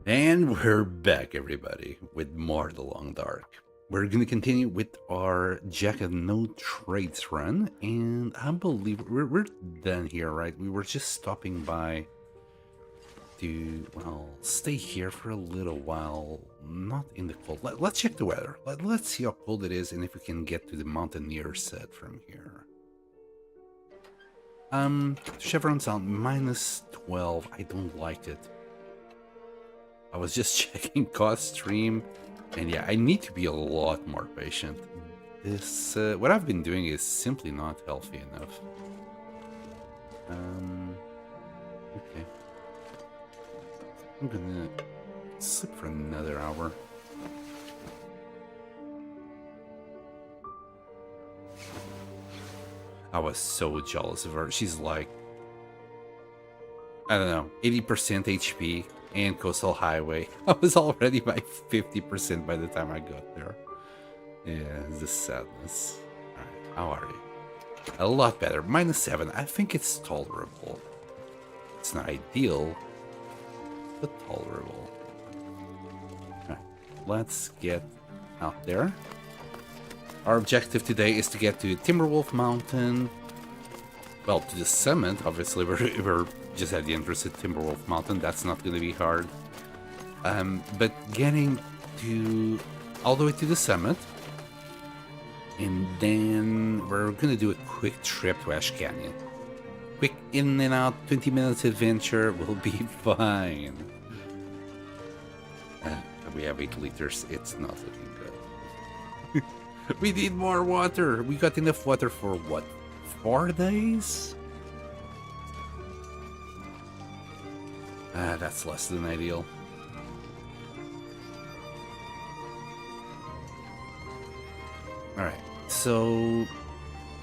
And we're back, everybody, with more The Long Dark. We're going to continue with our Jack and No Trades run, and I believe we're done here, right? We were just stopping by to, well, stay here for a little while, not in the cold. Let's check the weather. Let's see how cold it is and if we can get to the Mountaineer set from here. Chevron Sound, -12. I don't like it. I was just checking cost stream, and yeah, I need to be a lot more patient. This, what I've been doing is simply not healthy enough. Okay. I'm gonna sleep for another hour. I was so jealous of her. She's like, I don't know, 80% HP and Coastal Highway. I was already by 50% by the time I got there. Yeah, the sadness. Alright, how are you? A lot better. -7. I think it's tolerable. It's not ideal, but tolerable. Alright, let's get out there. Our objective today is to get to Timberwolf Mountain. Well, to the summit, obviously. We're just at the entrance to Timberwolf Mountain. That's not going to be hard. But getting to all the way to the summit, and then we're going to do a quick trip to Ash Canyon. Quick in and out, 20 minutes adventure will be fine. We have 8 liters. It's not looking good. We need more water. We got enough water for what? 4 days? That's less than ideal. Alright, so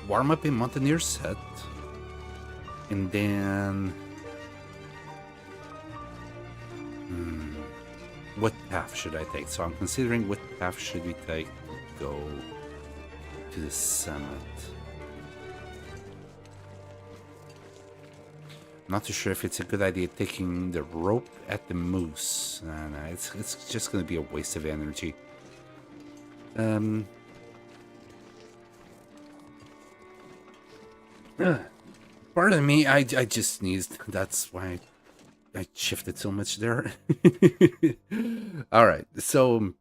warm up in Mountaineer set. And then... what path should I take? So I'm considering what path should we take to go to the summit. Not too sure if it's a good idea taking the rope at the moose. No, it's just going to be a waste of energy. Pardon me, I just sneezed. That's why I shifted so much there. Alright, so...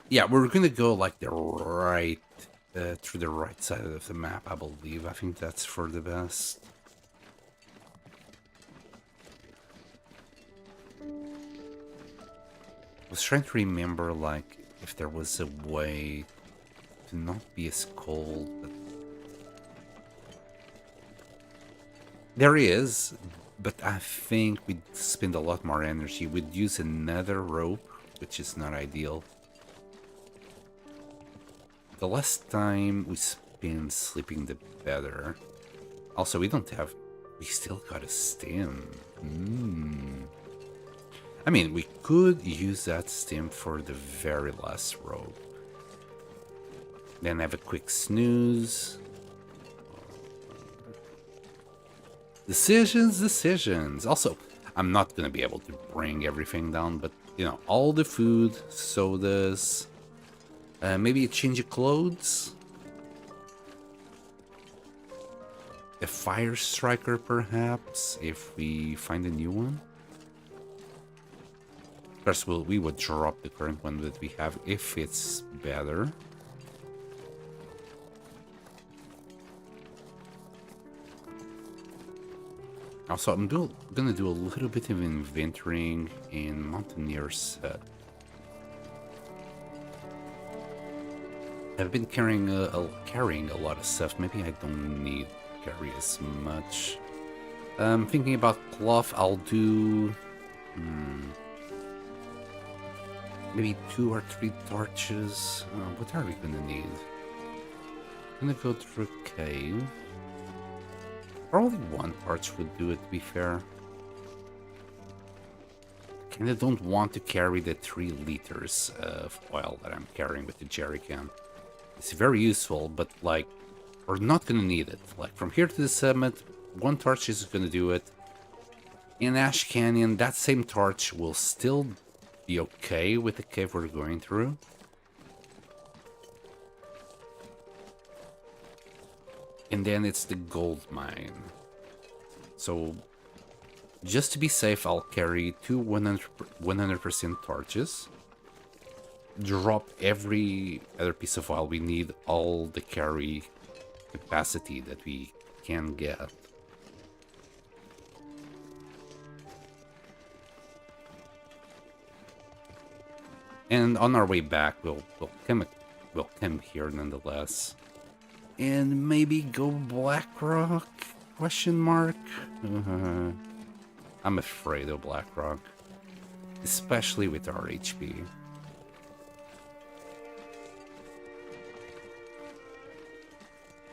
yeah, we're going to go like the right... through the right side of the map, I believe. I think that's for the best. I was trying to remember, like, if there was a way to not be as cold, but... there is, but I think we'd spend a lot more energy. We'd use another rope, which is not ideal. The less time we spend sleeping, the better. Also, we still got a stem. I mean, we could use that stem for the very last rope. Then have a quick snooze. Decisions. Also, I'm not going to be able to bring everything down, but, you know, all the food, sodas... maybe a change of clothes? A fire striker, perhaps, if we find a new one? Of course, we would drop the current one that we have if it's better. Also, I'm gonna do a little bit of inventorying in Mountaineer set. I've been carrying a lot of stuff. Maybe I don't need to carry as much. Thinking about cloth, I'll do... maybe 2 or 3 torches. What are we gonna need? I'm gonna go through a cave. Probably 1 torch would do it, to be fair. Kinda don't want to carry the 3 liters of oil that I'm carrying with the jerry can. It's very useful, but, like, we're not gonna need it. Like, from here to the summit, 1 torch is gonna do it. In Ash Canyon, that same torch will still be okay with the cave we're going through. And then it's the gold mine. So, just to be safe, I'll carry two 100% torches. Drop every other piece of oil we need, all the carry capacity that we can get. And on our way back, we'll come here nonetheless. And maybe go Blackrock? Question mark? I'm afraid of Blackrock, especially with our HP.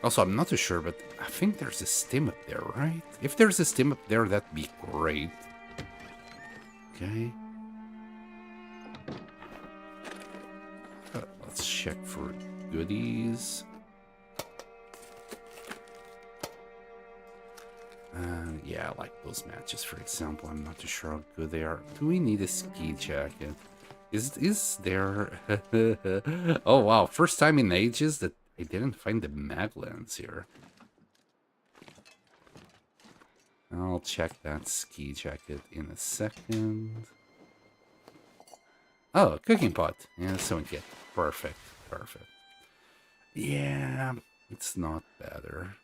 Also, I'm not too sure, but I think there's a stim up there, right? If there's a stim up there, that'd be great. Okay. Let's check for goodies. Yeah, I like those matches, for example. I'm not too sure how good they are. Do we need a ski jacket? Is there... Oh, wow. First time in ages that I didn't find the mag lens here. I'll check that ski jacket in a second. Oh, a cooking pot. Yeah, sewing kit. Perfect. Perfect. Yeah, it's not better.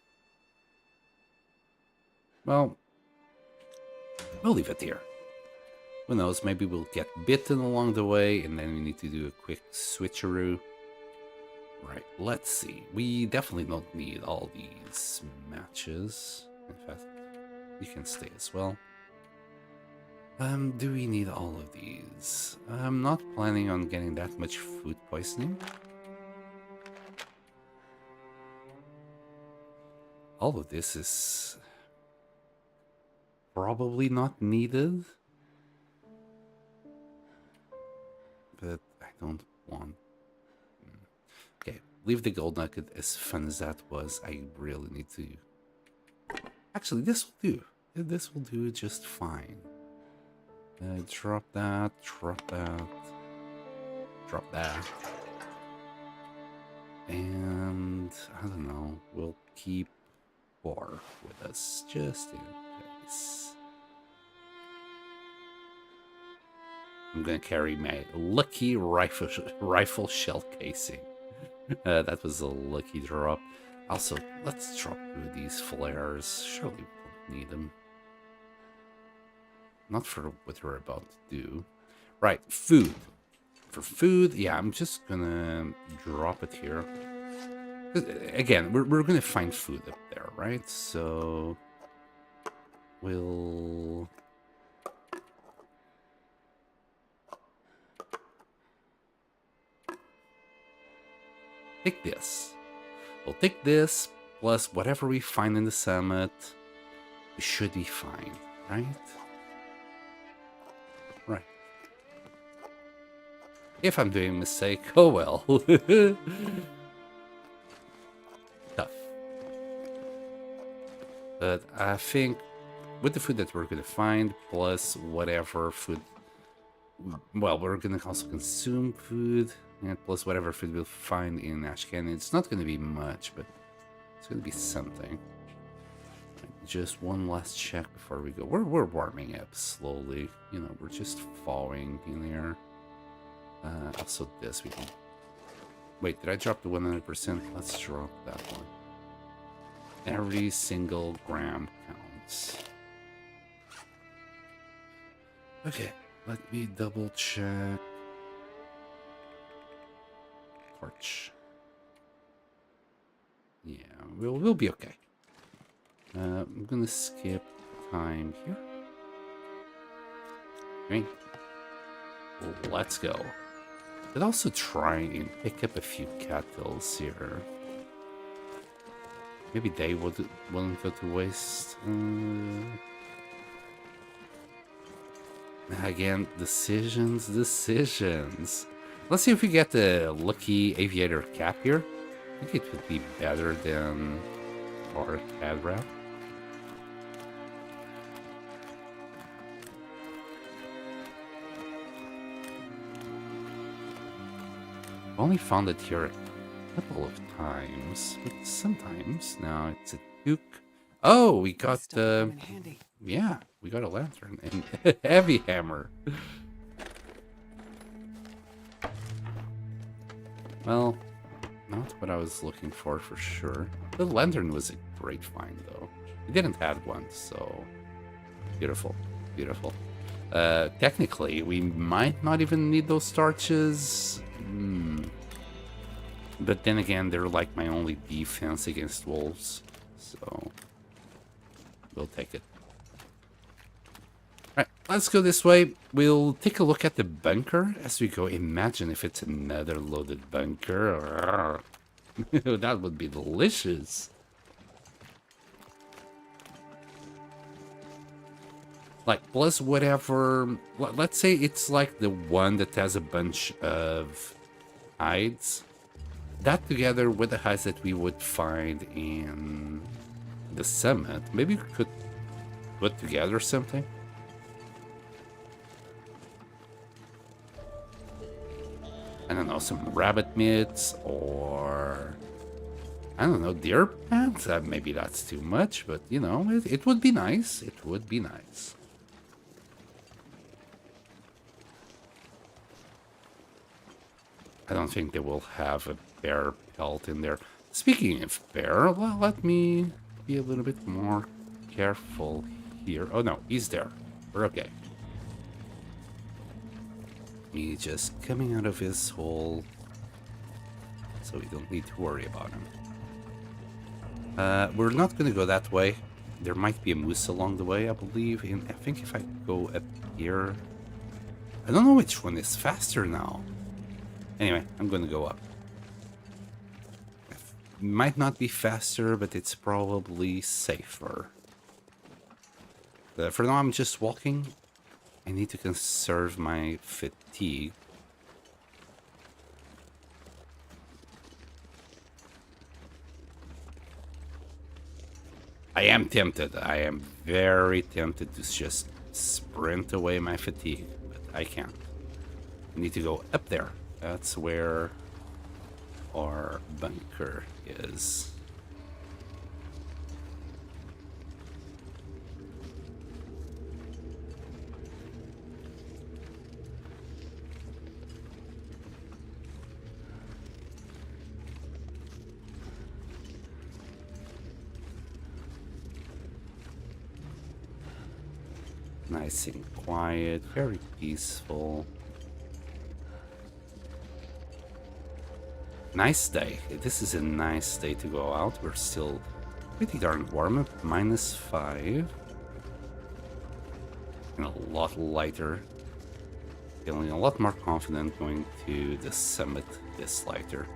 Well, we'll leave it here. Who knows, maybe we'll get bitten along the way, and then we need to do a quick switcheroo. Right, let's see. We definitely don't need all these matches. In fact, you can stay as well. Do we need all of these? I'm not planning on getting that much food poisoning. All of this is probably not needed. But I don't want... Okay, leave the gold nugget. As fun as that was, I really need to... Actually, this will do. This will do just fine. Drop that, drop that, drop that. And, I don't know, we'll keep 4 with us, just in case. I'm gonna carry my lucky rifle shell casing. That was a lucky drop. Also, let's drop through these flares. Surely we don't need them. Not for what we're about to do. Right, food. For food, yeah, I'm just gonna drop it here. Again, we're gonna find food up there, right? So we'll... take this. We'll take this, plus whatever we find in the summit. We should be fine, right? Right. If I'm doing a mistake, oh well. Tough. But I think with the food that we're gonna find, plus whatever food... Well, we're gonna also consume food, and plus whatever food we'll find in Ash Canyon. It's not gonna be much, but it's gonna be something. Just one last check before we go. We're warming up slowly. You know, we're just falling in there. Also this we can... Wait, did I drop the 100%? Let's drop that one. Every single gram counts. Okay, let me double check. Torch. Yeah, we'll be okay. I'm gonna skip time here. Okay. Let's go. But also try and pick up a few cattles here. Maybe they wouldn't go to waste. Again, decisions. Let's see if we get the lucky aviator cap here. I think it would be better than our cat wrap. only found it here a couple of times, but sometimes. Now it's a Duke. Oh, we got the. Yeah, we got a lantern and a heavy hammer. Well, not what I was looking for sure. The lantern was a great find, though. We didn't have one, so beautiful, beautiful. Technically, we might not even need those torches. But then again, they're like my only defense against wolves, so we'll take it. Alright, let's go this way. We'll take a look at the bunker as we go. Imagine if it's another loaded bunker. That would be delicious. Like, plus whatever... Let's say it's like the one that has a bunch of hides. That together with the hides that we would find in the summit. Maybe we could put together something. I don't know, some rabbit mitts or... I don't know, deer pants? Maybe that's too much, but you know, it would be nice. It would be nice. I don't think they will have a bear pelt in there. Speaking of bear, well, let me be a little bit more careful here. Oh no, he's there. We're okay. He's just coming out of his hole, so we don't need to worry about him. We're not going to go that way. There might be a moose along the way, I believe. And I think if I go up here... I don't know which one is faster now. Anyway, I'm going to go up. It might not be faster, but it's probably safer. For now, I'm just walking. I need to conserve my fatigue. I am tempted. I am very tempted to just sprint away my fatigue, but I can't. I need to go up there. That's where our bunker is. Nice and quiet, very peaceful. Nice day. This is a nice day to go out. We're still pretty darn warm, up -5. And a lot lighter. Feeling a lot more confident going to the summit this lighter.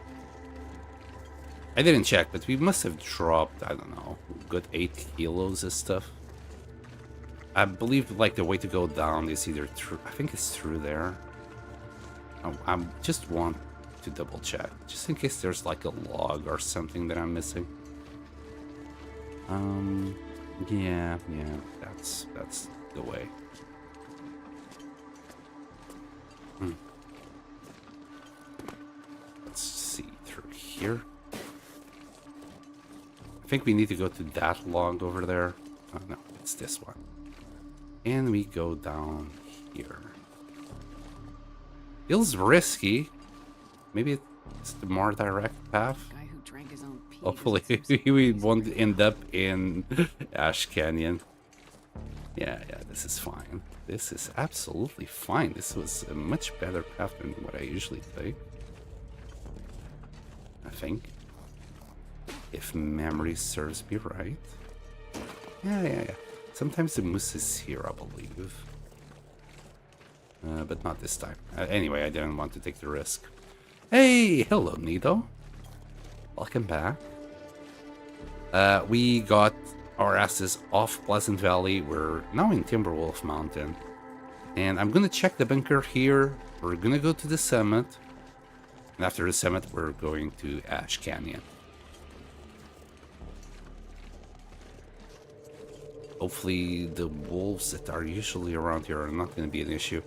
I didn't check, but we must have dropped, I don't know, good 8 kilos of stuff. I believe like the way to go down is either through, I think it's through there. I just want to double check, just in case there's like a log or something that I'm missing. Yeah, that's the way. Let's see through here. I think we need to go to that log over there. Oh no, it's this one. And we go down here. Feels risky. Maybe it's the more direct path. Guy who drank his own pee. Hopefully we won't end up in Ash Canyon. Yeah, this is fine. This is absolutely fine. This was a much better path than what I usually take. I think. If memory serves me right. Yeah. Sometimes the moose is here, I believe. But not this time. Anyway, I didn't want to take the risk. Hey, hello, Nido. Welcome back. We got our asses off Pleasant Valley. We're now in Timberwolf Mountain. And I'm going to check the bunker here. We're going to go to the summit. And after the summit, we're going to Ash Canyon. Hopefully the wolves that are usually around here are not going to be an issue.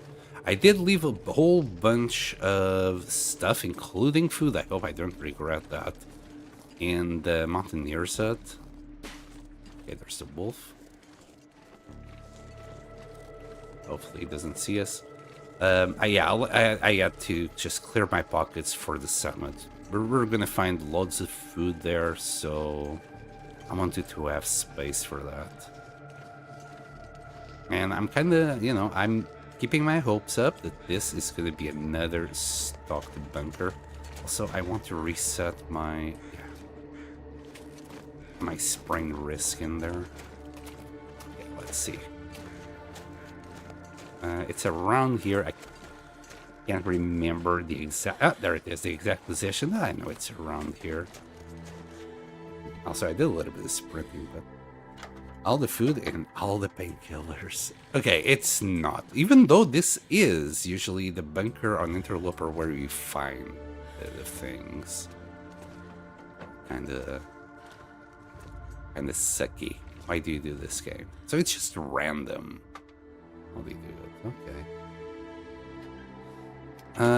I did leave a whole bunch of stuff, including food. I hope I don't regret that. In the Mountaineer's hut. Okay, there's the wolf. Hopefully he doesn't see us. I had to just clear my pockets for the summit. We're gonna find lots of food there, so I wanted to have space for that. And I'm kind of, you know, I'm keeping my hopes up that this is gonna be another stocked bunker. Also, I want to reset my my spring risk in there. Okay, let's see. It's around here. I can't remember the exact... Ah, there it is, the exact position. I know it's around here. Also, I did a little bit of sprinting, but... all the food and all the painkillers. Okay, it's not. Even though this is usually the bunker on Interloper where you find the things. Kinda sucky. Why do you do this game? So it's just random. How do you do it? Okay.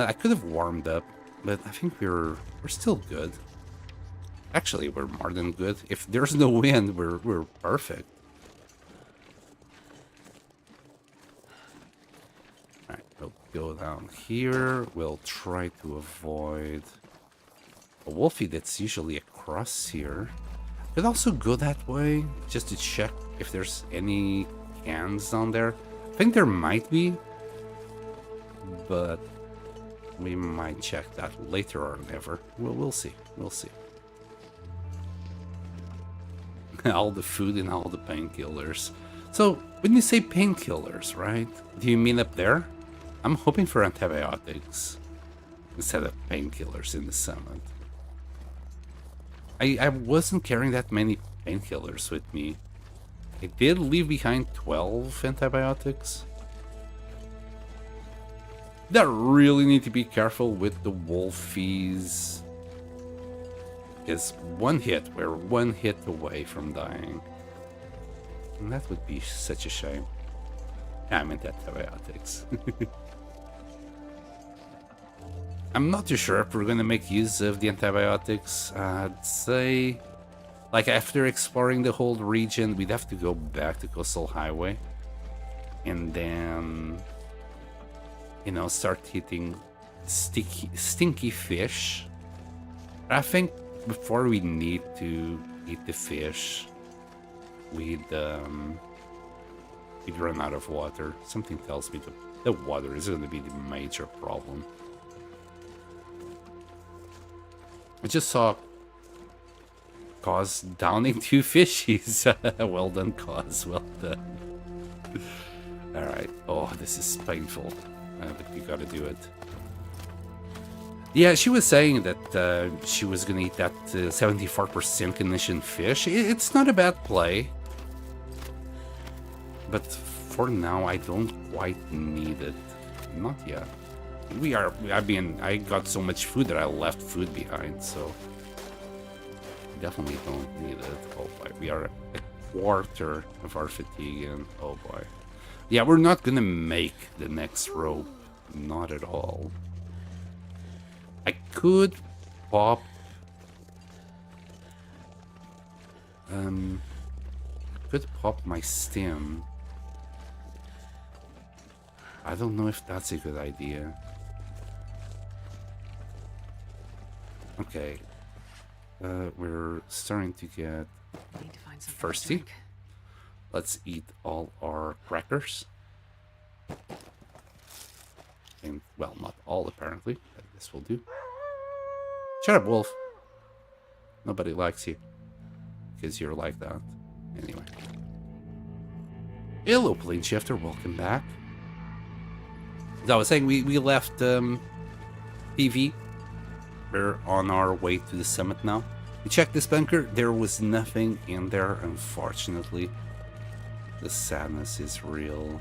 I could have warmed up, but I think we're still good. Actually, we're more than good. If there's no wind, we're perfect. Alright, we'll go down here. We'll try to avoid a wolfie that's usually across here. Could also go that way, just to check if there's any cans down there. I think there might be, but we might check that later or never. We'll see. We'll see. All the food and all the painkillers. So, when you say painkillers, right? Do you mean up there? I'm hoping for antibiotics instead of painkillers in the summit. I wasn't carrying that many painkillers with me. I did leave behind 12 antibiotics. That really need to be careful with the wolfies. Because one hit, we're one hit away from dying. And that would be such a shame. I meant antibiotics. I'm not too sure if we're gonna make use of the antibiotics. I'd say, like, after exploring the whole region, we'd have to go back to Coastal Highway. And then, you know, start hitting stinky fish. I think before we need to eat the fish, we'd run out of water. Something tells me the water is going to be the major problem. I just saw Cause downing 2 fishies. Well done, Cause. Well done. Alright. Oh, this is painful. But we gotta do it. Yeah, she was saying that she was gonna eat that 74% conditioned fish. It's not a bad play. But for now, I don't quite need it. Not yet. I mean, I got so much food that I left food behind, so... definitely don't need it. Oh boy, we are a quarter of our fatigue and oh boy. Yeah, we're not gonna make the next rope. Not at all. I could pop... could pop my stem. I don't know if that's a good idea. Okay. We're starting to get thirsty. Let's eat all our crackers. And, well, not all apparently, but this will do. Shut up, Wolf. Nobody likes you. Because you're like that. Anyway. Hello, plane shifter. Welcome back. As I was saying, we left PV. We're on our way to the summit now. We checked this bunker. There was nothing in there, unfortunately. The sadness is real.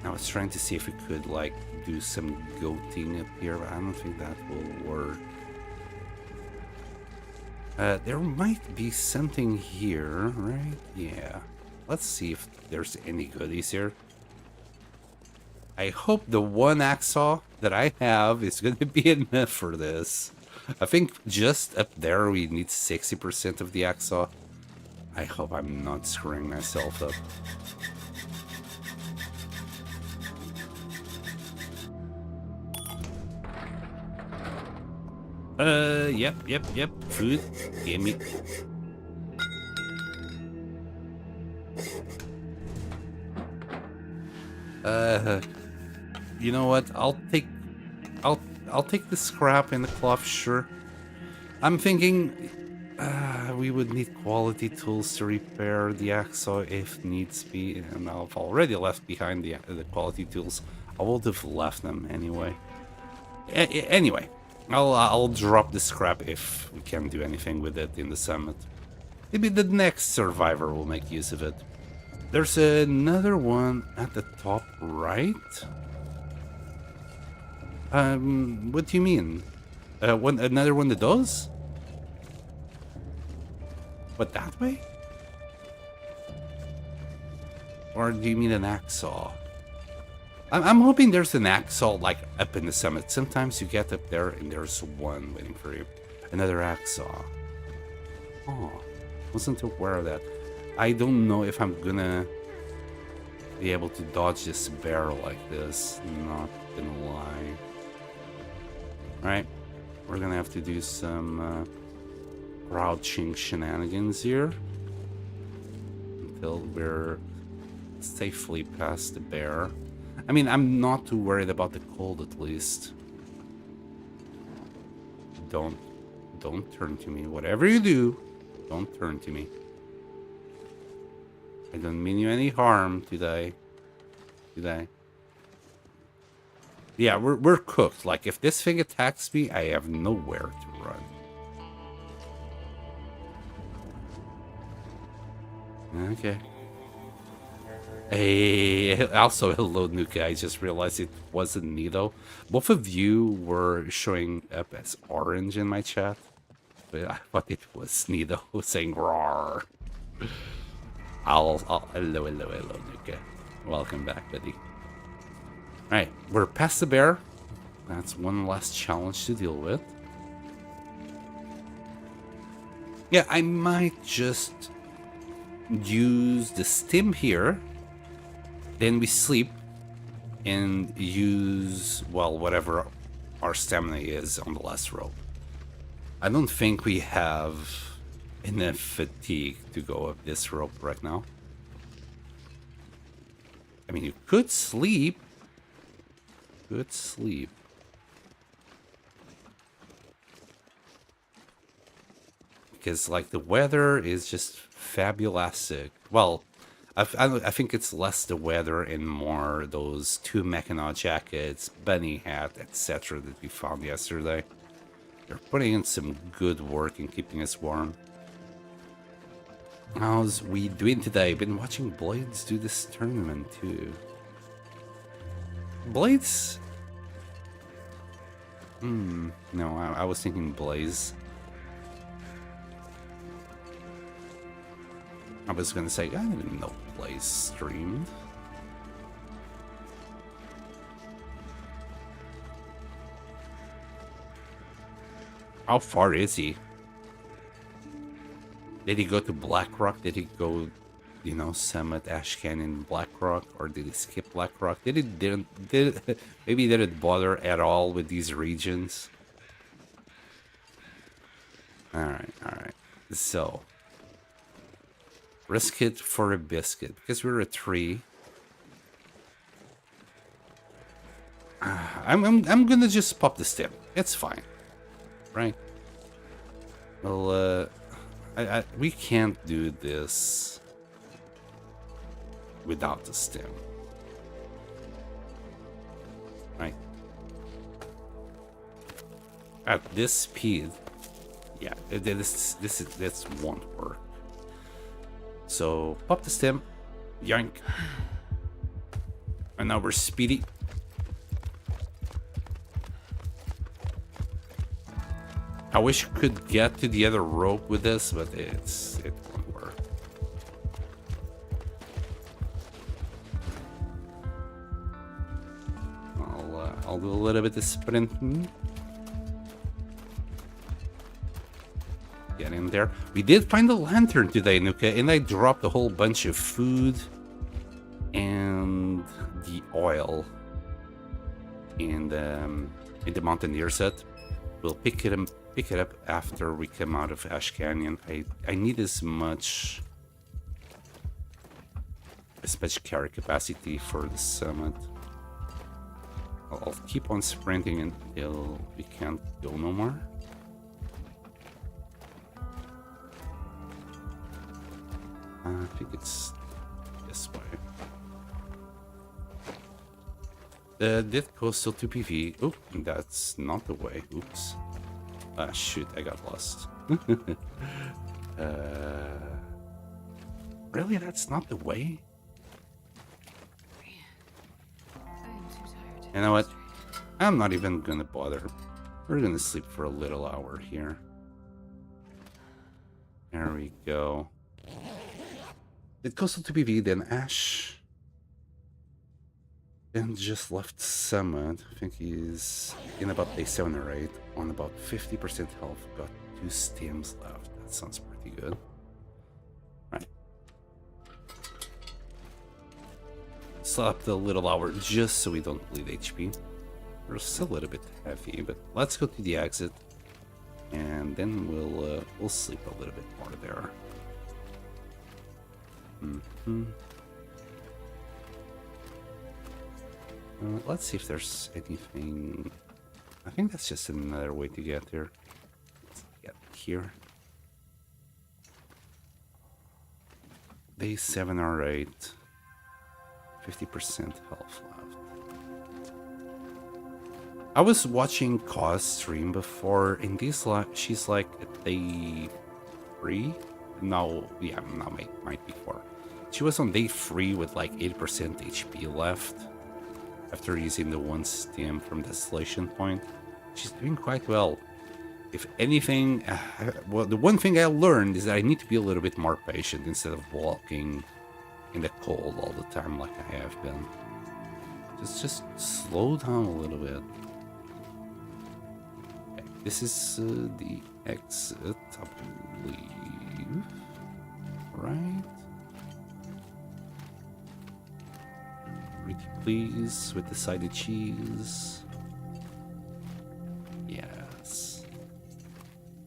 I was trying to see if we could, like, do some goating up here, but I don't think that will work. There might be something here, right? Yeah. Let's see if there's any goodies here. I hope the one hacksaw that I have is going to be enough for this. I think just up there we need 60% of the hacksaw. I hope I'm not screwing myself up. Yep. Food. Gimme. You know what? I'll take the scrap and the cloth, sure. I'm thinking we would need quality tools to repair the hacksaw if needs be, and I've already left behind the quality tools. I would have left them anyway. Anyway, I'll drop the scrap if we can't do anything with it in the summit. Maybe the next survivor will make use of it. There's another one at the top right. What do you mean? Another one that does? What, that way? Or do you mean an hacksaw? I'm hoping there's an hacksaw like up in the summit. Sometimes you get up there and there's one waiting for you. Another hacksaw. Oh, wasn't aware of that. I don't know if I'm gonna be able to dodge this bear like this. Not gonna lie. Alright, we're gonna have to do some crouching shenanigans here until we're safely past the bear. I mean, I'm not too worried about the cold, at least. Don't turn to me. Whatever you do, don't turn to me. I don't mean you any harm today. Yeah, we're cooked. Like, if this thing attacks me, I have nowhere to run. Okay. Hey, also hello, Nuka. I just realized it wasn't Nido. Both of you were showing up as orange in my chat, but I thought it was Nido saying roar. Hello, Nuka. Welcome back, buddy. Alright, we're past the bear. That's one last challenge to deal with. Yeah, I might just use the stim here. Then we sleep and use, well, whatever our stamina is on the last rope. I don't think we have enough fatigue to go up this rope right now. I mean, you could sleep. Because, like, the weather is just fabulastic. Well, I think it's less the weather and more those 2 Mackinac jackets, bunny hat, etc. that we found yesterday. They're putting in some good work in keeping us warm. How's we doing today? Been watching Blades do this tournament too. Blades? No, I was thinking Blaze. I was gonna say, I didn't know Blaze streamed. How far is he? Did he go to Blackrock? Did he go, you know, Summit, Ash Canyon, Blackrock? Or did he skip Blackrock? Maybe he didn't bother at all with these regions? Alright. So, risk it for a biscuit. Because we're a 3. I'm gonna just pop the stem. It's fine. Right? Well, we can't do this without the stem. Right? At this speed, yeah, this won't work. So pop the stem, yank, and now we're speedy. I wish I could get to the other rope with this, but it won't work. I'll do a little bit of sprinting. Get in there. We did find a lantern today, Nuka, and I dropped a whole bunch of food and the oil in the Mountaineer set. We'll pick it up after we come out of Ash Canyon. I need as much carry capacity for the summit. I'll keep on sprinting until we can't go no more. I think it's this way. Death Coastal 2PV. Oh, that's not the way. Oops. Ah, shoot, I got lost. Really, that's not the way? You know what? I'm not even gonna bother. We're gonna sleep for a little hour here. There we go. It Coastal 2PV, then Ash. Then just left Summit. I think he's in about day 7 or 8. On about 50% health. Got 2 stems left. That sounds pretty good. Right. Slept a little hour just so we don't bleed HP. We're still a little bit heavy, but let's go to the exit. And then we'll sleep a little bit more there. Let's see if there's anything. I think that's just another way to get there. Let's get here. Day 7 or 8. 50% health left. I was watching Cause stream before. In this she's like at day 3. No, yeah, no, might be 4. She was on day 3 with like 80% HP left. After using the 1 stem from Desolation Point. She's doing quite well. If anything, well, the one thing I learned is that I need to be a little bit more patient instead of walking in the cold all the time like I have been. Just slow down a little bit. Okay, this is the exit, I believe. Right? Pretty please with the side of cheese. Yes.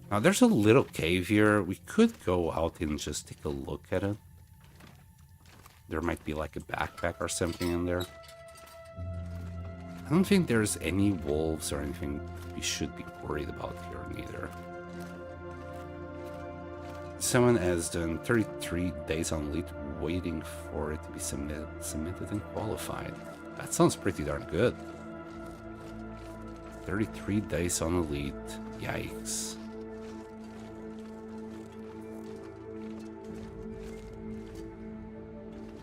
Now there's a little cave here. We could go out and just take a look at it. There might be like a backpack or something in there. I don't think there's any wolves or anything we should be worried about here neither. Someone has done 33 days on lead waiting for it to be submitted and qualified. That sounds pretty darn good. 33 days on elite. Yikes.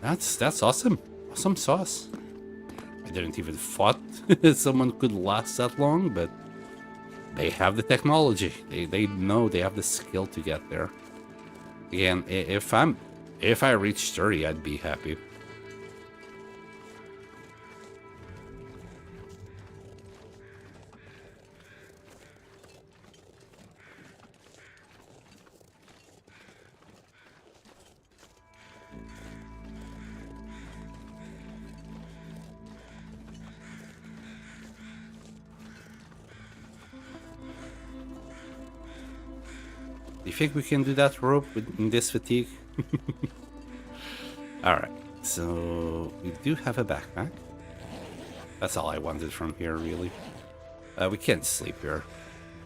That's awesome. Awesome sauce. I didn't even thought someone could last that long, but they have the technology. They know they have the skill to get there. Again, if I reach 30, I'd be happy. Do you think we can do that rope in this fatigue? Alright, so we do have a backpack. That's all I wanted from here, really. We can't sleep here.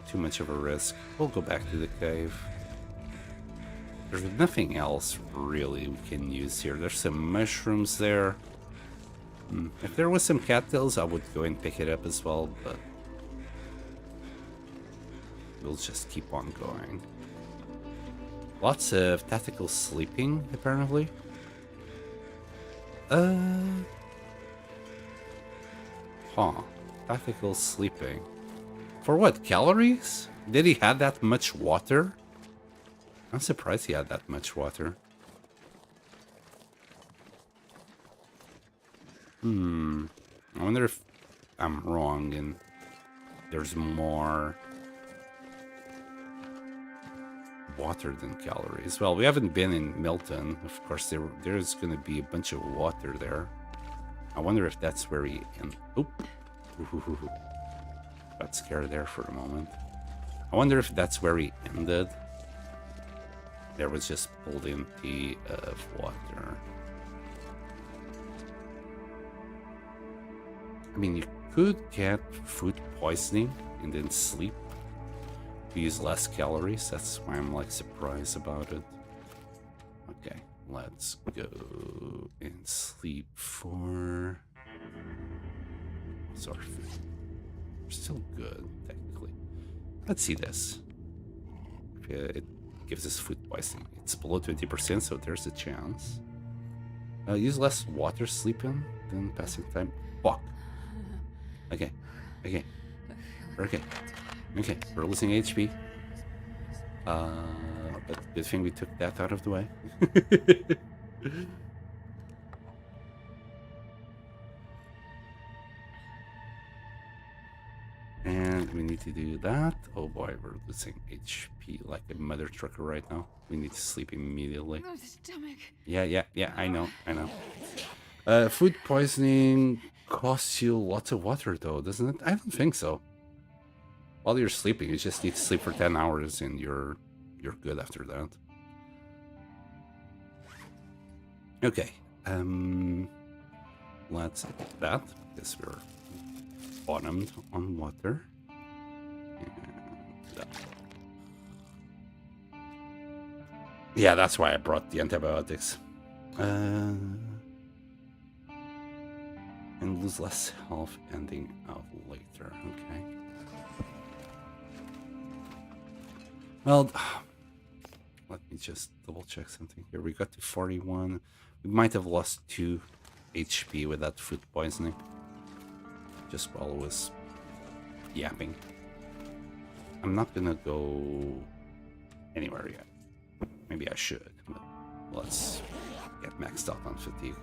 Too much of a risk. We'll go back to the cave. There's nothing else really we can use here. There's some mushrooms there. If there was some cattails, I would go and pick it up as well, but we'll just keep on going. Lots of tactical sleeping, apparently. Tactical sleeping. For what, calories? Did he have that much water? I'm surprised he had that much water. I wonder if I'm wrong and there's more water than calories. Well, we haven't been in Milton. Of course, there's going to be a bunch of water there. I wonder if that's where he... Oop. Got scared there for a moment. I wonder if that's where he ended. There was just plenty of water. I mean, you could get food poisoning and then sleep to use less calories. That's why I'm like surprised about it. Okay, let's go and sleep for... Sorry, we're still good, technically. Let's see this. It gives us food poisoning. It's below 20%, so there's a chance. Use less water sleeping than passing time. Fuck. Okay. Okay. Okay. Okay. We're losing HP. But good thing we took that out of the way. And we need to do that. Oh boy, we're losing HP like a mother trucker right now. We need to sleep immediately. Oh, the stomach. Yeah, I know. Food poisoning costs you lots of water though, doesn't it? I don't think so. While you're sleeping, you just need to sleep for 10 hours and you're good after that. Okay. Let's get that because we're bottomed on water. And yeah, that's why I brought the antibiotics. And lose less health ending out later. Okay. Well, let me just double check something here. We got to 41. We might have lost 2 HP with that food poisoning. Just while I was yapping. I'm not gonna go anywhere yet. Maybe I should, but let's get maxed out on fatigue.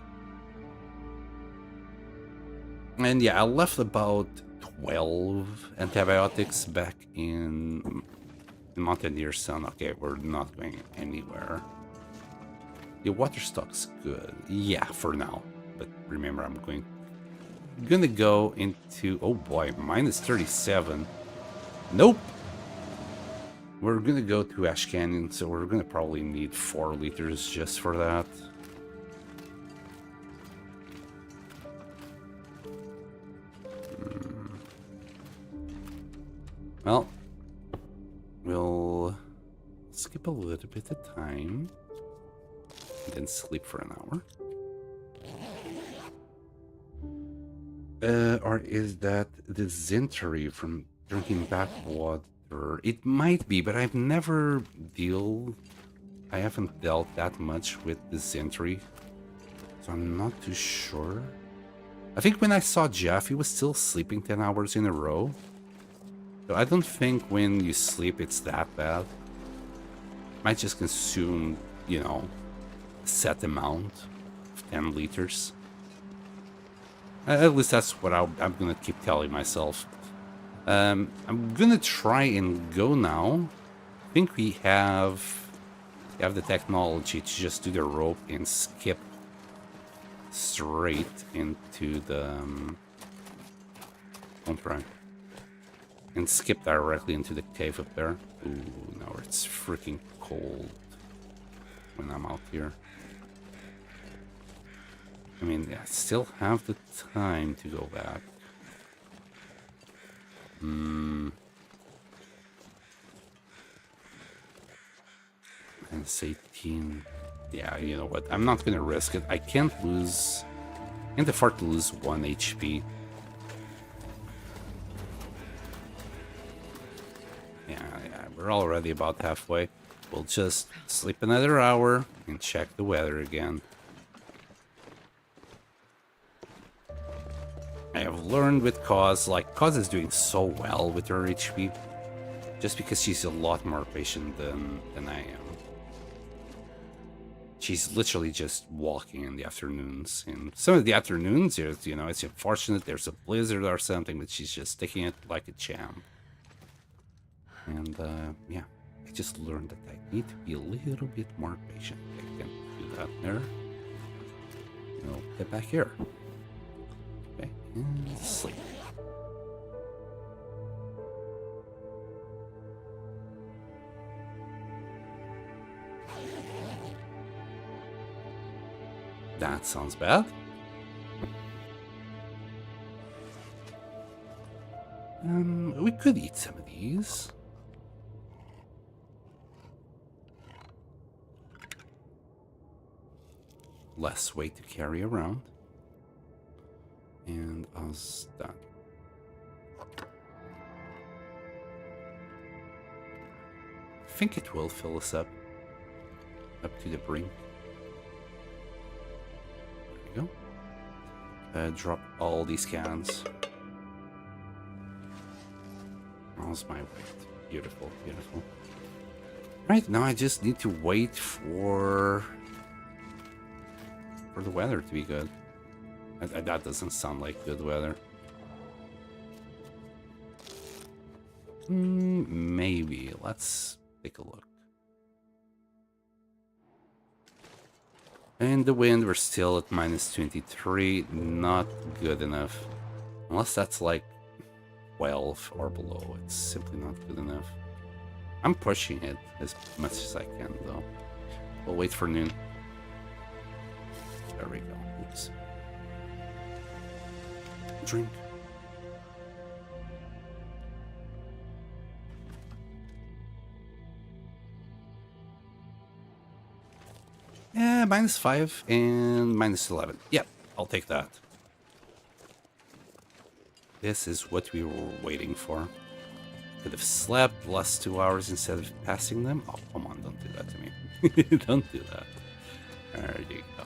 And yeah, I left about 12 antibiotics back in Mountaineer Sun. Okay, we're not going anywhere. The water stock's good. Yeah, for now. But remember, I'm gonna go into... Oh boy, minus 37. Nope. We're gonna go to Ash Canyon, so we're gonna probably need 4 liters just for that. Well, we'll skip a little bit of time and then sleep for an hour. Or is that dysentery from drinking back water? It might be, but I haven't dealt that much with dysentery, so I'm not too sure. I think when I saw Jeff, he was still sleeping 10 hours in a row. So I don't think when you sleep it's that bad. Might just consume, you know, a set amount of 10 liters. At least that's what I'm gonna keep telling myself. I'm gonna try and go now. I think we have the technology to just do the rope and skip straight into the don't try. And skip directly into the cave up there. Ooh, now it's freaking cold when I'm out here. I mean, I still have the time to go back. And it's 18. Yeah, you know what? I'm not gonna risk it. I can't afford to lose 1 HP. Yeah, we're already about halfway. We'll just sleep another hour and check the weather again. I have learned with Cause, like, Cause is doing so well with her HP, just because she's a lot more patient than I am. She's literally just walking in the afternoons. And some of the afternoons, you know, it's unfortunate. There's a blizzard or something, but she's just taking it like a champ. And yeah, I just learned that I need to be a little bit more patient. I can do that there. You know, get back here. Okay, and sleep. That sounds bad. We could eat some of these. Less weight to carry around. And how's that? I think it will fill us up to the brink. There we go. Drop all these cans. How's my weight? Beautiful, beautiful. Right, now I just need to wait for the weather to be good. That doesn't sound like good weather. Maybe. Let's take a look. And the wind, we're still at -23. Not good enough. Unless that's like 12 or below. It's simply not good enough. I'm pushing it as much as I can, though. We'll wait for noon. There we go. Oops. Drink. Yeah, -5 and -11. Yep, I'll take that. This is what we were waiting for. Could have slept the last 2 hours instead of passing them. Oh, come on, don't do that to me. Don't do that. There you go.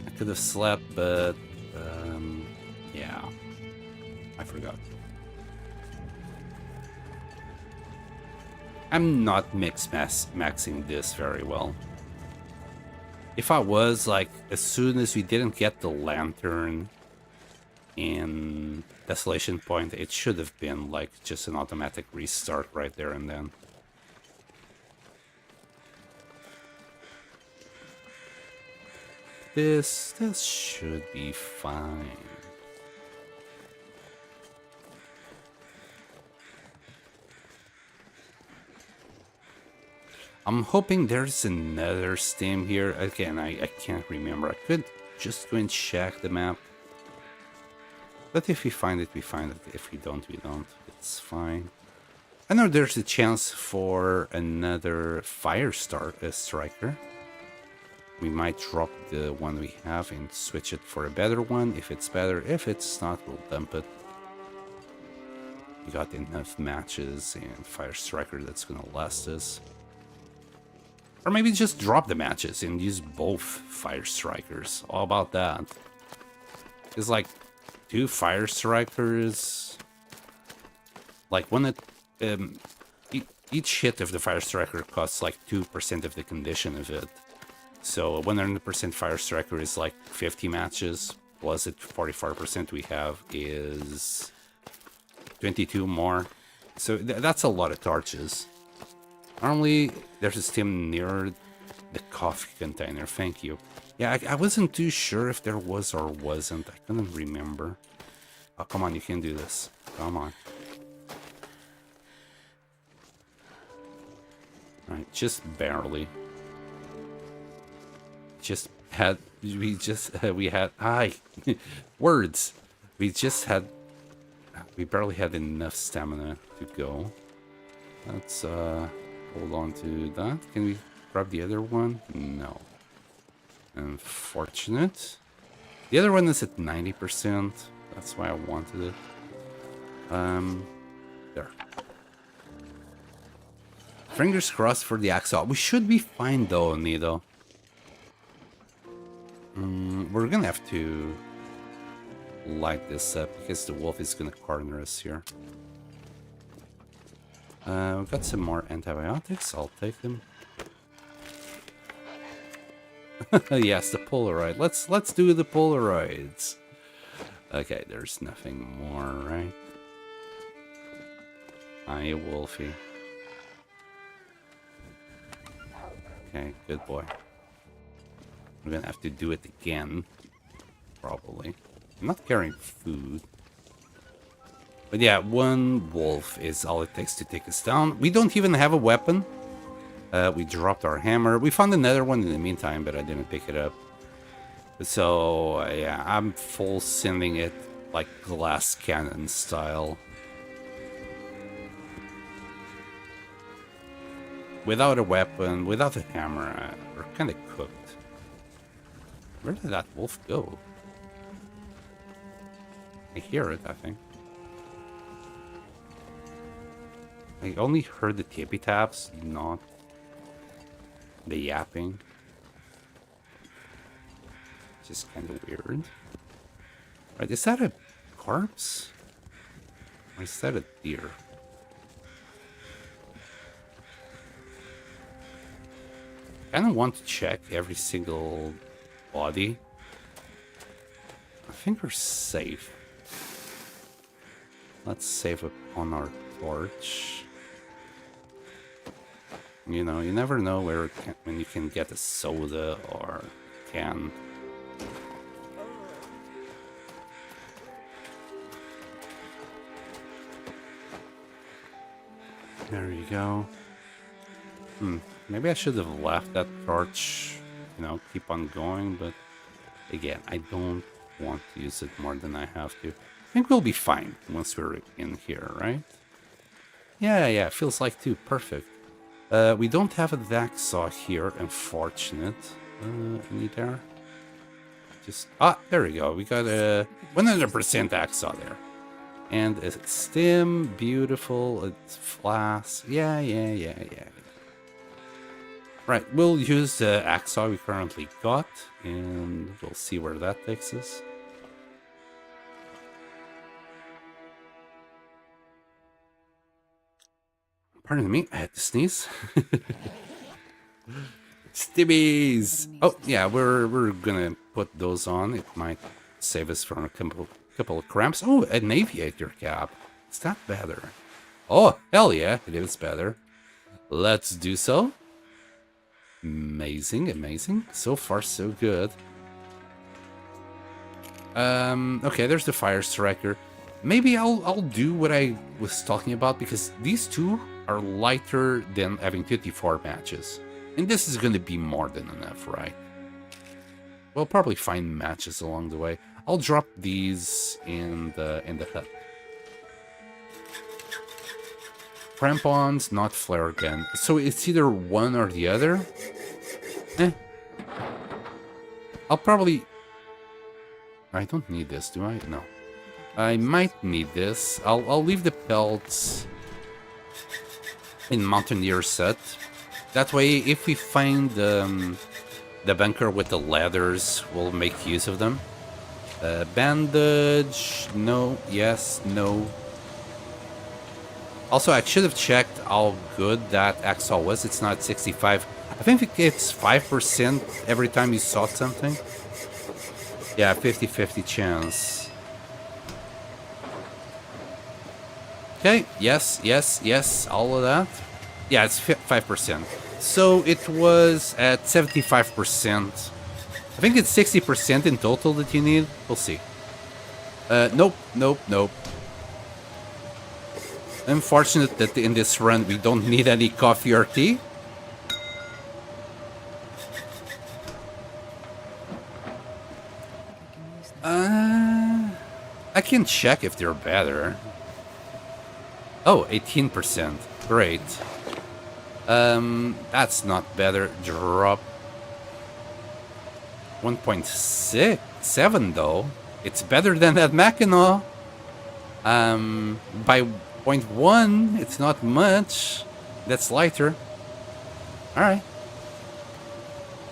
I could have slept, but yeah, I forgot. I'm not maxing this very well. If I was, like, as soon as we didn't get the lantern in Desolation Point, it should have been, like, just an automatic restart right there and then. This should be fine. I'm hoping there's another stem here. Again, I can't remember. I could just go and check the map. But if we find it, we find it. If we don't, we don't. It's fine. I know there's a chance for another fire striker. We might drop the one we have and switch it for a better one if it's better. If it's not, we'll dump it. We got enough matches and fire striker that's gonna last us. Or maybe just drop the matches and use both fire strikers. How about that? It's like 2 fire strikers. Like when it each hit of the fire striker costs like 2% of the condition of it. So 100% fire striker is like 50 matches, plus it 44% we have is 22 more. So that's a lot of torches. Normally, there's a stem near the coffee container. Thank you. Yeah, I wasn't too sure if there was or wasn't. I couldn't remember. Oh, come on, you can do this. Come on. Alright, just barely. We had words. We barely had enough stamina to go. Let's hold on to that. Can we grab the other one? No. Unfortunate. The other one is at 90%. That's why I wanted it. There. Fingers crossed for the axle. We should be fine though, Nido. We're gonna have to light this up because the wolf is gonna corner us here. We've got some more antibiotics. I'll take them. Yes, the Polaroid. Let's do the Polaroids. Okay, there's nothing more, right? Hi, Wolfie. Okay, good boy. We're gonna have to do it again. Probably. I'm not carrying food. But yeah, one wolf is all it takes to take us down. We don't even have a weapon. We dropped our hammer. We found another one in the meantime, but I didn't pick it up. So, yeah, I'm full sending it like glass cannon style. Without a weapon, without a hammer, we're kind of cooked. Where did that wolf go? I hear it, I think. I only heard the tippy taps, not the yapping. Just kind of weird. Right, is that a corpse? Or is that a deer? I kind of want to check every single body. I think we're safe. Let's save it on our torch. You know, you never know when you can get a soda or can. There you go. Maybe I should have left that torch, you know, keep on going, but again, I don't want to use it more than I have to. I think we'll be fine once we're in here, right? Yeah, feels like too. Perfect. We don't have a hacksaw here, unfortunate. Any there? There we go. We got a 100% hacksaw there. And a stem, beautiful, it's flask. Yeah. Right, we'll use the hacksaw we currently got, and we'll see where that takes us. Pardon me, I had to sneeze. Stimmies! Oh, yeah, we're gonna put those on. It might save us from a couple of cramps. Oh, an aviator cap. Is that better? Oh, hell yeah, it is better. Let's do so. Amazing. So far, so good. Okay, there's the fire striker. Maybe I'll do what I was talking about, because these two are lighter than having 54 matches. And this is going to be more than enough, right? We'll probably find matches along the way. I'll drop these in the hut. Crampons, not flare gun. So it's either one or the other. I'll probably... I don't need this, do I? No. I might need this. I'll leave the pelts in Mountaineer set. That way, if we find the bunker with the ladders, we'll make use of them. Bandage, no, yes, no. Also, I should have checked how good that hacksaw was. It's not 65. I think it's 5% every time you saw something. Yeah, 50-50 chance. Okay, yes, all of that. Yeah, it's 5%. So it was at 75%. I think it's 60% in total that you need. We'll see. Nope. Unfortunate that in this run we don't need any coffee or tea. I can check if they're better. Oh, 18%. Great. That's not better. Drop 1.67 though. It's better than that Mackinac. By 0.1, it's not much. That's lighter. Alright.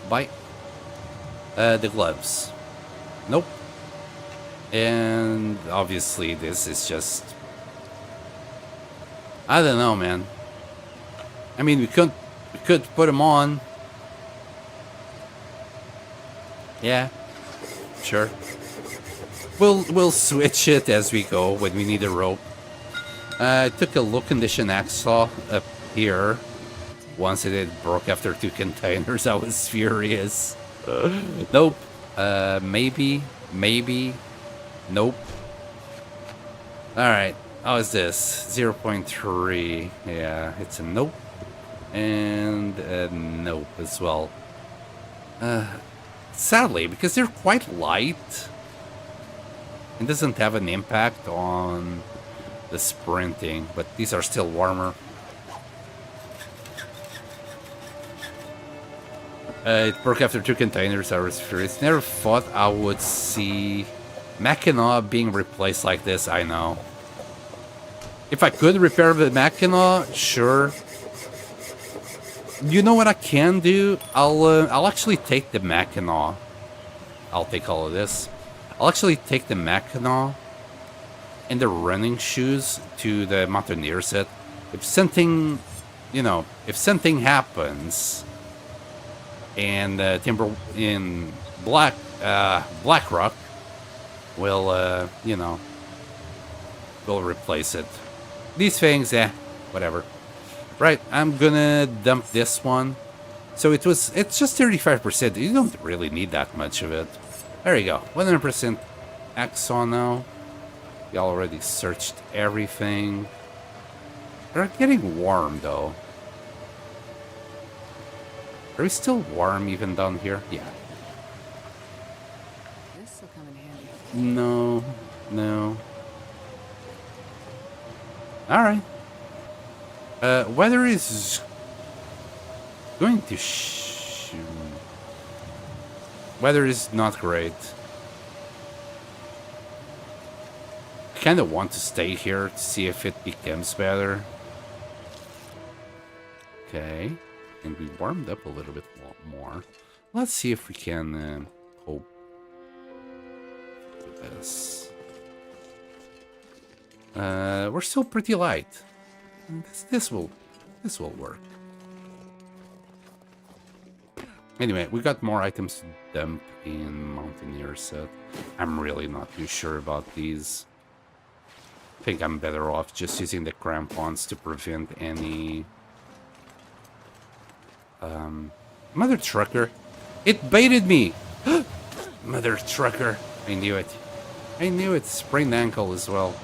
Bye. The gloves. Nope. And obviously this is just... I don't know, man. I mean, we could put them on. Yeah, sure. We'll switch it as we go when we need a rope. I took a low condition hacksaw up here. Once it broke after 2 containers, I was furious. Nope. Maybe. Nope. Alright. How is this? 0.3. Yeah, it's a nope. And a nope as well. Sadly, because they're quite light, it doesn't have an impact on the sprinting, but these are still warmer. It broke after 2 containers. I was furious. Never thought I would see Mackinac being replaced like this. I know. If I could repair the Mackinac, sure. You know what I can do? I'll actually take the Mackinac. I'll take all of this. I'll actually take the Mackinac and the running shoes to the Mountaineer set. If something, you know, if something happens, and Timber in Blackrock will, you know, will replace it. These things, whatever. Right, I'm gonna dump this one. So it's just 35%. You don't really need that much of it. There you go, 100% Axon now. You already searched everything. They're getting warm though. Are we still warm even down here? Yeah. This will come in handy. No. Alright. Weather is going to weather is not great. I kind of want to stay here to see if it becomes better. Okay. And we warmed up a little bit more. Let's see if we can cope with this. We're still pretty light. This will work. Anyway, we got more items to dump in Mountaineer set. I'm really not too sure about these. I think I'm better off just using the crampons to prevent any... Mother Trucker. It baited me! Mother Trucker. I knew it. I knew it. Sprained ankle as well.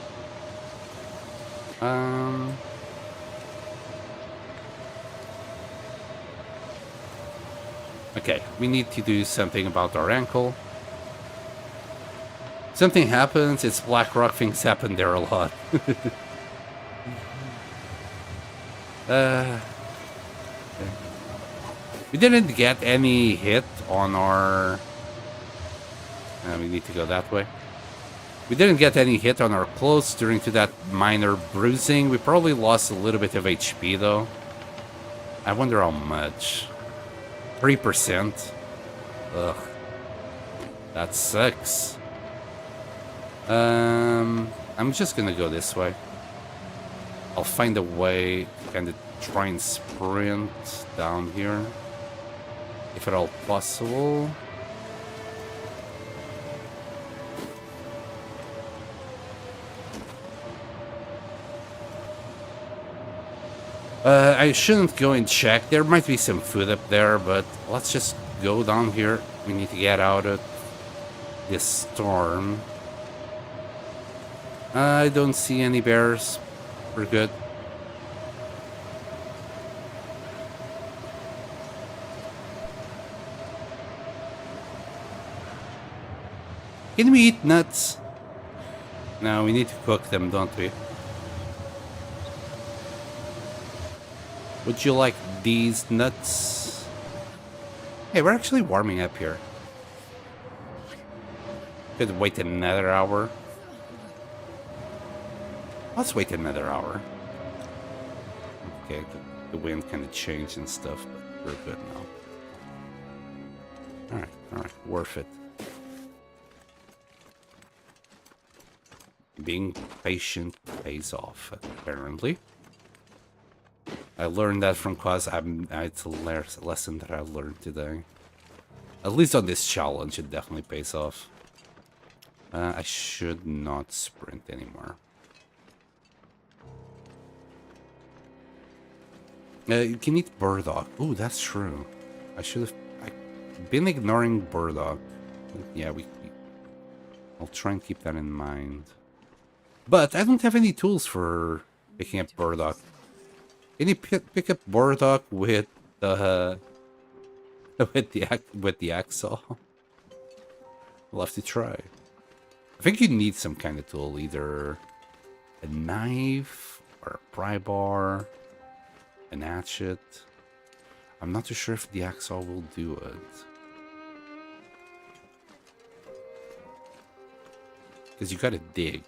Okay, we need to do something about our ankle. Something happens, it's Blackrock, things happen there a lot. We didn't get any hit on our... we need to go that way. We didn't get any hit on our clothes during to that minor bruising. We probably lost a little bit of HP though. I wonder how much. 3%. Ugh. That sucks. I'm just gonna go this way. I'll find a way to kind of try and sprint down here. If at all possible. I shouldn't go and check. There might be some food up there, but let's just go down here. We need to get out of this storm. I don't see any bears. We're good. Can we eat nuts? No, we need to cook them, don't we? Would you like these nuts? Hey, we're actually warming up here. Could wait another hour. Let's wait another hour. Okay, the wind kind of changed and stuff, but we're good now. Alright, worth it. Being patient pays off, apparently. I learned that from Cause. It's a lesson that I learned today. At least on this challenge, it definitely pays off. I should not sprint anymore. You can eat burdock. Oh, that's true. I should have been ignoring burdock. Yeah, I'll try and keep that in mind. But I don't have any tools for picking up burdock. Can you pick up burdock with the with the axle? We'll have to try. I think you need some kind of tool, either a knife or a pry bar, an hatchet. I'm not too sure if the axe saw will do it. Because you gotta dig.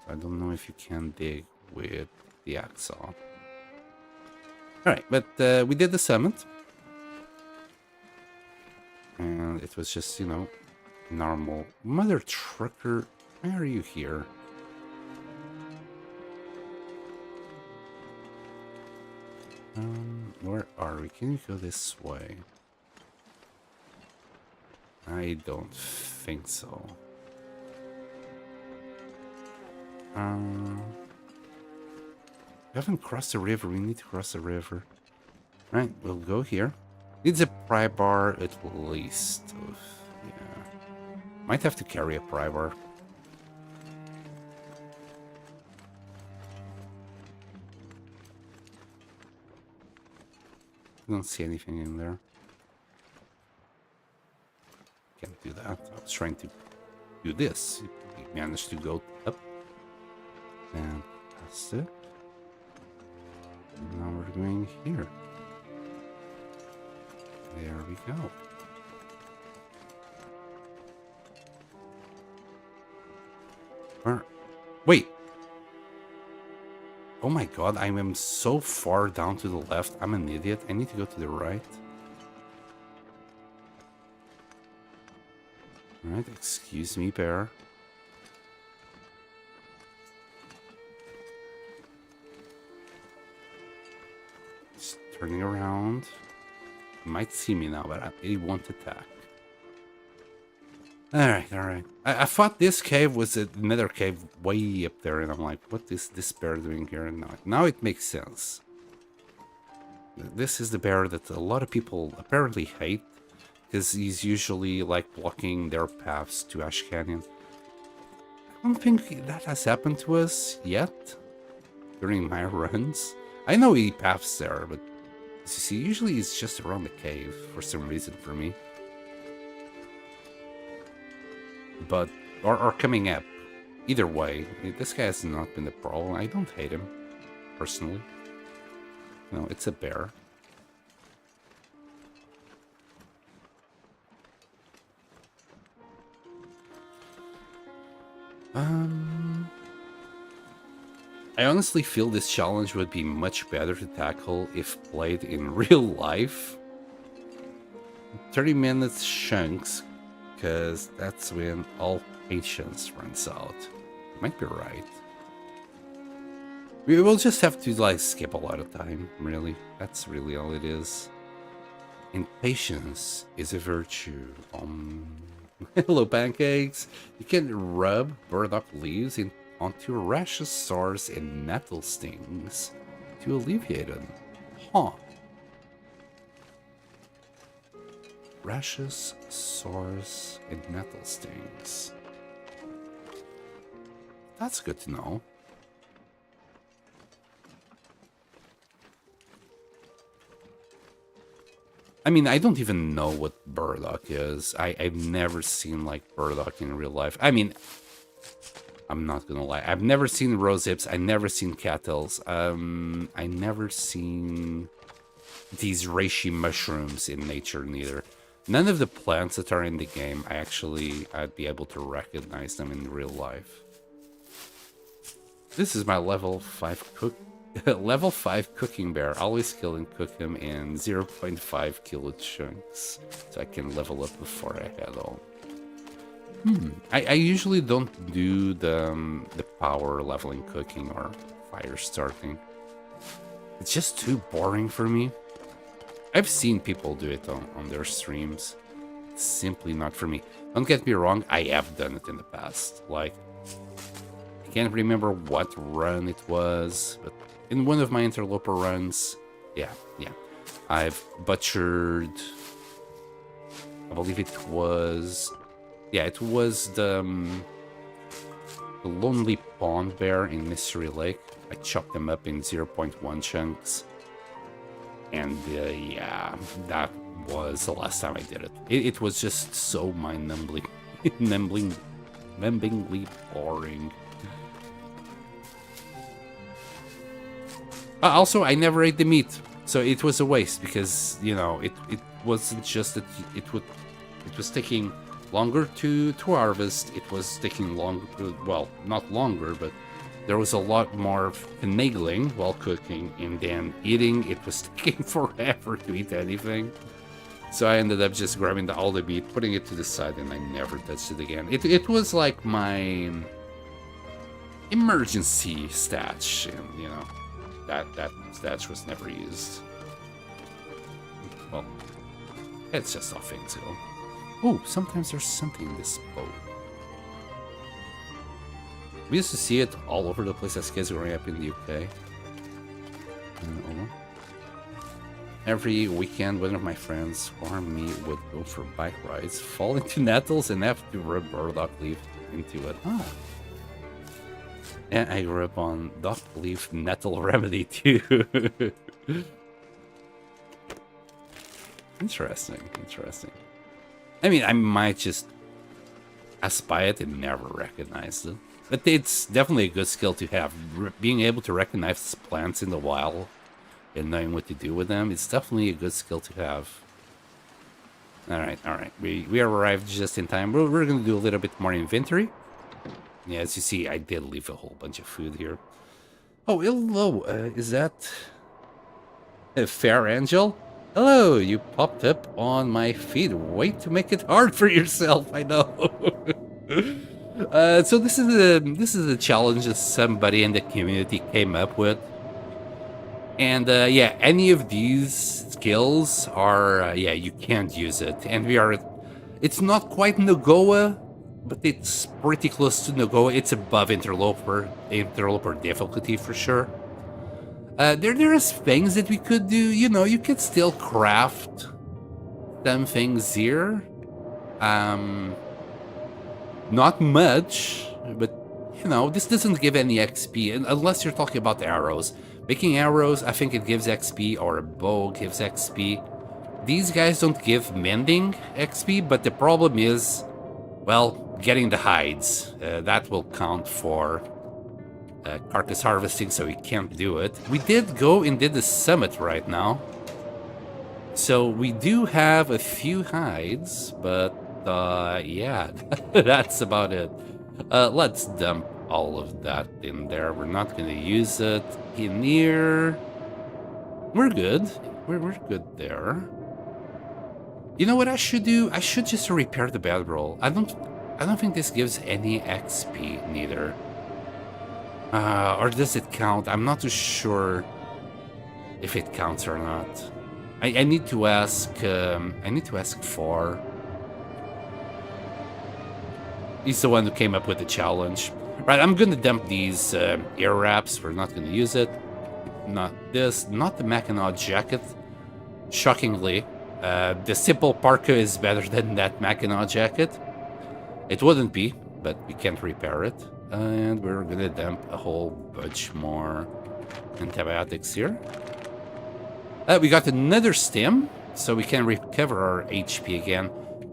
So I don't know if you can dig with the axe saw. Alright, but we did the summit. And it was just, you know, normal. Mother trucker, why are you here? Where are we? Can you go this way? I don't think so. We haven't crossed the river. We need to cross the river. Right, we'll go here. Needs a pry bar at least. Oof, yeah. Might have to carry a pry bar. I don't see anything in there. Can't do that. I was trying to do this. We managed to go up. Fantastic. And now we're going here. There we go. Where? Wait. Oh my god, I am so far down to the left. I'm an idiot. I need to go to the right. Alright, excuse me, bear. Just turning around. You might see me now, but it won't attack. Alright, alright. I thought this cave was another cave way up there, and I'm like, what is this bear doing here? And now it makes sense. This is the bear that a lot of people apparently hate, because he's usually like blocking their paths to Ash Canyon. I don't think that has happened to us yet during my runs. I know he paths there, but you see, usually he's just around the cave for some reason for me. But, or coming up. Either way, this guy has not been the problem. I don't hate him, personally. No, it's a bear. I honestly feel this challenge would be much better to tackle if played in real life. 30 minutes chunks, because that's when all patience runs out. You might be right. We will just have to like skip a lot of time, really. That's really all it is. And patience is a virtue. Hello, pancakes. You can rub burdock leaves onto rashes, sores, and nettle stings to alleviate them. Huh. Rashes, sores, and nettle stings. That's good to know. I mean, I don't even know what burdock is. I've never seen, like, burdock in real life. I mean, I'm not gonna lie. I've never seen rose hips. I've never seen cattails. I never seen these reishi mushrooms in nature, neither. None of the plants that are in the game, I'd be able to recognize them in real life. This is my level 5 cooking bear. Always kill and cook him in 0.5 kilo chunks, so I can level up before I head home. I usually don't do the power leveling cooking or fire starting. It's just too boring for me. I've seen people do it on their streams. It's simply not for me. Don't get me wrong, I have done it in the past. Like, I can't remember what run it was, but in one of my interloper runs, yeah. I've butchered, I believe it was, it was the Lonely Pond Bear in Mystery Lake. I chopped them up in 0.1 chunks. And yeah, that was the last time I did it. It was just so mind-numbingly boring. Also, I never ate the meat, so it was a waste because, you know, it wasn't just that it was taking longer to harvest. It was taking longer, well, not longer, but there was a lot more finagling while cooking, and then eating, it was taking forever to eat anything. So I ended up just grabbing all the meat, putting it to the side, and I never touched it again. It was like my emergency stash, and you know, that stash was never used. Well, it's just how things go. Oh, sometimes there's something in this boat. We used to see it all over the place as kids growing up in the UK. Every weekend, one of my friends or me would go for bike rides, fall into nettles, and have to rub burdock leaf into it. Ah. And I grew up on dock leaf nettle remedy too. Interesting. I mean, I might just spy it and never recognize it. But it's definitely a good skill to have. Being able to recognize plants in the wild and knowing what to do with them, it's definitely a good skill to have. Alright. We arrived just in time. We're going to do a little bit more inventory. Yeah, as you see, I did leave a whole bunch of food here. Oh, hello. Is that a Fair Angel? Hello, you popped up on my feed. Wait to make it hard for yourself, I know. So this is a challenge that somebody in the community came up with, and yeah, any of these skills are you can't use it, and it's not quite NOGOA, but it's pretty close to NOGOA. It's above interloper difficulty for sure. There's things that we could do. You know, you could still craft some things here. Not much, but you know, this doesn't give any XP unless you're talking about arrows. Making arrows, I think it gives XP, or a bow gives XP. These guys don't give mending XP, but the problem is, well, getting the hides. That will count for carcass harvesting, so we can't do it. We did go and did the summit right now, so we do have a few hides, but yeah, that's about it. Let's dump all of that in there. We're not gonna use it in here. We're good. We're good there. You know what I should do? I should just repair the bedroll. I don't think this gives any XP neither. Or does it count? I'm not too sure if it counts or not. I need to ask. I need to ask for. He's the one who came up with the challenge. Right, I'm gonna dump these ear wraps. We're not gonna use it. Not this. Not the Mackinac jacket. Shockingly, the simple parka is better than that Mackinac jacket. It wouldn't be, but we can't repair it. And we're gonna dump a whole bunch more antibiotics here. We got another stem, so we can recover our HP again.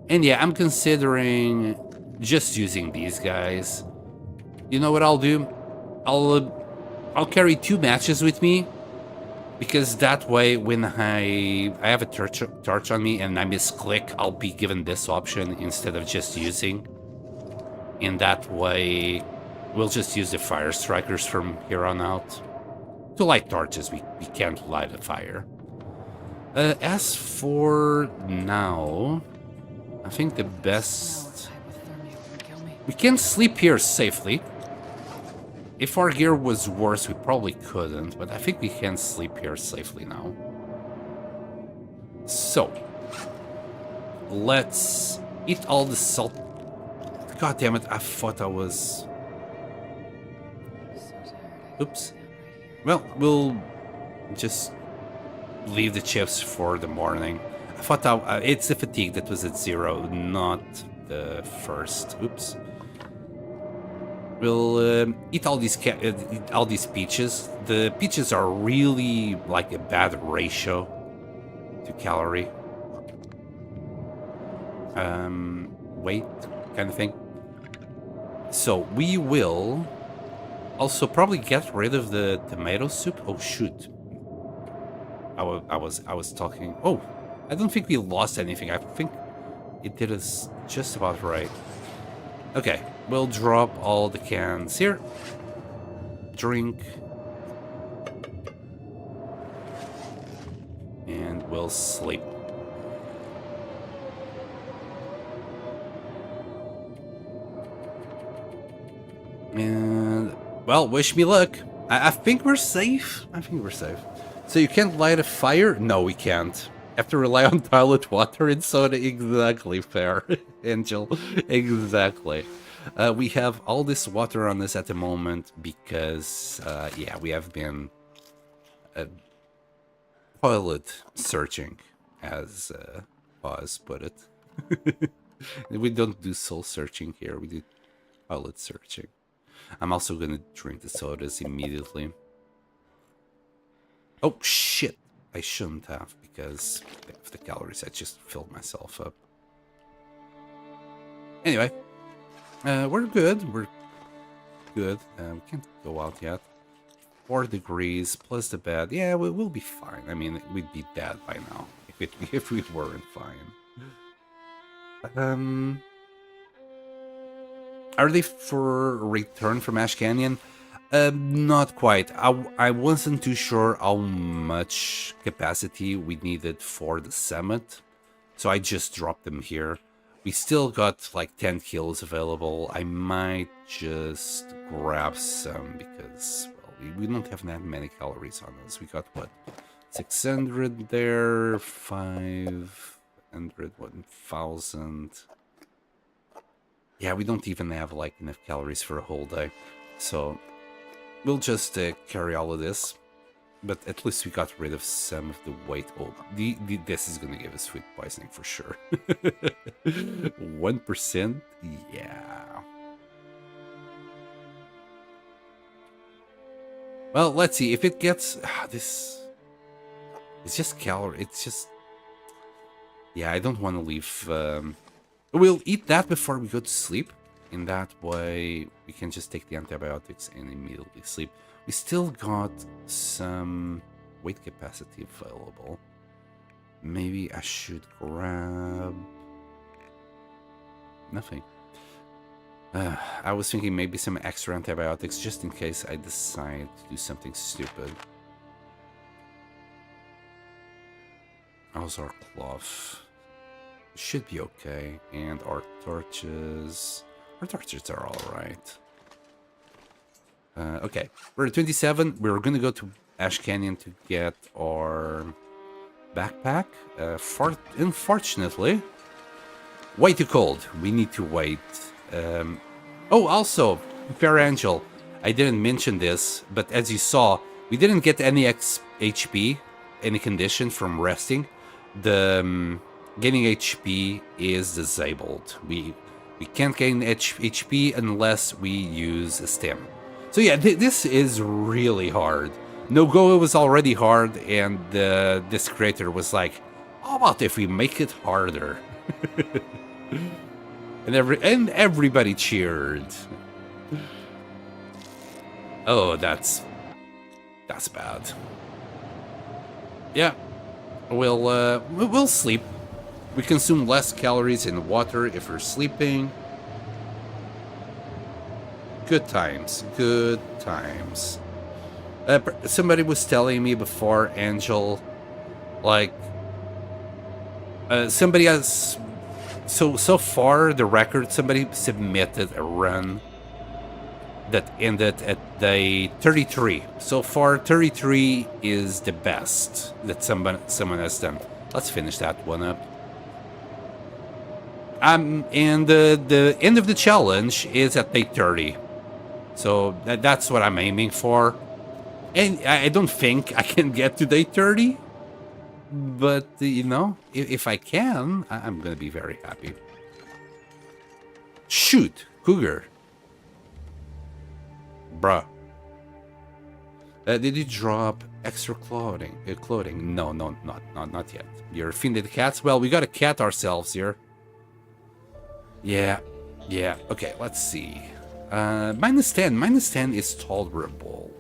And yeah, I'm considering just using these guys. You know what I'll do? I'll carry 2 matches with me, because that way when I have a torch on me and I misclick, I'll be given this option instead of just using. And that way we'll just use the fire strikers from here on out. To light torches, we can't light a fire. As for now, I think the best... We can sleep here safely. If our gear was worse, we probably couldn't, but I think we can sleep here safely now. So, let's eat all the salt. God damn it, I thought I was... Oops. Well, we'll just leave the chips for the morning. I thought it's the fatigue that was at 0, not the first. Oops. We'll eat all these peaches. The peaches are really like a bad ratio to calorie. Weight kind of thing. So we will also probably get rid of the tomato soup. Oh shoot! I was talking. Oh, I don't think we lost anything. I think it did us just about right. Okay, we'll drop all the cans here. Drink. And we'll sleep. And, well, wish me luck. I think we're safe. I think we're safe. So you can't light a fire? No, we can't. Have to rely on toilet water and soda. Exactly, fair. Angel, exactly. We have all this water on us at the moment because, yeah, we have been toilet searching, as Oz put it. We don't do soul searching here, we do toilet searching. I'm also gonna drink the sodas immediately. Oh shit! I shouldn't have, because of the calories. I just filled myself up. Anyway, we're good. We're good. We can't go out yet. 4 degrees plus the bed. Yeah, we'll be fine. I mean, we'd be dead by now if we weren't fine. Are they for return from Ash Canyon? Not quite. I wasn't too sure how much capacity we needed for the summit, so I just dropped them here. We still got like 10 kills available. I might just grab some because, well, we don't have that many calories on us. We got, what, 600 there, 500, 1,000. Yeah, we don't even have like enough calories for a whole day. So we'll just carry all of this. But at least we got rid of some of the weight. Oh, this is going to give us food poisoning for sure. 1%? Yeah. Well, let's see. If it gets... this... It's just calorie. It's just... Yeah, I don't want to leave... We'll eat that before we go to sleep. In that way, we can just take the antibiotics and immediately sleep. We still got some weight capacity available. Maybe I should grab... Nothing. I was thinking maybe some extra antibiotics just in case I decide to do something stupid. How's our cloth? Should be okay. And our torches... Our torches are alright. Okay, we're at 27. We're gonna go to Ash Canyon to get our backpack. Unfortunately, way too cold. We need to wait. Oh, also, Fair Angel, I didn't mention this, but as you saw, we didn't get any HP, any condition from resting. The gaining HP is disabled. We can't gain HP unless we use a stem. So yeah, this is really hard. NOGOA was already hard, and this creator was like, how about if we make it harder? and everybody cheered. Oh, that's bad. Yeah, we'll sleep. We consume less calories in water if we're sleeping. Good times, good times. Somebody was telling me before, Angel, like, somebody has, so far the record, somebody submitted a run that ended at day 33. So far, 33 is the best that someone has done. Let's finish that one up. And the end of the challenge is at day 30. So that's what I'm aiming for. And I don't think I can get to day 30. But, you know, if I can, I'm going to be very happy. Shoot, cougar. Bruh. Did you drop extra clothing? No, not yet. You're offended cats? Well, we got a cat ourselves here. Yeah. Okay, let's see. -10. -10 is tolerable.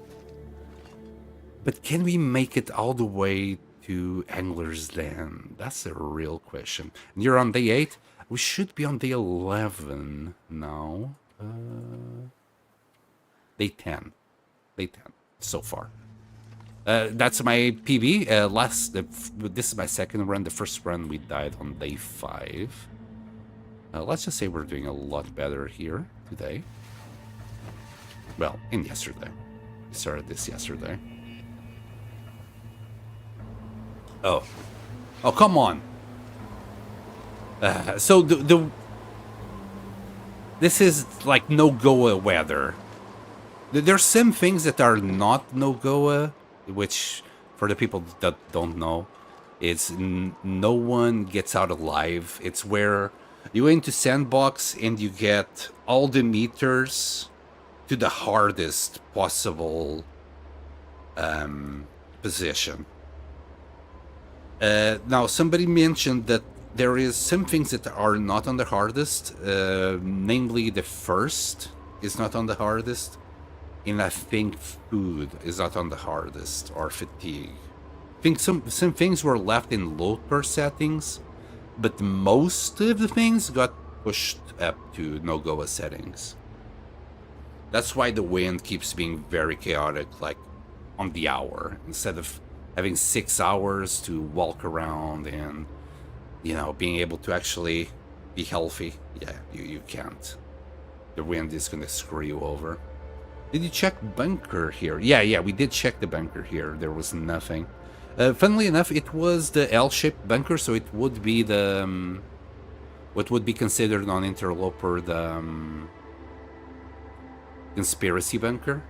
But can we make it all the way to Angler's Den? That's a real question. And you're on day 8? We should be on day 11 now. Day 10. Day 10 so far. That's my PB. This is my second run. The first run we died on day 5. Let's just say we're doing a lot better here today. Well, in yesterday. We started this yesterday. Oh, come on. So this is like NOGOA weather. There's some things that are not NOGOA, which for the people that don't know, it's no one gets out alive. It's where you go into sandbox and you get all the meters to the hardest possible position. Now, somebody mentioned that there is some things that are not on the hardest, namely the first is not on the hardest, and I think food is not on the hardest, or fatigue. I think some things were left in lower settings, but most of the things got pushed up to NOGOA settings. That's why the wind keeps being very chaotic, like on the hour, instead of having 6 hours to walk around and, you know, being able to actually be healthy. Yeah, you can't. The wind is gonna screw you over. Did you check bunker here? Yeah, we did check the bunker here. There was nothing. Funnily enough, it was the L-shaped bunker, so it would be the what would be considered on Interloper the conspiracy bunker.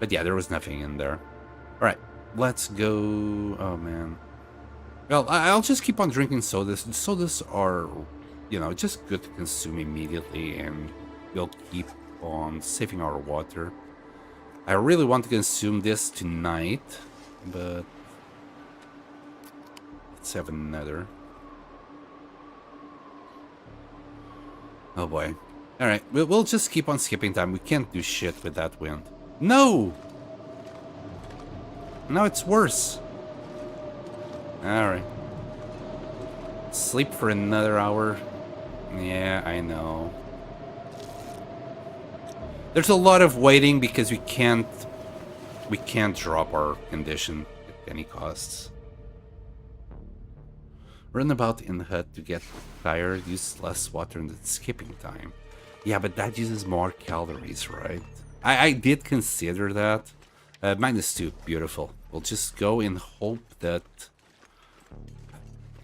But yeah, there was nothing in there. All right, let's go. Oh man. Well, I'll just keep on drinking sodas. Sodas are, you know, just good to consume immediately, and we'll keep on saving our water. I really want to consume this tonight, but let's have another. Oh boy. All right, we'll just keep on skipping time. We can't do shit with that wind. No! Now it's worse. Alright. Sleep for another hour. Yeah, I know. There's a lot of waiting because we can't drop our condition at any costs. Run about in the hut to get tired, use less water in the skipping time. Yeah, but that uses more calories, right? I did consider that. -2, beautiful. We'll just go and hope that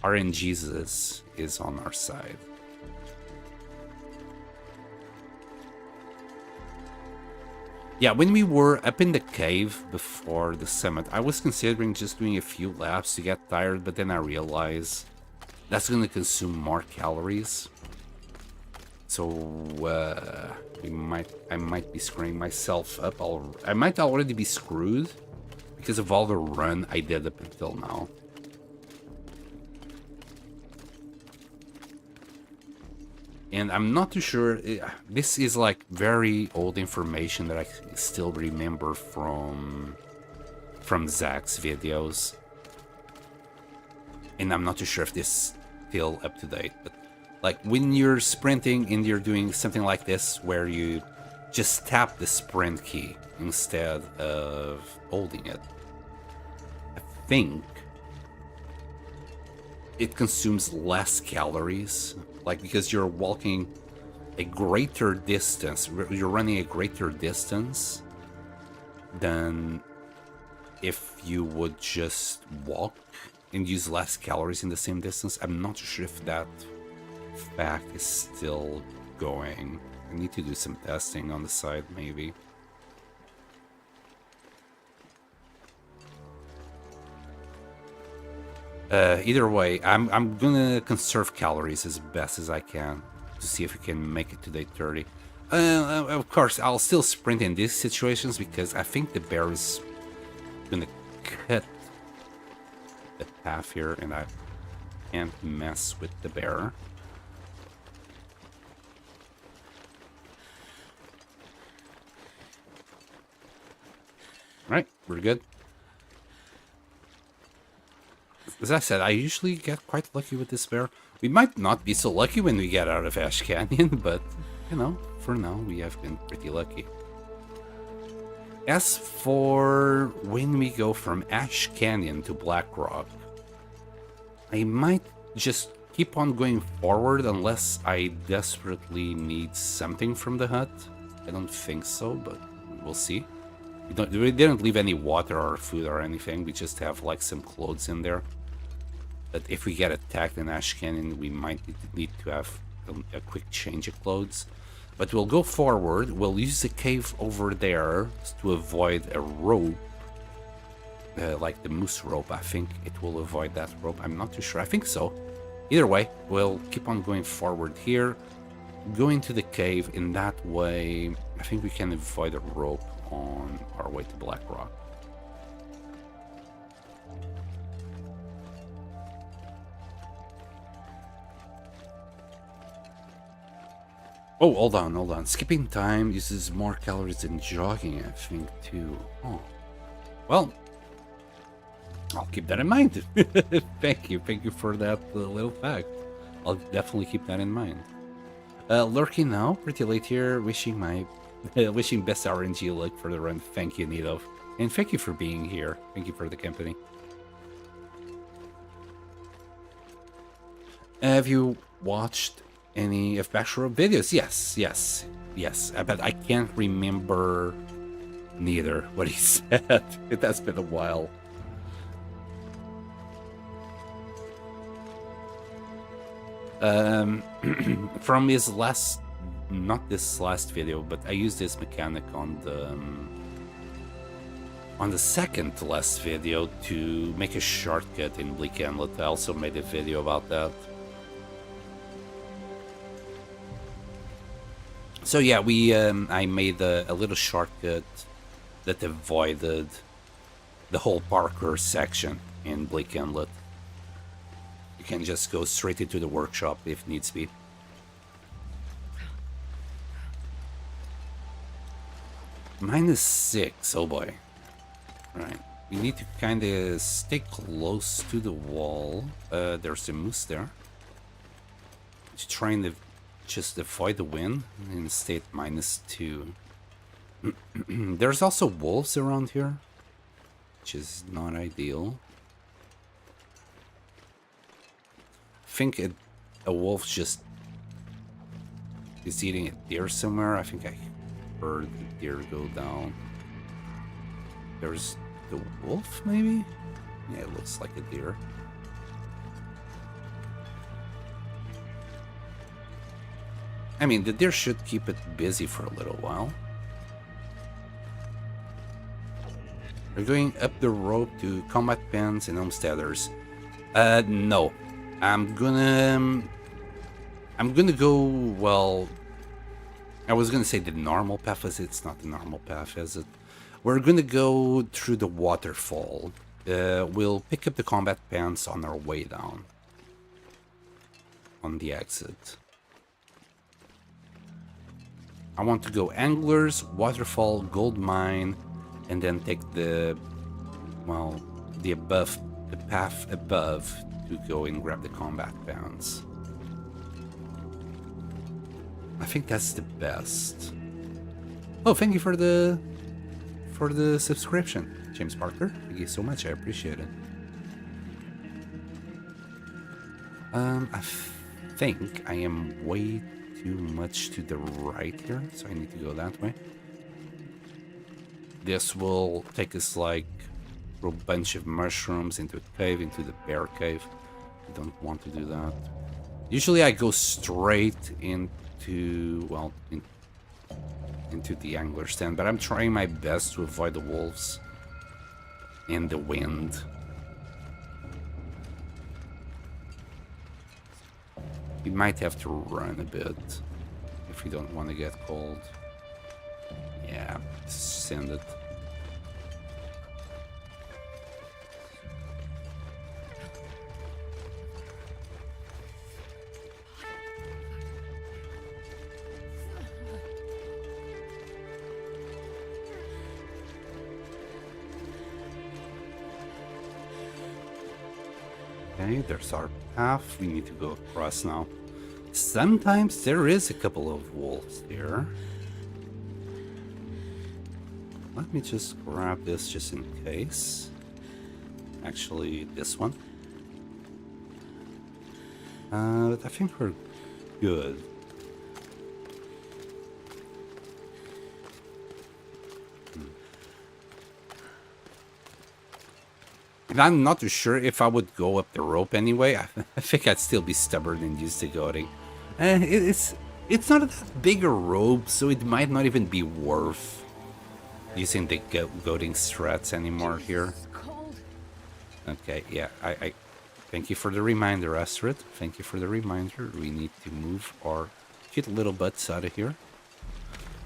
RNGesus is on our side. Yeah, when we were up in the cave before the summit, I was considering just doing a few laps to get tired, but then I realized that's going to consume more calories. So, I might be screwing myself up. I might already be screwed because of all the run I did up until now. And I'm not too sure. This is like very old information that I still remember from Zach's videos. And I'm not too sure if this is still up to date, but like when you're sprinting and you're doing something like this where you just tap the sprint key instead of holding it, I think it consumes less calories, like because you're walking a greater distance. You're running a greater distance than if you would just walk and use less calories in the same distance. I'm not sure if that fact is still going. I need to do some testing on the side, maybe. Either way, I'm gonna conserve calories as best as I can to see if we can make it to day 30. Of course, I'll still sprint in these situations because I think the bear is gonna cut the path here, and I can't mess with the bear. Right, we're good. As I said, I usually get quite lucky with this bear. We might not be so lucky when we get out of Ash Canyon, but, you know, for now, we have been pretty lucky. As for when we go from Ash Canyon to Black Rock, I might just keep on going forward unless I desperately need something from the hut. I don't think so, but we'll see. We didn't leave any water or food or anything. We just have like some clothes in there. But if we get attacked in Ash Canyon, we might need to have a quick change of clothes. But we'll go forward. We'll use the cave over there to avoid a rope. Like the moose rope. I think it will avoid that rope. I'm not too sure. I think so. Either way, we'll keep on going forward here. Go into the cave. In that way, I think we can avoid a rope on our way to Black Rock. Oh, hold on. Skipping time uses more calories than jogging, I think, too. Oh. Well, I'll keep that in mind. Thank you for that little fact. I'll definitely keep that in mind. Lurking now, pretty late here, wishing best RNG luck for the run. Thank you, Nidov. And thank you for being here. Thank you for the company. Have you watched any of Backshore videos? Yes. But I can't remember neither what he said. It has been a while. From his last, not this last video, but I used this mechanic on the second to last video to make a shortcut in Bleak Inlet. I also made a video about that. So yeah, I made a little shortcut that avoided the whole parkour section in Bleak Inlet. You can just go straight into the workshop if needs be. -6, oh boy. Right, we need to kind of stay close to the wall. There's a moose there. Just trying to just avoid the wind and stay at -2. There's also wolves around here, which is not ideal. I think a wolf just is eating a deer somewhere. I think I heard the deer go down. There's the wolf, maybe? Yeah, it looks like a deer. I mean, the deer should keep it busy for a little while. We're going up the rope to combat pens and homesteaders. No. I'm gonna go, well, I was gonna say the normal path, as it's not the normal path, is it? We're gonna go through the waterfall. We'll pick up the combat pants on our way down. On the exit. I want to go anglers, waterfall, gold mine, and then take the path above to go and grab the combat pants. I think that's the best. Oh, thank you for the subscription, James Parker. Thank you so much. I appreciate it. I think I am way too much to the right here, so I need to go that way. This will take us like through a bunch of mushrooms into a cave, into the bear cave. I don't want to do that. Usually I go straight into, well, into the angler stand, but I'm trying my best to avoid the wolves and the wind. We might have to run a bit if we don't want to get cold. Yeah, send it. Okay, there's our path. We need to go across now. Sometimes there is a couple of wolves here. Let me just grab this just in case. Actually, this one. But I think we're good. And I'm not too sure if I would go up the rope anyway. I think I'd still be stubborn and use the goading. It's not that big a rope, so it might not even be worth using the goading strats anymore here. Okay, yeah, I thank you for the reminder, Astrid. Thank you for the reminder. We need to move our cute little butts out of here.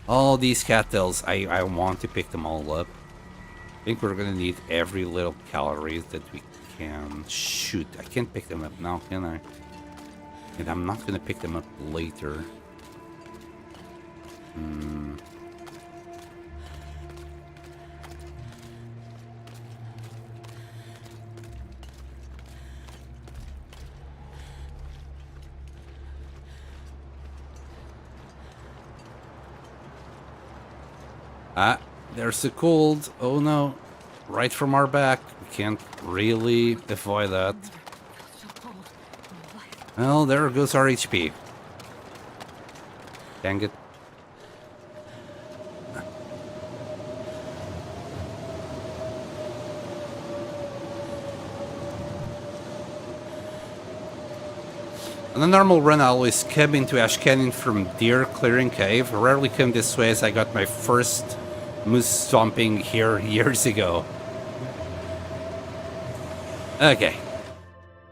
All these cattails, I want to pick them all up. I think we're gonna need every little calorie that we can. Shoot, I can't pick them up now, can I? And I'm not gonna pick them up later. Ah, there's a cold. Oh no. Right from our back. We can't really avoid that. Well, there goes our HP. Dang it. On a normal run, I always come into Ash Canyon from Deer Clearing Cave. I rarely come this way as I got my first moose stomping here years ago. Okay.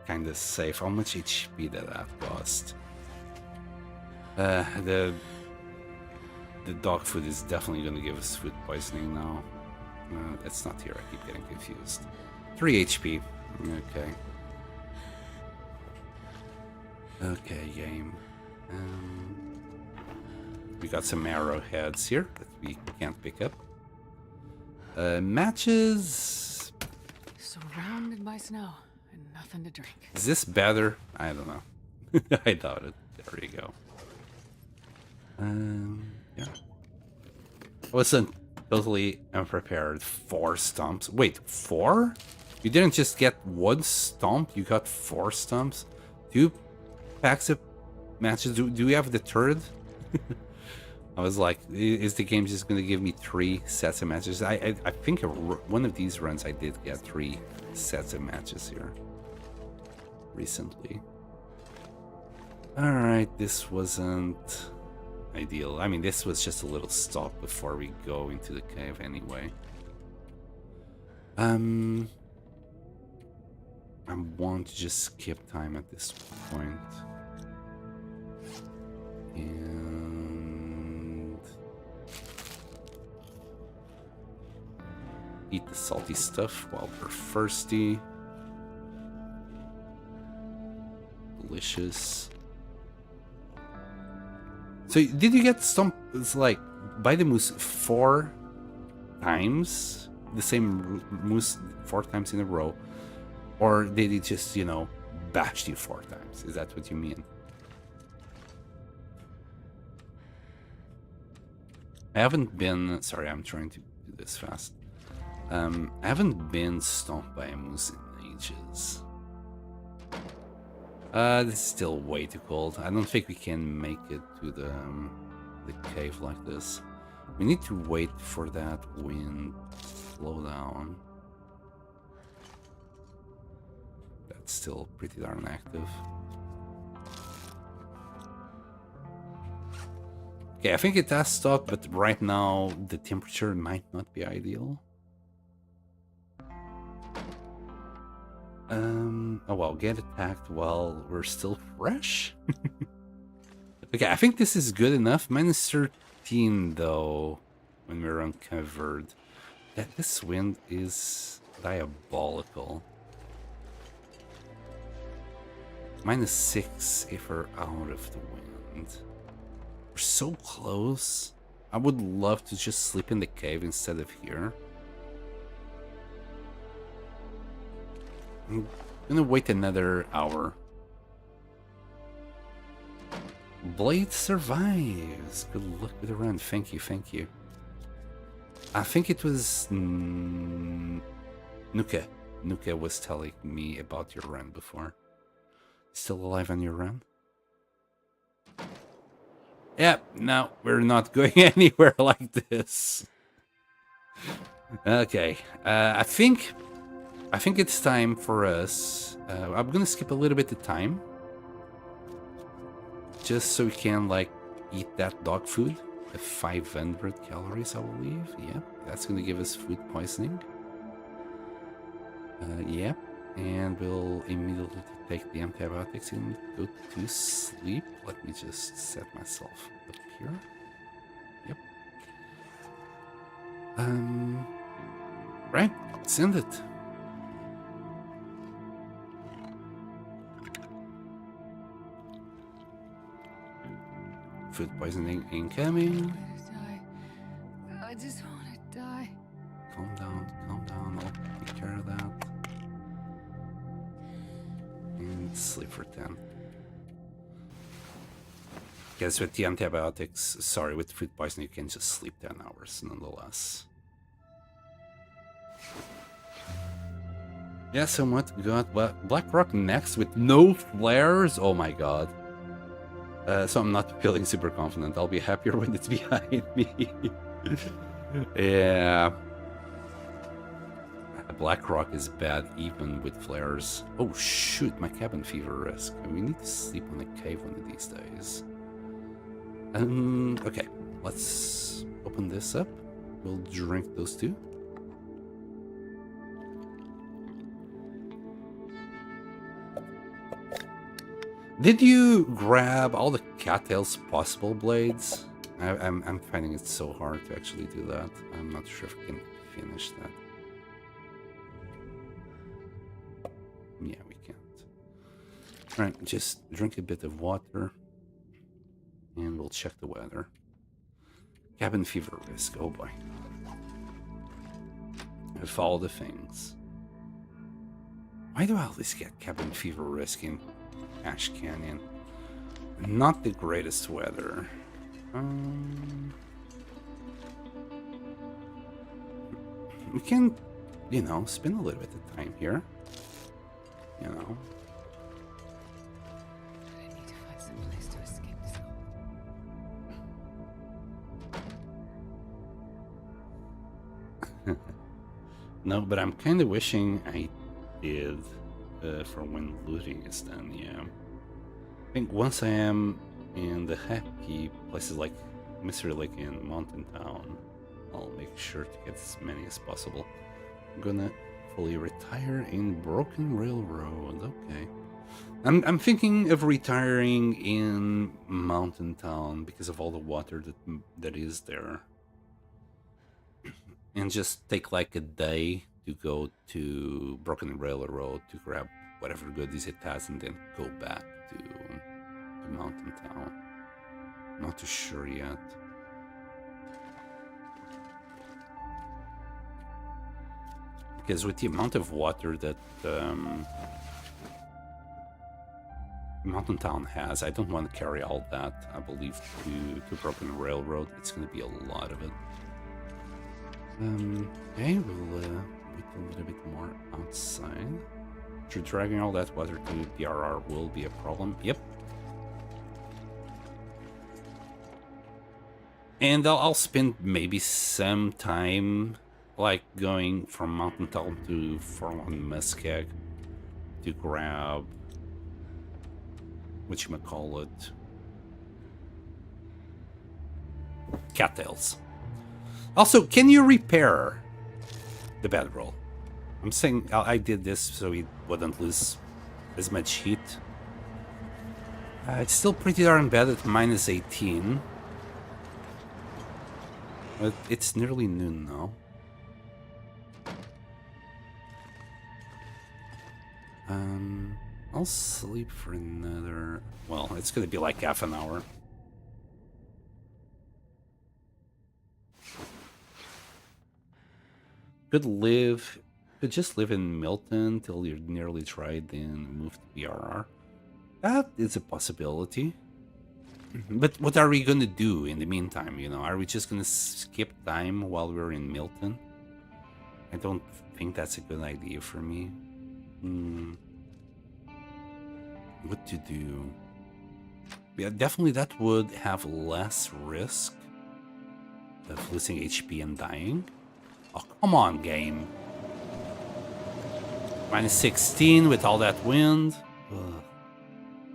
Kinda safe. How much HP did that cost? The dog food is definitely gonna give us food poisoning now. That's not here. I keep getting confused. 3 HP. Okay. Okay, game. We got some arrowheads here that we can't pick up. Matches. Surrounded by snow and nothing to drink. Is this better? I don't know. I doubt it. There you go. Yeah. I wasn't totally unprepared. 4 stomps. Wait, 4? You didn't just get 1 stomp, you got 4 stomps? 2 packs of matches. Do we have the third? I was like, is the game just going to give me 3 sets of matches? I think one of these runs I did get 3 sets of matches here recently. Alright, this wasn't ideal. I mean, this was just a little stop before we go into the cave anyway. I want to just skip time at this point. And eat the salty stuff while we're thirsty. Delicious. So did you get stumped? It's like by the moose 4 times? The same moose 4 times in a row? Or did it just, you know, bash you 4 times? Is that what you mean? I haven't been... Sorry, I'm trying to do this fast. I haven't been stomped by a moose in ages. This is still way too cold. I don't think we can make it to the cave like this. We need to wait for that wind to slow down. That's still pretty darn active. Okay, I think it has stopped, but right now the temperature might not be ideal. Oh well, get attacked while we're still fresh? Okay, I think this is good enough. Minus 13 though, when we're uncovered. This wind is diabolical. Minus 6 if we're out of the wind. We're so close. I would love to just sleep in the cave instead of here. I'm gonna wait another hour. Blade survives. Good luck with the run. Thank you, thank you. I think it was Nuka. Nuka was telling me about your run before. Still alive on your run? Yep, no, we're not going anywhere like this. Okay, I think it's time for us. I'm gonna skip a little bit of time, just so we can like eat that dog food. 500 calories, I believe. Yeah, that's gonna give us food poisoning. Yeah, and we'll immediately take the antibiotics and go to sleep. Let me just set myself up here. Yep. Right, send it. Food poisoning incoming. I just want to die. Calm down, I'll take care of that. And sleep for 10. Because with the antibiotics, sorry, with food poisoning, you can just sleep 10 hours nonetheless. Yeah, somewhat got Black Rock next with no flares. Oh my god. So I'm not feeling super confident. I'll be happier when it's behind me. Yeah. Black Rock is bad even with flares. Oh shoot, my cabin fever risk. We need to sleep on a cave one of these days. Okay, let's open this up. We'll drink those two. Did you grab all the cattails possible blades? I'm finding it so hard to actually do that. I'm not sure if I can finish that. Yeah, we can't. Alright, just drink a bit of water. And we'll check the weather. Cabin fever risk, oh boy. Follow the things. Why do I always get cabin fever risk in Ash Canyon? Not the greatest weather. We can, you know, spend a little bit of time here. You know. I need to find some place to escape this cold. No, but I'm kind of wishing I did for when looting is done, yeah. I think once I am in the happy places like Mystery Lake and Mountain Town, I'll make sure to get as many as possible. I'm gonna fully retire in Broken Railroad, okay. I'm thinking of retiring in Mountain Town because of all the water that is there. And just take like a day to go to Broken Railroad to grab whatever goodies it has and then go back to Mountain Town. Not too sure yet. Because with the amount of water that Mountain Town has, I don't want to carry all that, I believe, to Broken Railroad. It's going to be a lot of it. Okay, we'll wait a little bit more outside. After dragging all that water to PRR will be a problem. Yep. And I'll spend maybe some time like going from Mountain Town to Forlorn Muskeg to grab whatchamacallit, cattails. Also, can you repair the bedroll? I'm saying I did this so it wouldn't lose as much heat. It's still pretty darn bad at minus 18. But it's nearly noon now. I'll sleep for another... Well, it's gonna be like half an hour. Could just live in Milton till you're nearly tried, then move to BRR. That is a possibility. But what are we gonna do in the meantime, you know? Are we just gonna skip time while we're in Milton? I don't think that's a good idea for me. What to do? Yeah, definitely that would have less risk of losing HP and dying. Oh, come on, game. Minus 16 with all that wind. Ugh.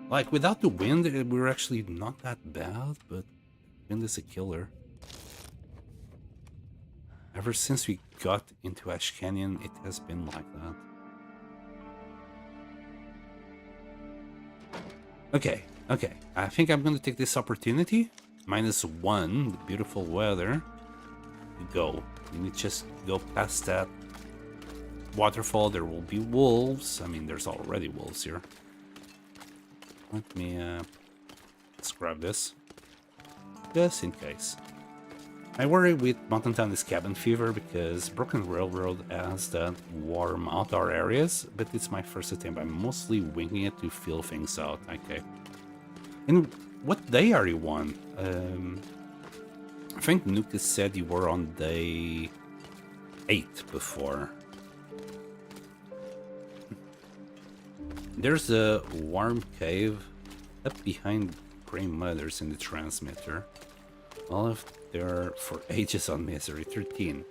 Like, without the wind, we're actually not that bad, but wind is a killer. Ever since we got into Ash Canyon, it has been like that. Okay. I think I'm gonna take this opportunity. -1, the beautiful weather. Go. You need to just go past that waterfall. There will be wolves. I mean, there's already wolves here. Let me, let's grab this. Just in case. I worry with Mountain Town is cabin fever because Broken Railroad has that warm outdoor areas, but it's my first attempt. I'm mostly winging it to feel things out. Okay. And what day are you on? I think Nuka said you were on day 8 before. There's a warm cave up behind Grey Mothers in the transmitter. I'll have there for ages on Misery 13.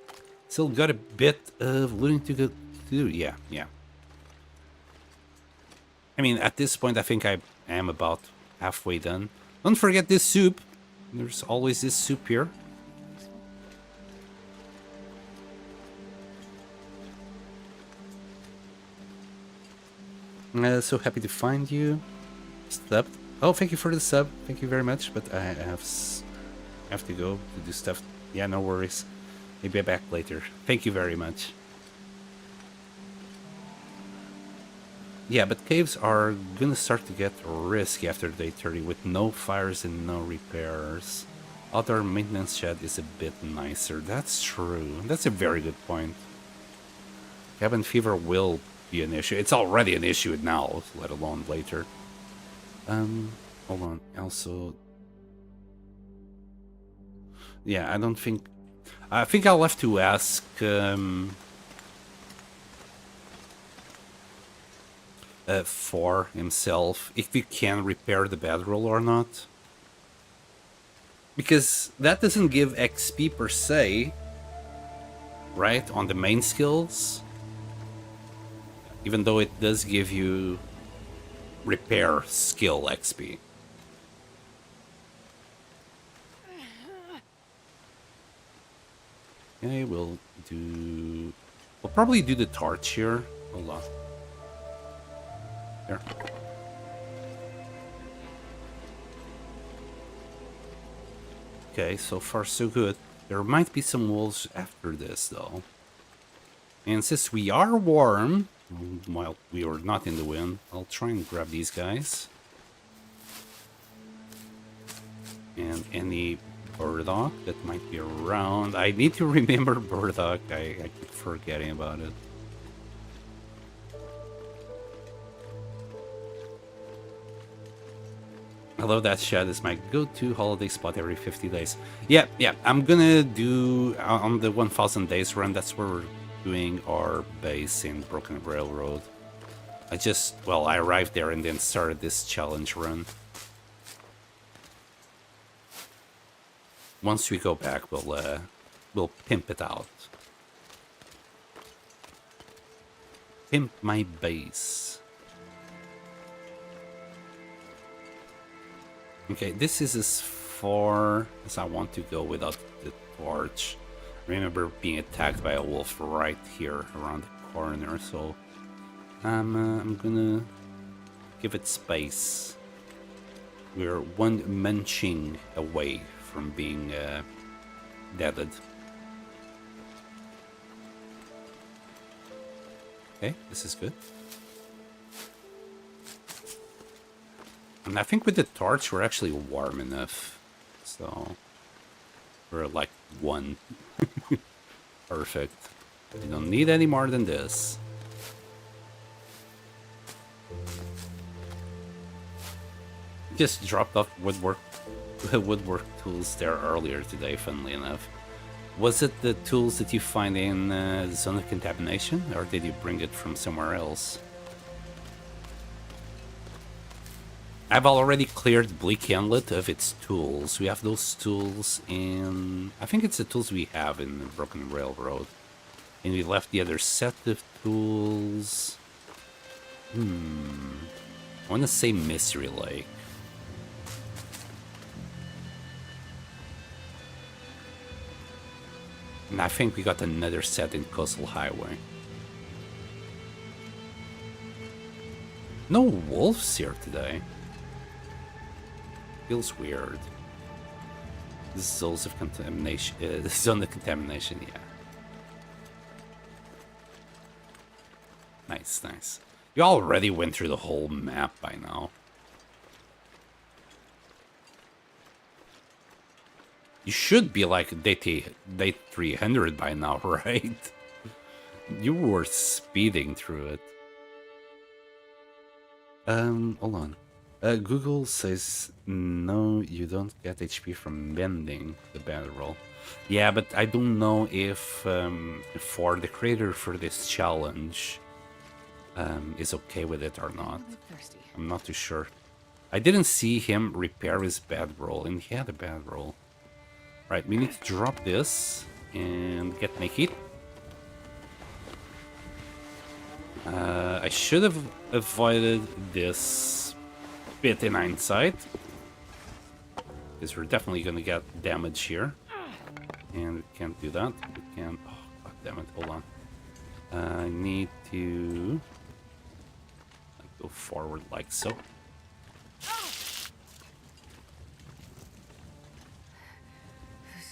Still got a bit of looting to do. Yeah. I mean, at this point, I think I am about halfway done. Don't forget this soup. There's always this soup here. So happy to find you. Step. Oh, thank you for the sub. Thank you very much. But I have to go to do stuff. Yeah, no worries. Maybe back later. Thank you very much. Yeah, but caves are gonna start to get risky after day 30 with no fires and no repairs. Outdoor maintenance shed is a bit nicer. That's true. That's a very good point. Cabin fever will be an issue. It's already an issue now, let alone later. Hold on. Also, yeah, I think I'll have to ask for himself if we can repair the bedroll or not, because that doesn't give XP per se, right, on the main skills, even though it does give you repair skill XP. Okay, we'll probably do the torch here. Hold on. There. Okay, so far so good. There might be some wolves after this though. And since we are warm, while we are not in the wind, I'll try and grab these guys. And any burdock that might be around. I need to remember burdock. I keep forgetting about it. I love that shed. It's my go-to holiday spot every 50 days. Yeah, I'm gonna do on the 1000 days run. That's where we're doing our base in Broken Railroad. Well, I arrived there and then started this challenge run. Once we go back, we'll pimp it out. Pimp my base. Okay, this is as far as I want to go without the torch. Remember being attacked by a wolf right here around the corner, so I'm gonna give it space. We're one munching away from being deaded. Okay, this is good. And I think with the torch we're actually warm enough. So we're like 1. Perfect. You don't need any more than this. Just dropped off woodwork tools there earlier today, funnily enough. Was it the tools that you find in Zone of Contamination, or did you bring it from somewhere else? I've already cleared Bleak Inlet of its tools. We have those tools in... I think it's the tools we have in the Broken Railroad. And we left the other set of tools... I want to say Mystery Lake. And I think we got another set in Coastal Highway. No wolves here today. Feels weird. Zones of contamination. Zone of contamination, yeah. Nice, nice. You already went through the whole map by now. You should be like day 300 by now, right? You were speeding through it. Hold on. Google says, no, you don't get HP from bending the bedroll. Yeah, but I don't know if for the creator for this challenge is okay with it or not. I'm not too sure. I didn't see him repair his bedroll, and he had a bedroll. Right, we need to drop this and get naked. I should have avoided this bit in hindsight, because we're definitely going to get damage here. And we can't do that. We can't... Oh, god damn it, hold on. I need to go forward like so.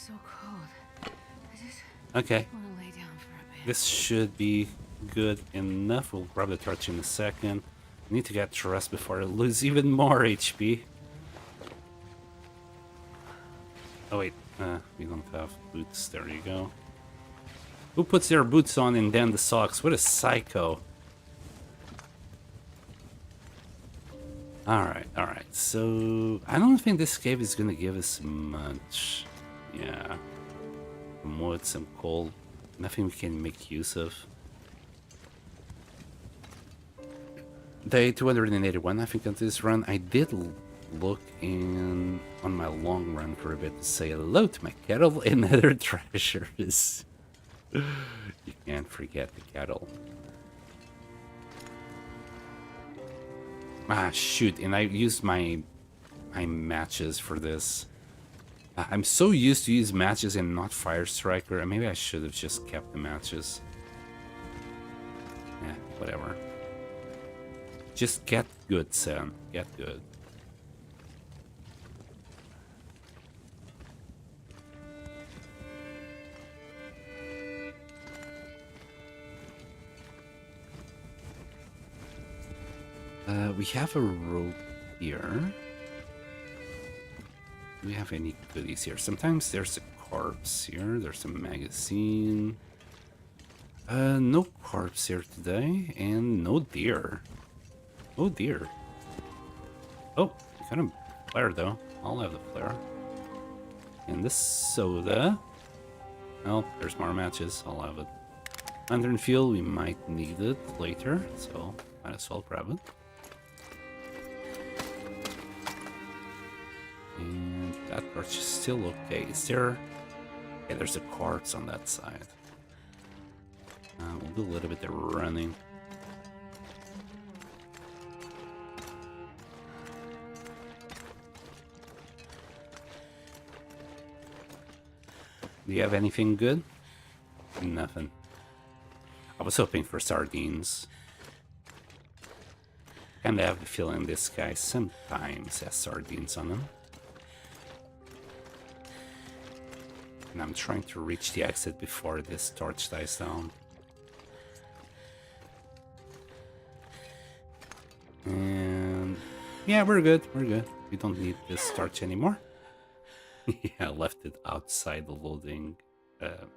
So cold. I just Okay. want to lay down for a bit. This should be good enough. We'll grab the torch in a second. We need to get rest before I lose even more HP. Oh wait, we don't have boots. There you go. Who puts their boots on and then the socks? What a psycho. Alright, alright. So, I don't think this cave is gonna give us much. Yeah. Some wood, some coal. Nothing we can make use of. Day 281, I think, on this run. I did look in on my long run for a bit to say hello to my cattle and other treasures. You can't forget the cattle. Ah, shoot, and I used my matches for this. I'm so used to use matches and not Fire Striker. Maybe I should have just kept the matches. Yeah, whatever. Just get good, Sam. Get good. We have a rope here. Do we have any goodies here? Sometimes there's a corpse here. There's a magazine. No corpse here today. And no deer. Oh dear. Oh, kind of flare though. I'll have the flare. And this soda. Oh, there's more matches. I'll have it. Lantern fuel, we might need it later, so Might as well grab it. And that torch is still okay. Is there... Yeah, there's a quartz on that side. We'll do a little bit of running. Do you have anything good? Nothing. I was hoping for sardines. Kinda have the feeling this guy sometimes has sardines on him. And I'm trying to reach the exit before this torch dies down. And yeah, we're good, we're good. We don't need this torch anymore. Yeah, I left it outside the loading,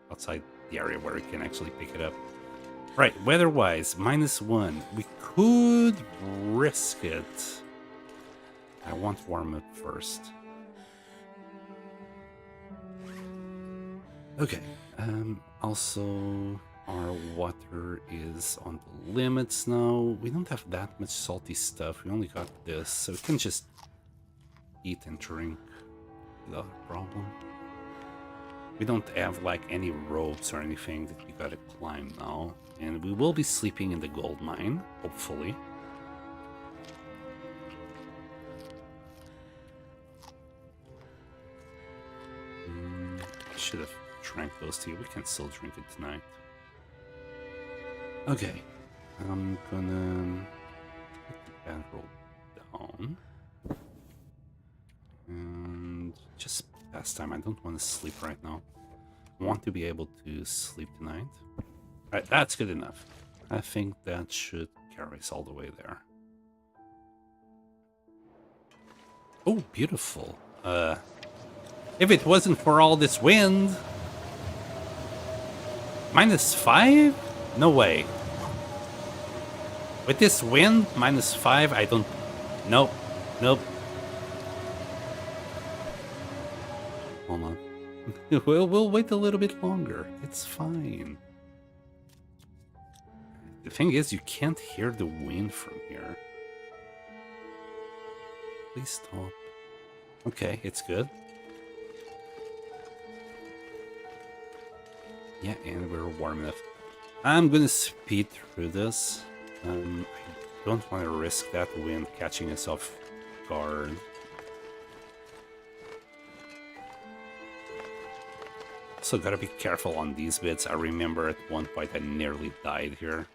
outside the area where we can actually pick it up. Right, weather-wise, -1. We could risk it. I want warm up first. Okay, also our water is on the limits now. We don't have that much salty stuff. We only got this, so we can just eat and drink without a problem. We don't have like any ropes or anything that we gotta climb now. And we will be sleeping in the gold mine, hopefully. Should have drank those tea. We can still drink it tonight. Okay, I'm gonna put the bedroll down. And just past time. I don't want to sleep right now. I want to be able to sleep tonight. Alright, that's good enough. I think that should carry us all the way there. Oh, beautiful. If it wasn't for all this wind... -5? No way. With this wind, -5, I don't... Nope. Nope. Hold on. We'll wait a little bit longer. It's fine. The thing is, you can't hear the wind from here. Please stop. Okay, it's good. Yeah, and we're warm enough. I'm gonna speed through this. I don't want to risk that wind catching us off guard. Also gotta be careful on these bits. I remember at one point I nearly died here.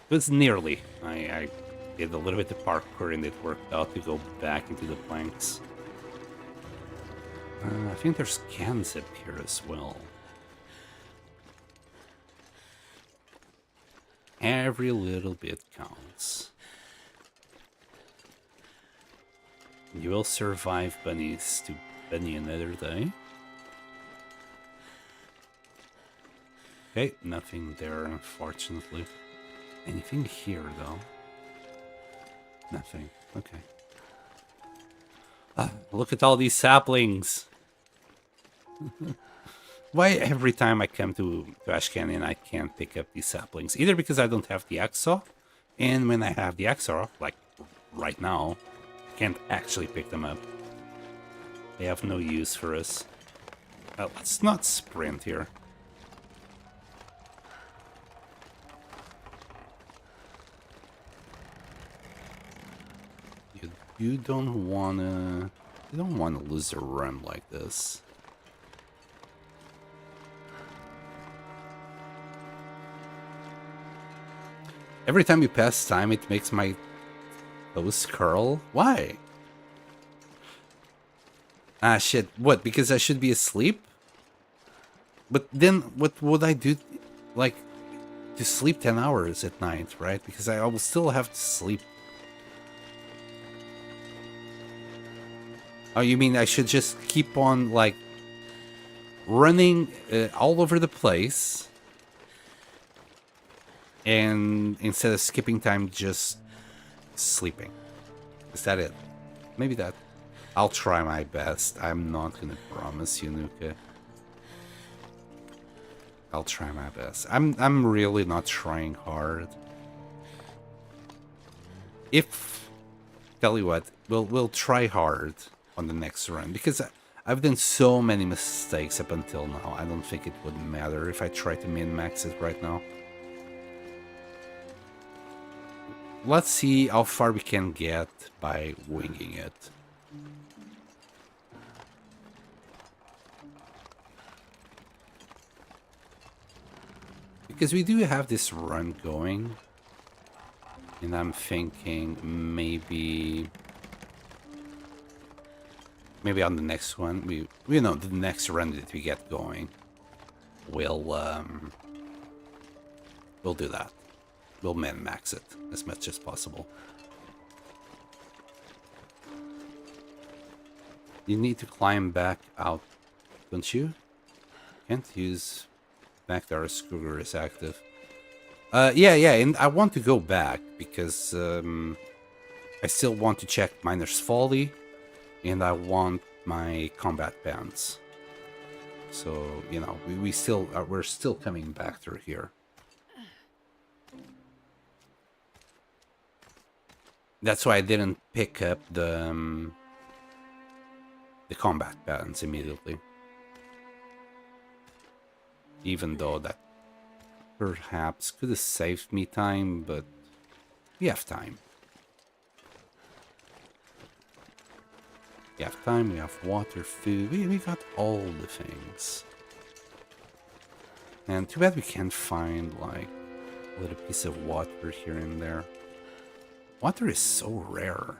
It was nearly. I did a little bit of parkour and it worked out to go back into the planks. I think there's cans up here as well. Every little bit counts. You will survive, bunnies, to bunny another day. Okay, nothing there, unfortunately. Anything here, though? Nothing. Okay. Look at all these saplings! Why every time I come to Ash Canyon I can't pick up these saplings? Either because I don't have the hacksaw, and when I have the hacksaw, like right now, I can't actually pick them up. They have no use for us. Let's not sprint here. You don't wanna lose a run like this. Every time you pass time, it makes my toes curl. Why? Ah, shit. What? Because I should be asleep? But then, what would I do? Like, to sleep 10 hours at night, right? Because I will still have to sleep. Oh, you mean I should just keep on, like, running all over the place, and instead of skipping time, just sleeping? Is that it? Maybe that. I'll try my best. I'm not gonna promise you, Nuka. I'll try my best. I'm really not trying hard. if tell you what, we'll try hard on the next run because I've done so many mistakes up until now. I don't think it would matter if I try to min-max it right now. Let's see how far we can get by winging it. Because we do have this run going. And I'm thinking maybe on the next one, the next run that we get going, we'll do that. We'll min-max it as much as possible. You need to climb back out, don't you? Can't use back there as Cougar is active. Yeah, and I want to go back because I still want to check Miner's Folly, and I want my combat bands. So, you know, we're still coming back through here. That's why I didn't pick up the combat bands immediately. Even though that perhaps could have saved me time, but we have time. We have time, we have water, food, we got all the things. And too bad we can't find, like, a little piece of water here and there. Water is so rare.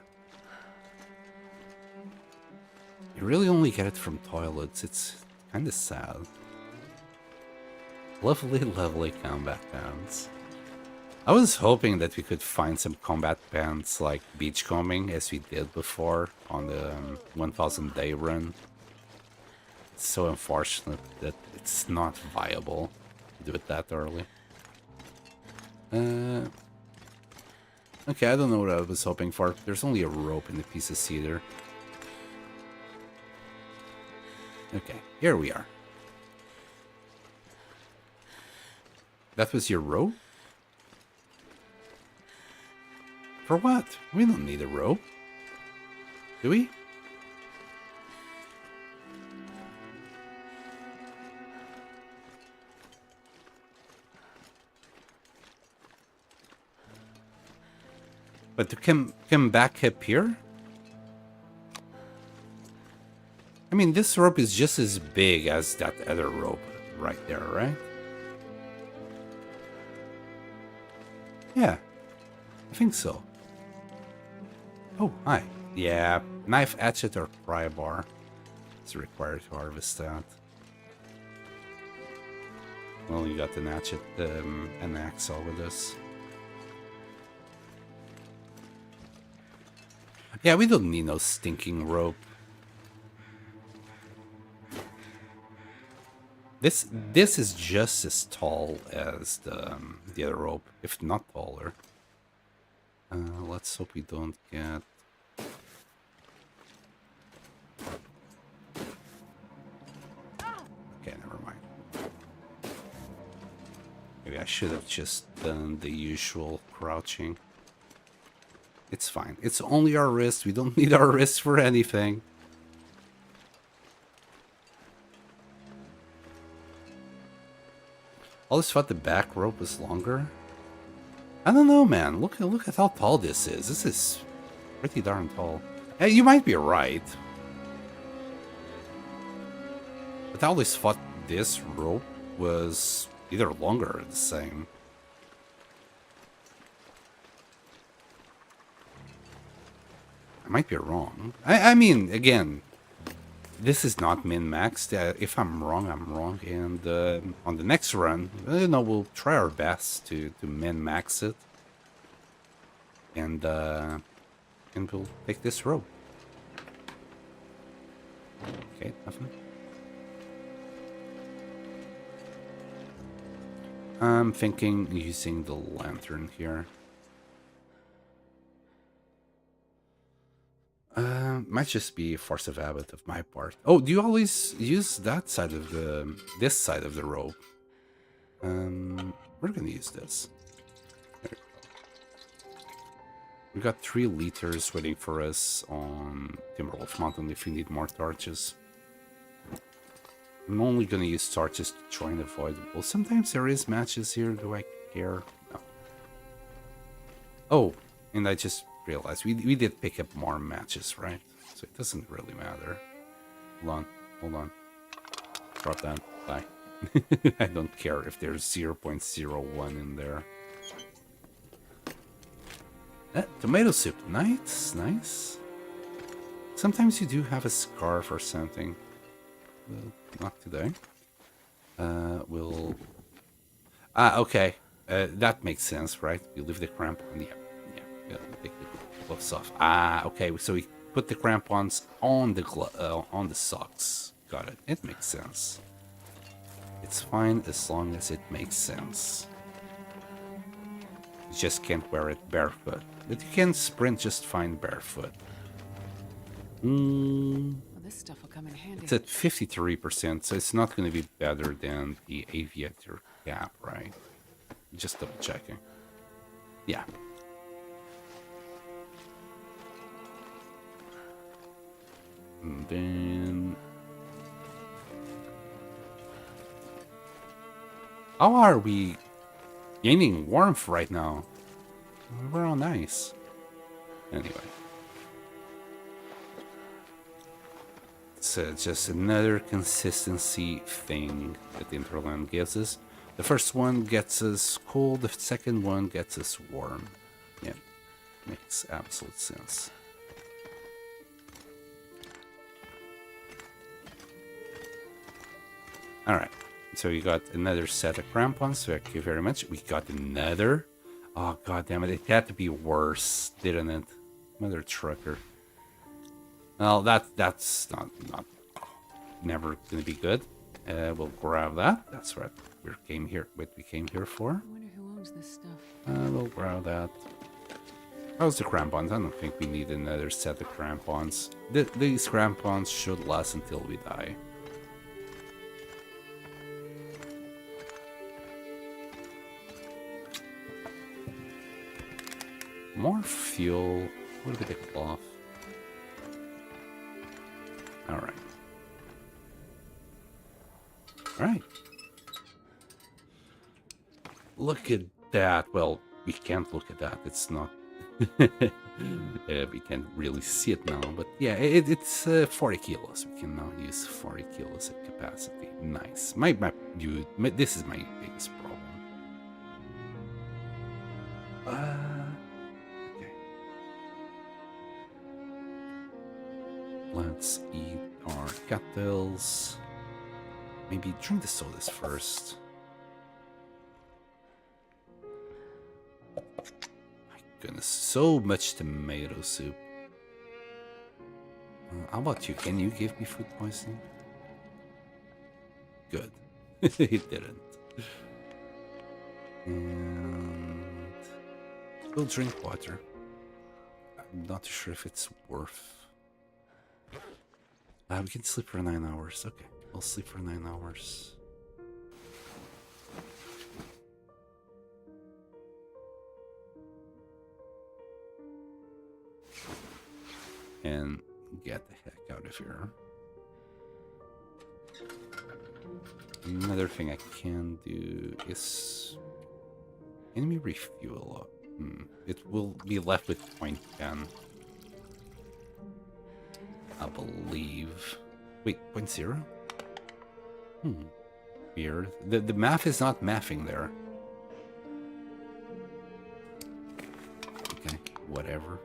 You really only get it from toilets, it's kind of sad. Lovely, lovely combat bands. I was hoping that we could find some combat bands like beachcombing as we did before on the 1000 day run. It's so unfortunate that it's not viable to do it that early. Okay, I don't know what I was hoping for. There's only a rope in the piece of cedar. Okay, here we are. That was your rope? For what? We don't need a rope. Do we? But to come back up here? I mean, this rope is just as big as that other rope right there, right? Yeah, I think so. Oh, hi. Yeah, knife, hatchet, or pry bar is required to harvest that. Well, you got an hatchet, an axe with us. Yeah, we don't need no stinking rope. This is just as tall as the other rope, if not taller. Let's hope we don't get... Okay, never mind. Maybe I should have just done the usual crouching. It's fine. It's only our wrist. We don't need our wrist for anything. I always thought the back rope was longer. I don't know, man. Look at how tall this is. This is pretty darn tall. Hey, you might be right. But I always thought this rope was either longer or the same. I might be wrong. I mean, again, this is not min-maxed. If I'm wrong, I'm wrong. And on the next run, you know, we'll try our best to min-max it. And we'll take this rope. Okay, nothing. I'm thinking using the lantern here. Might just be a force of habit of my part. Oh, do you always use that side of this side of the rope? We're gonna use this. There we go. We got 3 liters waiting for us on Timberwolf Mountain if we need more torches. I'm only gonna use torches to try and avoid the wolves. Sometimes there is matches here. Do I care? No. Oh, and I just realized we did pick up more matches, right? So it doesn't really matter. Hold on. Drop that. Bye. I don't care if there's 0.01 in there. Tomato soup. Nice. Sometimes you do have a scarf or something. Well, not today. Okay. That makes sense, right? You leave the crampon. Yeah. Take the gloves off. Okay. So we put the crampons on the socks. Got it. It makes sense. It's fine as long as it makes sense. You just can't wear it barefoot. But you can sprint just fine barefoot. Well, this stuff will come in handy. It's at 53%, so it's not going to be better than the aviator cap, right? Just double checking. Yeah. And then... How are we gaining warmth right now? We're on ice. Anyway. It's just another consistency thing that Interland gives us. The first one gets us cold, the second one gets us warm. Yeah, makes absolute sense. Alright, so we got another set of crampons, thank you very much. We got another. Oh, god damn it had to be worse, didn't it? Another trucker. Well, that's not never gonna be good. We'll grab that. That's what we came here for. I wonder who owns this stuff. We'll grab that. How's the crampons? I don't think we need another set of crampons. These crampons should last until we die. More fuel. A little bit of cloth. Alright. Alright. Look at that. Well, we can't look at that. It's not... we can't really see it now. But yeah, it's 40 kilos. We can now use 40 kilos of capacity. Nice. This is my biggest problem. Okay. Let's eat our cattails. Maybe drink the sodas first. My goodness, so much tomato soup. How about you? Can you give me food poisoning? Good. It didn't. And we'll drink water. I'm not sure if it's worth. We can sleep for 9 hours. Okay, we'll sleep for 9 hours. And get the heck out of here. Another thing I can do is enemy refuel. It will be left with 0.10. I believe. Wait, 0.0? Weird. The math is not mathing there. Okay, whatever.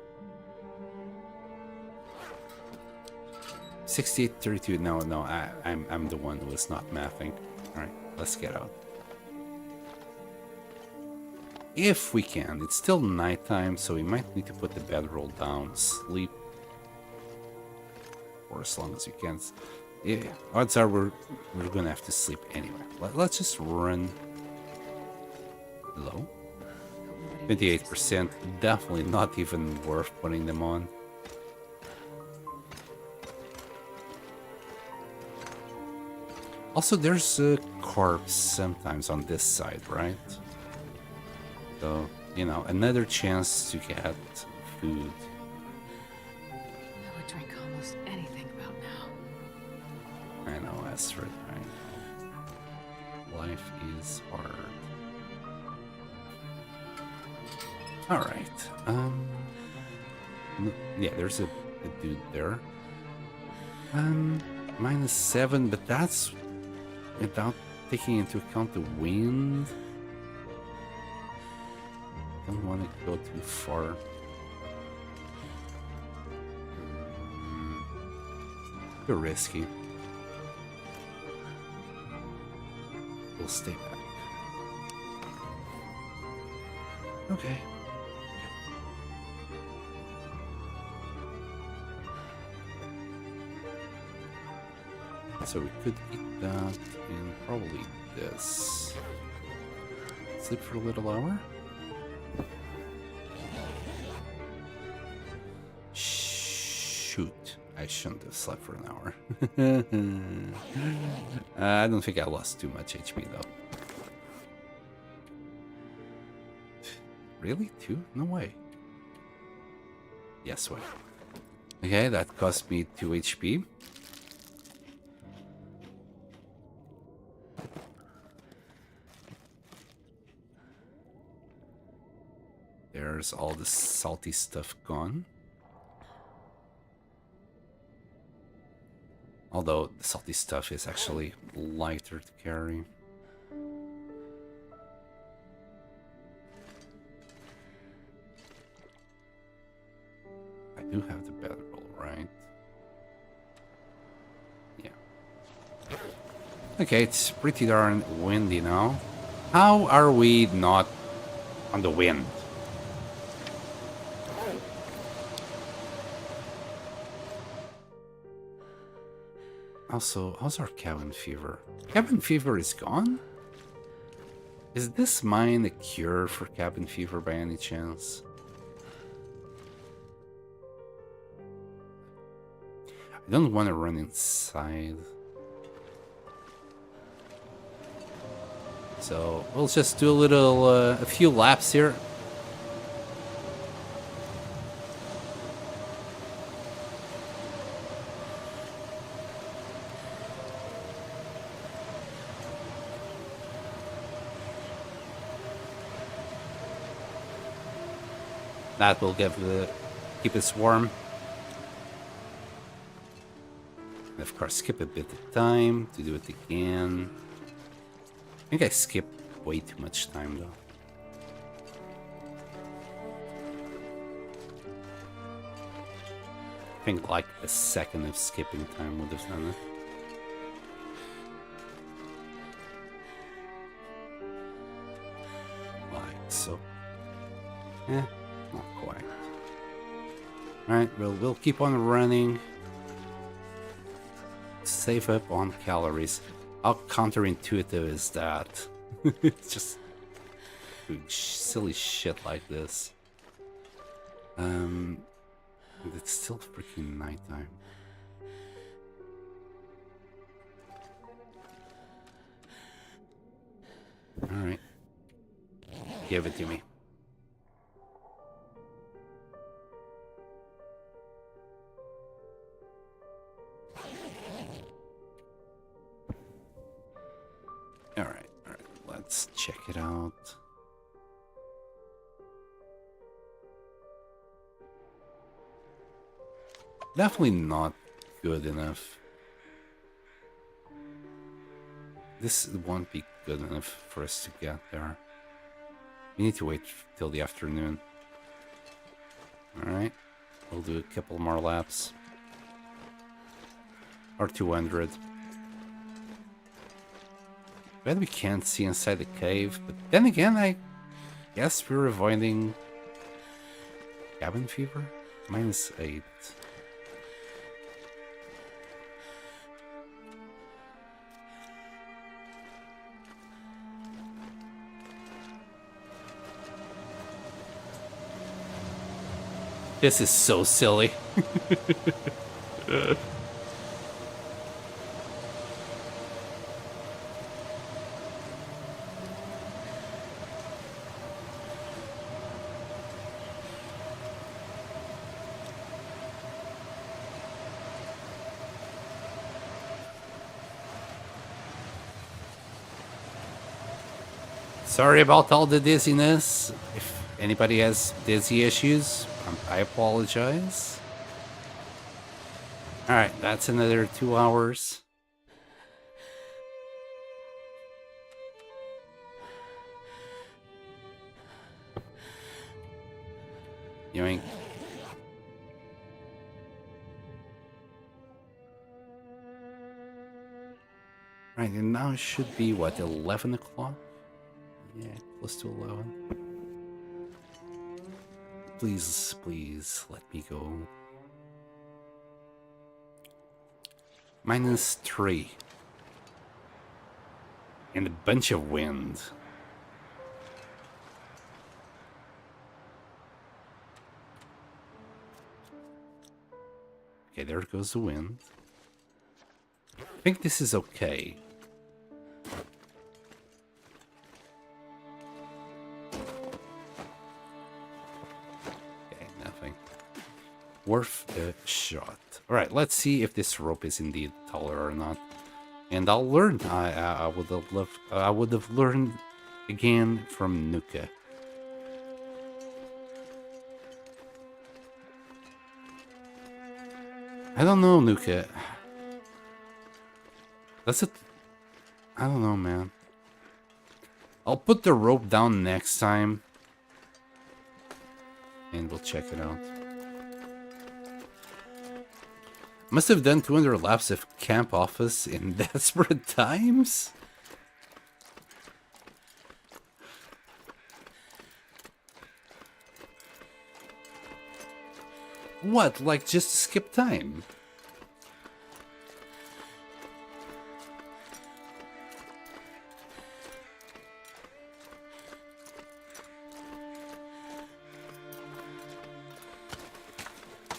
6832. No, I'm the one who is not mathing. Alright, let's get out. If we can. It's still nighttime, so we might need to put the bedroll down, sleep. Or as long as you can. Yeah, odds are we're gonna have to sleep anyway. Let's just run. Hello? 28%. Definitely not even worth putting them on. Also, there's a corpse sometimes on this side, right? So, you know, another chance to get food. I would drink almost anything about now. I know, Astrid. I know. Life is hard. Alright. Yeah, there's a dude there. -7, but that's without taking into account the wind. Don't want to go too far. Too risky. We'll stay back. Okay. So we could eat that and probably this. Sleep for a little hour. Shoot. I shouldn't have slept for an hour. I don't think I lost too much HP though. Really? 2? No way. Yes, way. Okay, that cost me 2 HP. There's all the salty stuff gone. Although the salty stuff is actually lighter to carry. I do have the bedroll, right? Yeah. Okay, it's pretty darn windy now. How are we not on the wind? Also, how's our cabin fever? Cabin fever is gone? Is this mine a cure for cabin fever by any chance? I don't want to run inside. So we'll just do a few laps here. That will keep us warm. And of course, skip a bit of time to do it again. I think I skipped way too much time though. I think like a second of skipping time would have done it. Like so. Yeah. Not quite. Alright, we'll keep on running. Save up on calories. How counterintuitive is that? It's just doing silly shit like this. It's still freaking nighttime. Alright. Give it to me. Alright, let's check it out. Definitely not good enough. This won't be good enough for us to get there. We need to wait till the afternoon. Alright, we'll do a couple more laps. Or 200. Bet we can't see inside the cave, but then again, I guess we're avoiding cabin fever? -8. This is so silly. Sorry about all the dizziness. If anybody has dizzy issues, I apologize. Alright, that's another 2 hours. Yoink. Right, and now it should be, what, 11 o'clock? Yeah, close to 11. Please, please, let me go. -3. And a bunch of wind. Okay, there goes the wind. I think this is okay. Okay, nothing. Worth a shot. Alright, let's see if this rope is indeed taller or not. And I'll learn. I would have learned again from Nuka. I don't know, Nuka. That's it. I don't know, man. I'll put the rope down next time. And we'll check it out. Must have done 200 laps of camp office in desperate times? What, like just skip time?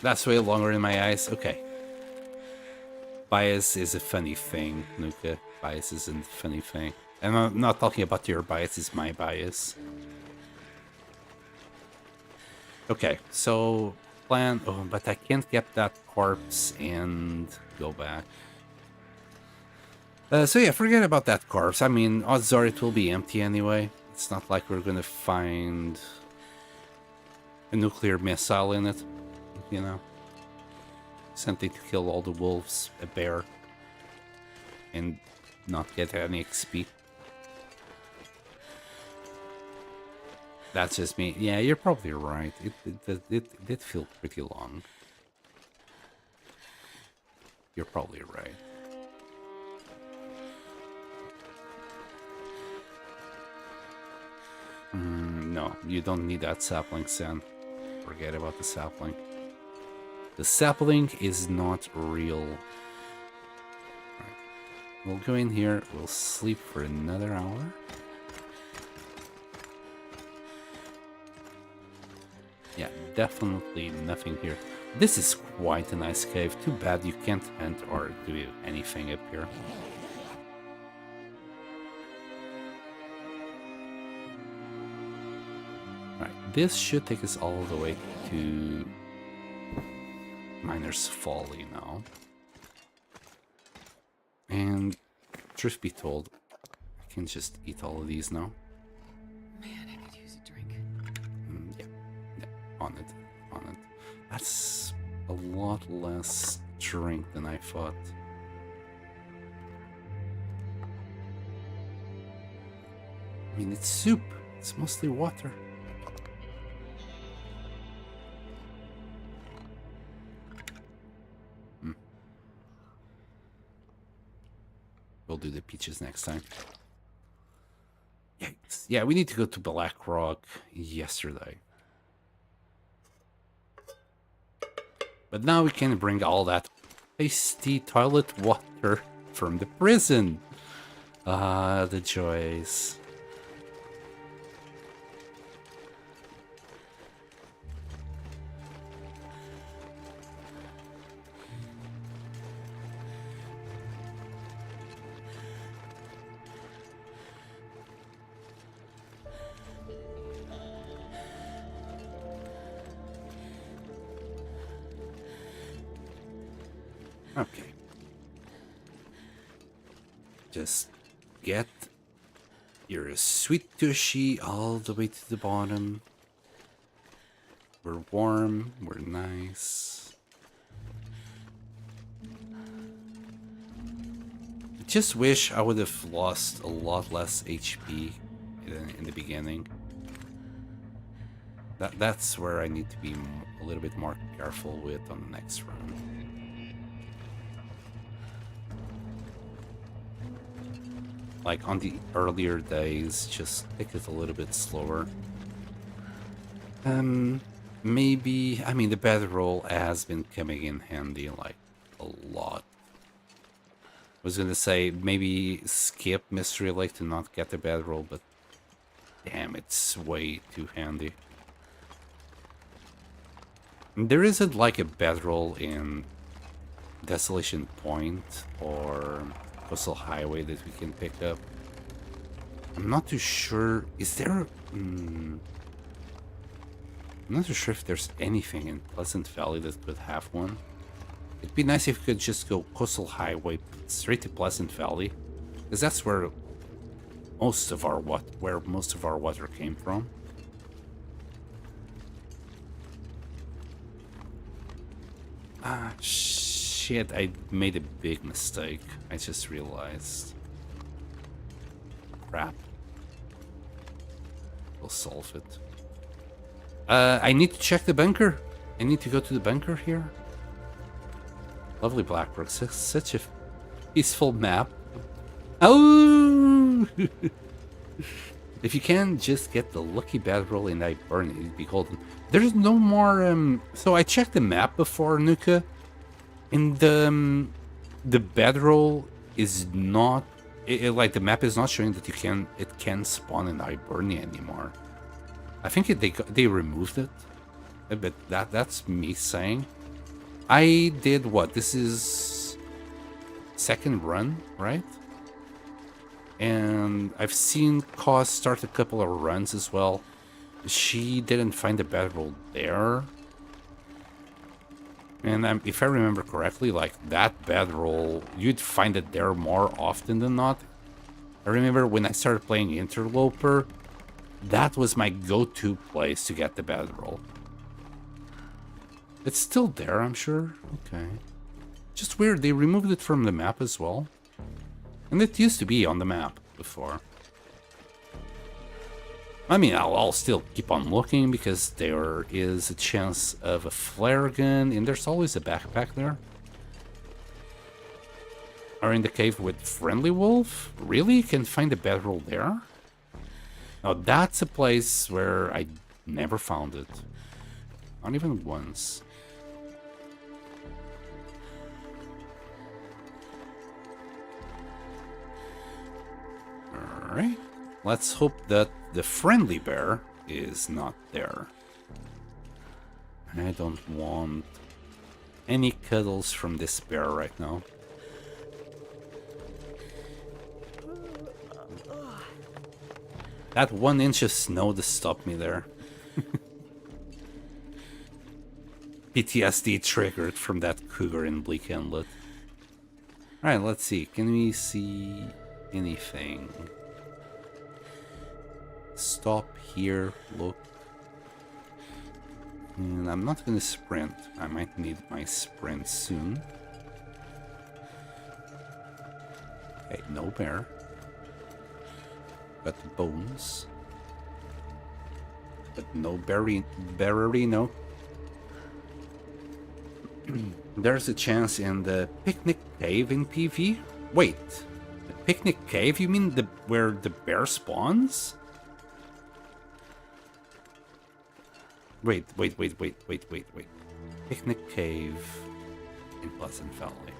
That's way longer in my eyes. Okay. Bias is a funny thing, Nuka. Bias isn't a funny thing. And I'm not talking about your bias, it's my bias. Okay, so plan. Oh, but I can't get that corpse and go back. So yeah, forget about that corpse. I mean, odds are it will be empty anyway. It's not like we're gonna find a nuclear missile in it, you know. Something to kill all the wolves, a bear, and not get any XP. That's just me. Yeah, you're probably right. It did feel pretty long. You're probably right. No, you don't need that sapling, Sam. Forget about the sapling. The sapling is not real. Right. We'll go in here, we'll sleep for another hour. Yeah, definitely nothing here. This is quite a nice cave. Too bad you can't hunt or do anything up here. Right, this should take us all the way to Miner's Folly now. And truth be told, I can just eat all of these now. Man, I could use a drink. Yeah, on it. That's a lot less drink than I thought. I mean, it's soup. It's mostly water. We'll do the peaches next time. Yikes. Yeah, we need to go to Black Rock yesterday. But now we can bring all that tasty toilet water from the prison. Ah, the joys. Okay. Just get You're a sweet tushy all the way to the bottom. We're warm, we're nice. I just wish I would have lost a lot less HP in the beginning. That's where I need to be a little bit more careful with on the next run. Like on the earlier days, just take it a little bit slower. Maybe, I mean, the bedroll has been coming in handy like a lot. I was gonna say maybe skip Mystery Lake to not get the bedroll, but damn, it's way too handy. There isn't like a bedroll in Desolation Point or Coastal Highway that we can pick up. I'm not too sure. Is there? I'm not too sure if there's anything in Pleasant Valley that could have one. It'd be nice if we could just go Coastal Highway straight to Pleasant Valley, because that's where most of our water came from. Ah, shit, I made a big mistake. I just realized. Crap. We'll solve it. I need to check the bunker. I need to go to the bunker here. Lovely Blackbrook. Such a peaceful map. Oh! If you can just get the lucky bedroll in Hibernia, it'd be golden. There's no more. So I checked the map before, Nuka, and the bedroll is not. Like the map is not showing that it can spawn in Hibernia anymore. I think they removed it, but that's me saying. I did what? This is second run, right? And I've seen Cause start a couple of runs as well. She didn't find the bedroll there. And if I remember correctly, like that bedroll, you'd find it there more often than not. I remember when I started playing Interloper, that was my go-to place to get the bedroll. It's still there, I'm sure. Okay. Just weird, they removed it from the map as well. And it used to be on the map before. I mean, I'll still keep on looking because there is a chance of a flare gun, and there's always a backpack there. Are in the cave with Friendly Wolf? Really? You can find a bedroll there? Now that's a place where I never found it. Not even once. Alright. Let's hope that the friendly bear is not there. I don't want any cuddles from this bear right now. That 1 inch of snow to stop me there. PTSD triggered from that cougar in Bleak Inlet. Alright, let's see. Can we see anything? Stop here, look. And I'm not gonna sprint. I might need my sprint soon. Okay, no bear. But bones. But no berrino. There's a chance in the picnic cave in PV? Wait, the picnic cave? You mean where the bear spawns? Wait. Picnic cave in Pleasant Valley.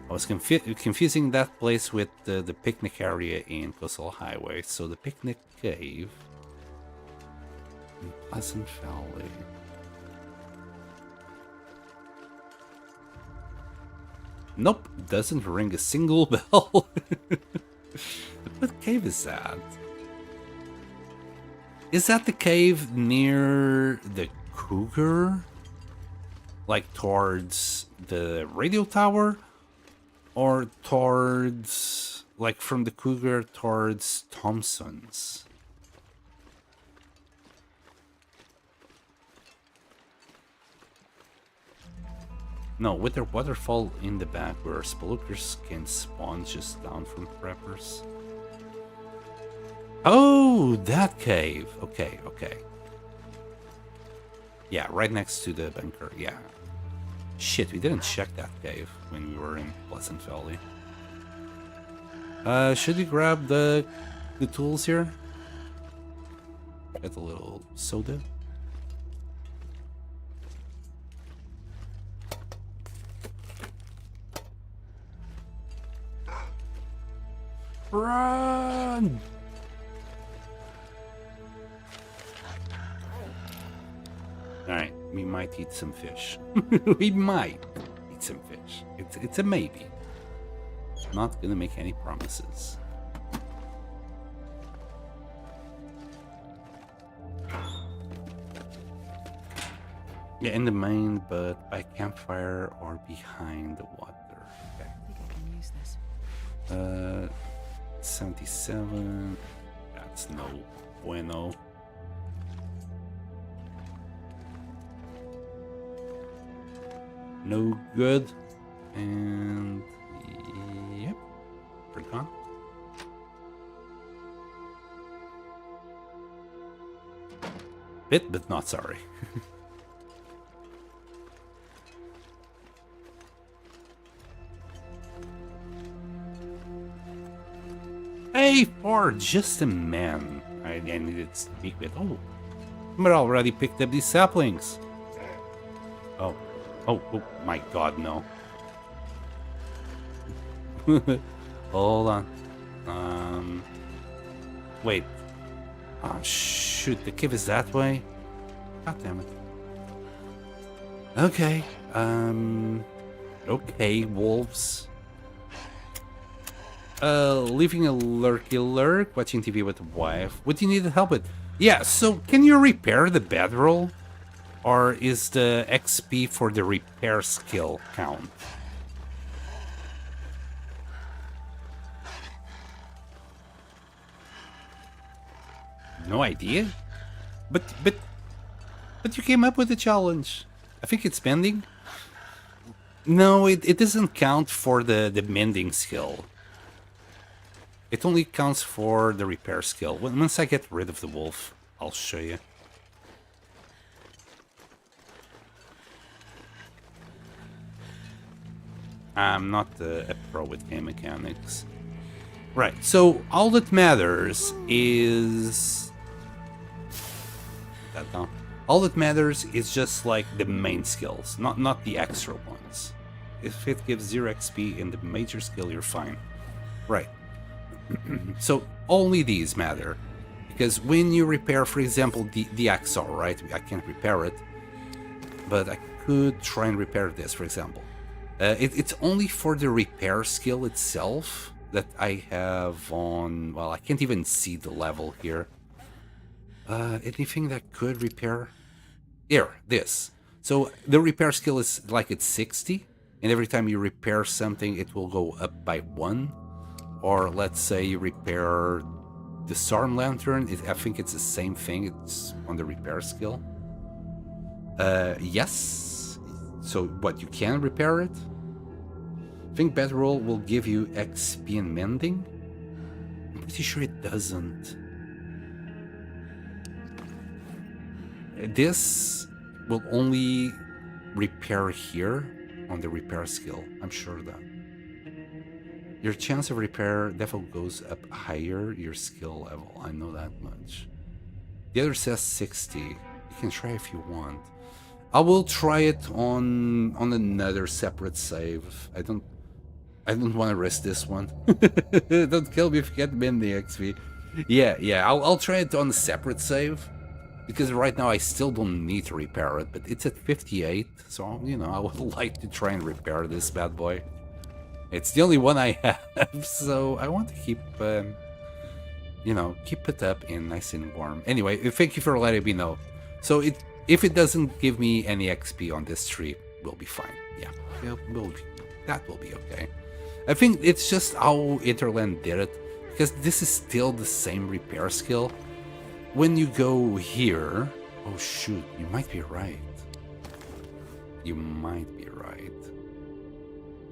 I was confusing that place with the picnic area in Coastal Highway. So the picnic cave in Pleasant Valley. Nope, doesn't ring a single bell. What cave is that? Is that the cave near the cougar? Like towards the radio tower? Or towards like from the Cougar towards Thompson's. No, with their waterfall in the back where spelukers can spawn just down from preppers. Oh, that cave. Okay, okay. Yeah, right next to the bunker, yeah. Shit, we didn't check that cave when we were in Pleasant Valley. Should we grab the tools here? Get a little soda. Run! Alright, we might eat some fish. We might eat some fish. It's a maybe. Not gonna make any promises. Yeah, in the main, but by campfire or behind the water. Okay. I think I can use this. 77. That's no bueno. No good. And yep, we're gone. Bit, but not sorry. Hey, for just a man. I needed to speak with. Oh, but already picked up these saplings. Oh. Oh my god, no. Hold on. Wait. Oh, shoot, the cave is that way? God damn it. Okay. Okay, wolves. Leaving a lurky lurk, watching TV with the wife. What do you need help with? Yeah, so can you repair the bedroll? Or is the XP for the repair skill count? No idea? But you came up with a challenge. I think it's mending. No, it doesn't count for the mending skill. It only counts for the repair skill. Once I get rid of the wolf, I'll show you. I'm not a pro with game mechanics. Right, so all that matters is... that down. All that matters is just like the main skills, not the extra ones. If it gives 0 XP in the major skill, you're fine. Right. So only these matter. Because when you repair, for example, the XR, right? I can't repair it. But I could try and repair this, for example. It's only for the repair skill itself that I have on... well, I can't even see the level here. Anything that could repair? Here, this. So the repair skill is like it's 60, and every time you repair something, it will go up by 1. Or let's say you repair the storm lantern. I think it's the same thing. It's on the repair skill. Yes. So what, you can repair it? I think bedroll will give you XP and mending. I'm pretty sure it doesn't. This will only repair here on the repair skill. I'm sure of that. Your chance of repair definitely goes up higher your skill level. I know that much. The other says 60. You can try if you want. I will try it on another separate save. I don't want to risk this one. Don't kill me if you get me in the XP. Yeah. I'll try it on a separate save. Because right now I still don't need to repair it, but it's at 58, so, you know, I would like to try and repair this bad boy. It's the only one I have, so I want to keep, you know, keep it up and nice and warm. Anyway, thank you for letting me know. So if it doesn't give me any XP on this tree, we'll be fine. Yeah, that will be okay. I think it's just how Interland did it, because this is still the same repair skill. When you go here... Oh shoot, you might be right. You might be right.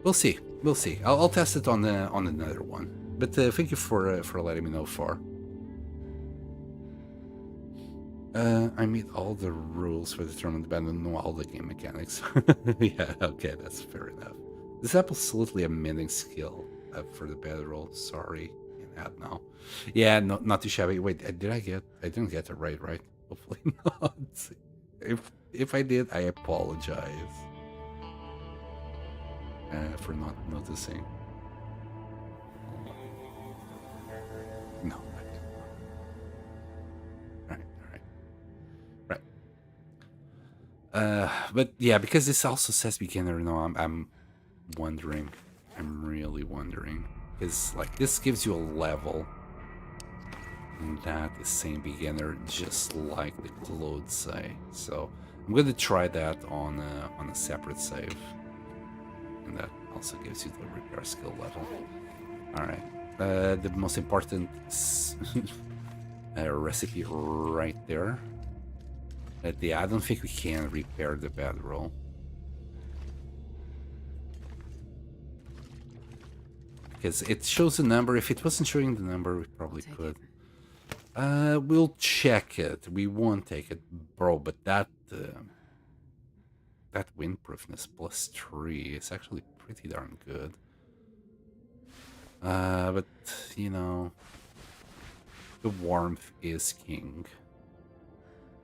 We'll see. We'll see. I'll test it on another one. But thank you for letting me know, Far. I meet all the rules for the tournament, but I don't know all the game mechanics. Yeah, okay, that's fair enough. This is absolutely amazing skill for the battle roll. Sorry, can't add now. Yeah, no, not too shabby. Wait, I didn't get it right? Hopefully not. If I did, I apologize for not noticing. No. But yeah, because this also says beginner, no, I'm wondering. I'm really wondering. Because, like, this gives you a level. And that is saying beginner, just like the clothes say. So, I'm going to try that on a separate save. And that also gives you the repair skill level. Alright. The most important recipe right there. Yeah, I don't think we can repair the bedroll. Because it shows a number. If it wasn't showing the number, we probably could. We'll check it. We won't take it, bro. But that windproofness +3 is actually pretty darn good. But you know, the warmth is king.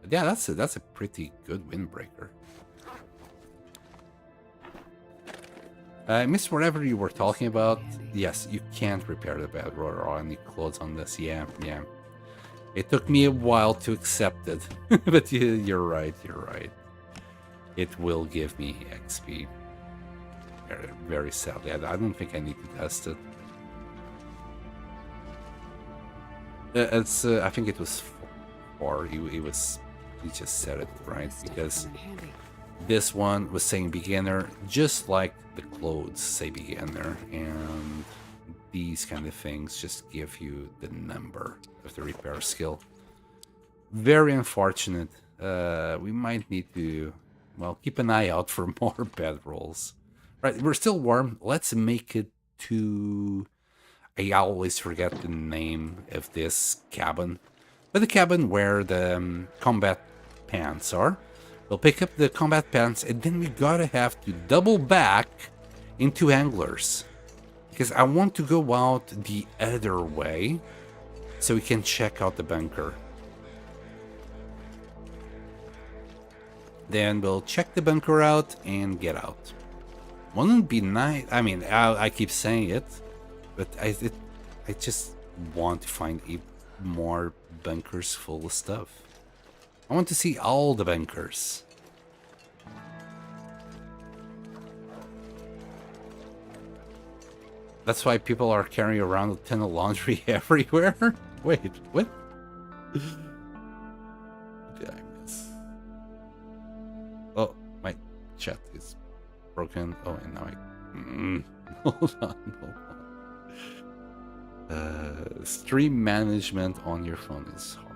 But yeah, that's a pretty good windbreaker. I missed whatever you were talking about. Yes, you can't repair the bedroll or any clothes on this. Yeah. It took me a while to accept it, but you're right. It will give me XP. Very, very sadly, I don't think I need to test it. I think it was 4. He just said it right, because this one was saying beginner, just like the clothes say beginner, and these kind of things just give you the number of the repair skill. Very unfortunate. We might need to, well, keep an eye out for more bedrolls. Right, we're still warm. Let's make it to... I always forget the name of this cabin. But the cabin where the combat pants are. We'll pick up the combat pants, and then we gotta have to double back into anglers. Because I want to go out the other way, so we can check out the bunker. Then we'll check the bunker out and get out. Wouldn't it be nice? I mean, I keep saying it, but I just want to find more bunkers full of stuff. I want to see all the bunkers. That's why people are carrying around a ton of laundry everywhere? Wait, what? Did I miss? Oh, my chat is broken. Oh, and now hold on. Stream management on your phone is hard.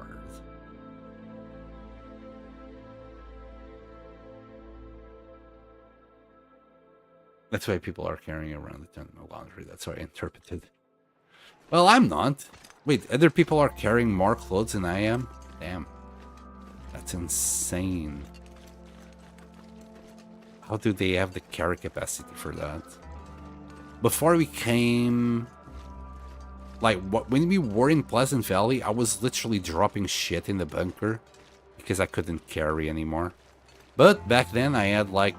That's why people are carrying around a ton of laundry. That's what I interpreted. Well, I'm not. Wait, other people are carrying more clothes than I am? Damn. That's insane. How do they have the carry capacity for that? Before we came... Like, when we were in Pleasant Valley, I was literally dropping shit in the bunker because I couldn't carry anymore. But back then, I had like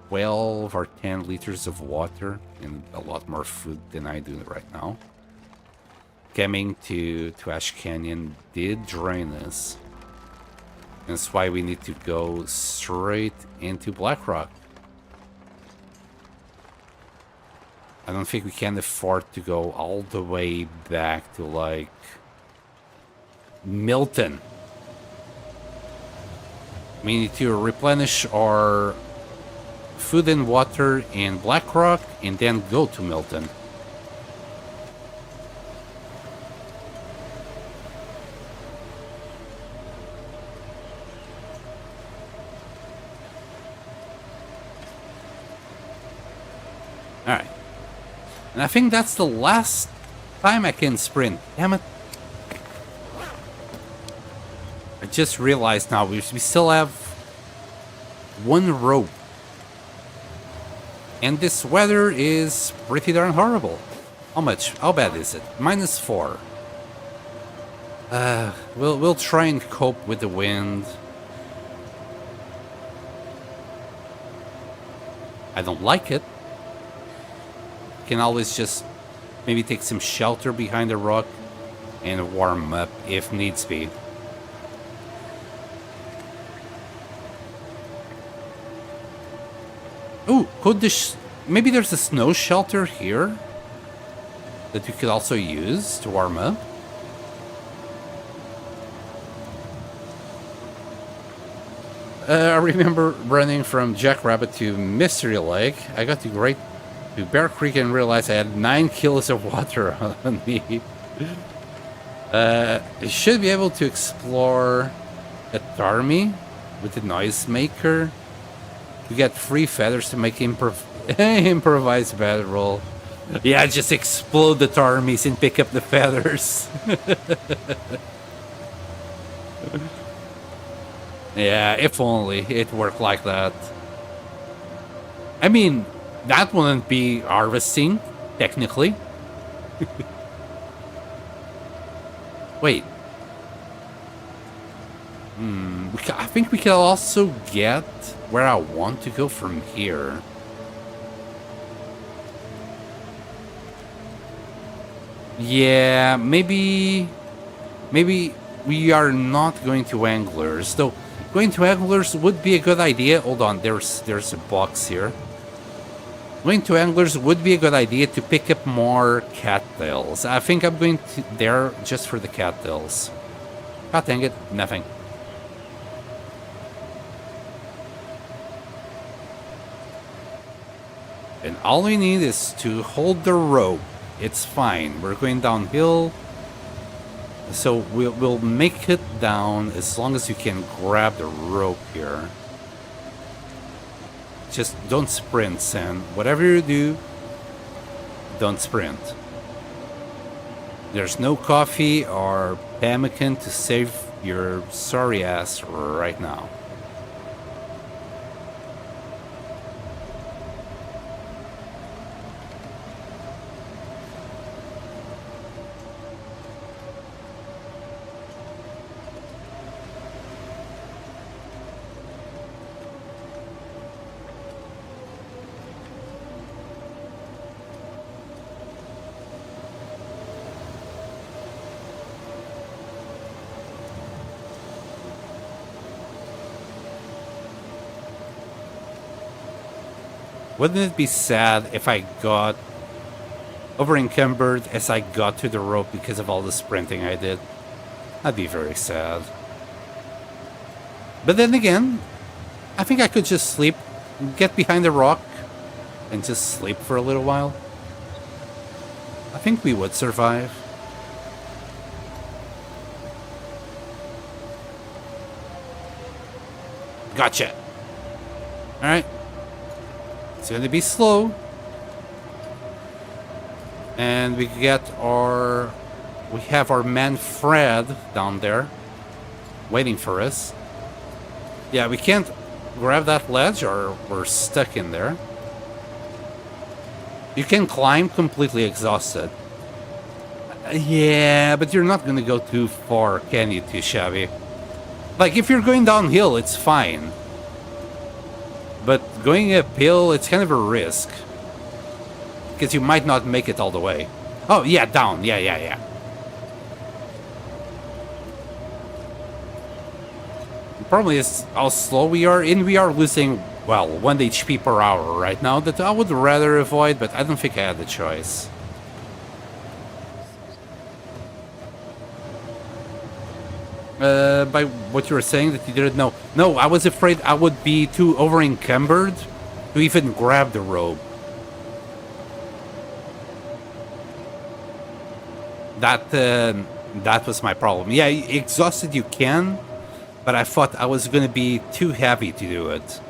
12 or 10 liters of water and a lot more food than I do right now. Coming to Ash Canyon did drain us. That's why we need to go straight into Blackrock. I don't think we can afford to go all the way back to, like, Milton. We need to replenish our food and water in Blackrock and then go to Milton. Alright. And I think that's the last time I can sprint. Damn it. I just realized now we still have one rope. And this weather is pretty darn horrible. How bad is it? -4. We'll try and cope with the wind. I don't like it. Can always just maybe take some shelter behind a rock and warm up if needs be. Ooh, maybe there's a snow shelter here that you could also use to warm up. I remember running from Jackrabbit to Mystery Lake. I got to Bear Creek and realized I had 9 kilos of water on me. I should be able to explore a Tarmy with the noisemaker. You get 3 feathers to make improvised battle roll. Yeah, just explode the Tarmies and pick up the feathers. Yeah, if only it worked like that. I mean, that wouldn't be harvesting, technically. Wait. I think we can also get where I want to go from here. Yeah, maybe we are not going to Anglers, though. Going to Anglers would be a good idea. Hold on, there's a box here. Going to Anglers would be a good idea to pick up more cattails. I think I'm going there just for the cattails. God dang it, nothing. And all we need is to hold the rope. It's fine. We're going downhill. So we'll make it down as long as you can grab the rope here. Just don't sprint, Sam. Whatever you do, don't sprint. There's no coffee or pemmican to save your sorry ass right now. Wouldn't it be sad if I got over encumbered as I got to the rope because of all the sprinting I did? That'd be very sad. But then again, I think I could just sleep, get behind the rock, and just sleep for a little while. I think we would survive. Gotcha. Alright. It's going to be slow. And we have our man Fred down there waiting for us. Yeah, we can't grab that ledge or we're stuck in there. You can climb completely exhausted. Yeah, but you're not going to go too far, can you, too shabby? Like, if you're going downhill, it's fine. But going uphill, it's kind of a risk. Because you might not make it all the way. Oh, yeah, down. Yeah. The problem is how slow we are, and we are losing, well, 1 HP per hour right now that I would rather avoid, but I don't think I had the choice. By what you were saying that you didn't know. No, I was afraid I would be too over-encumbered to even grab the rope. That was my problem. Yeah, exhausted you can, but I thought I was gonna be too heavy to do it.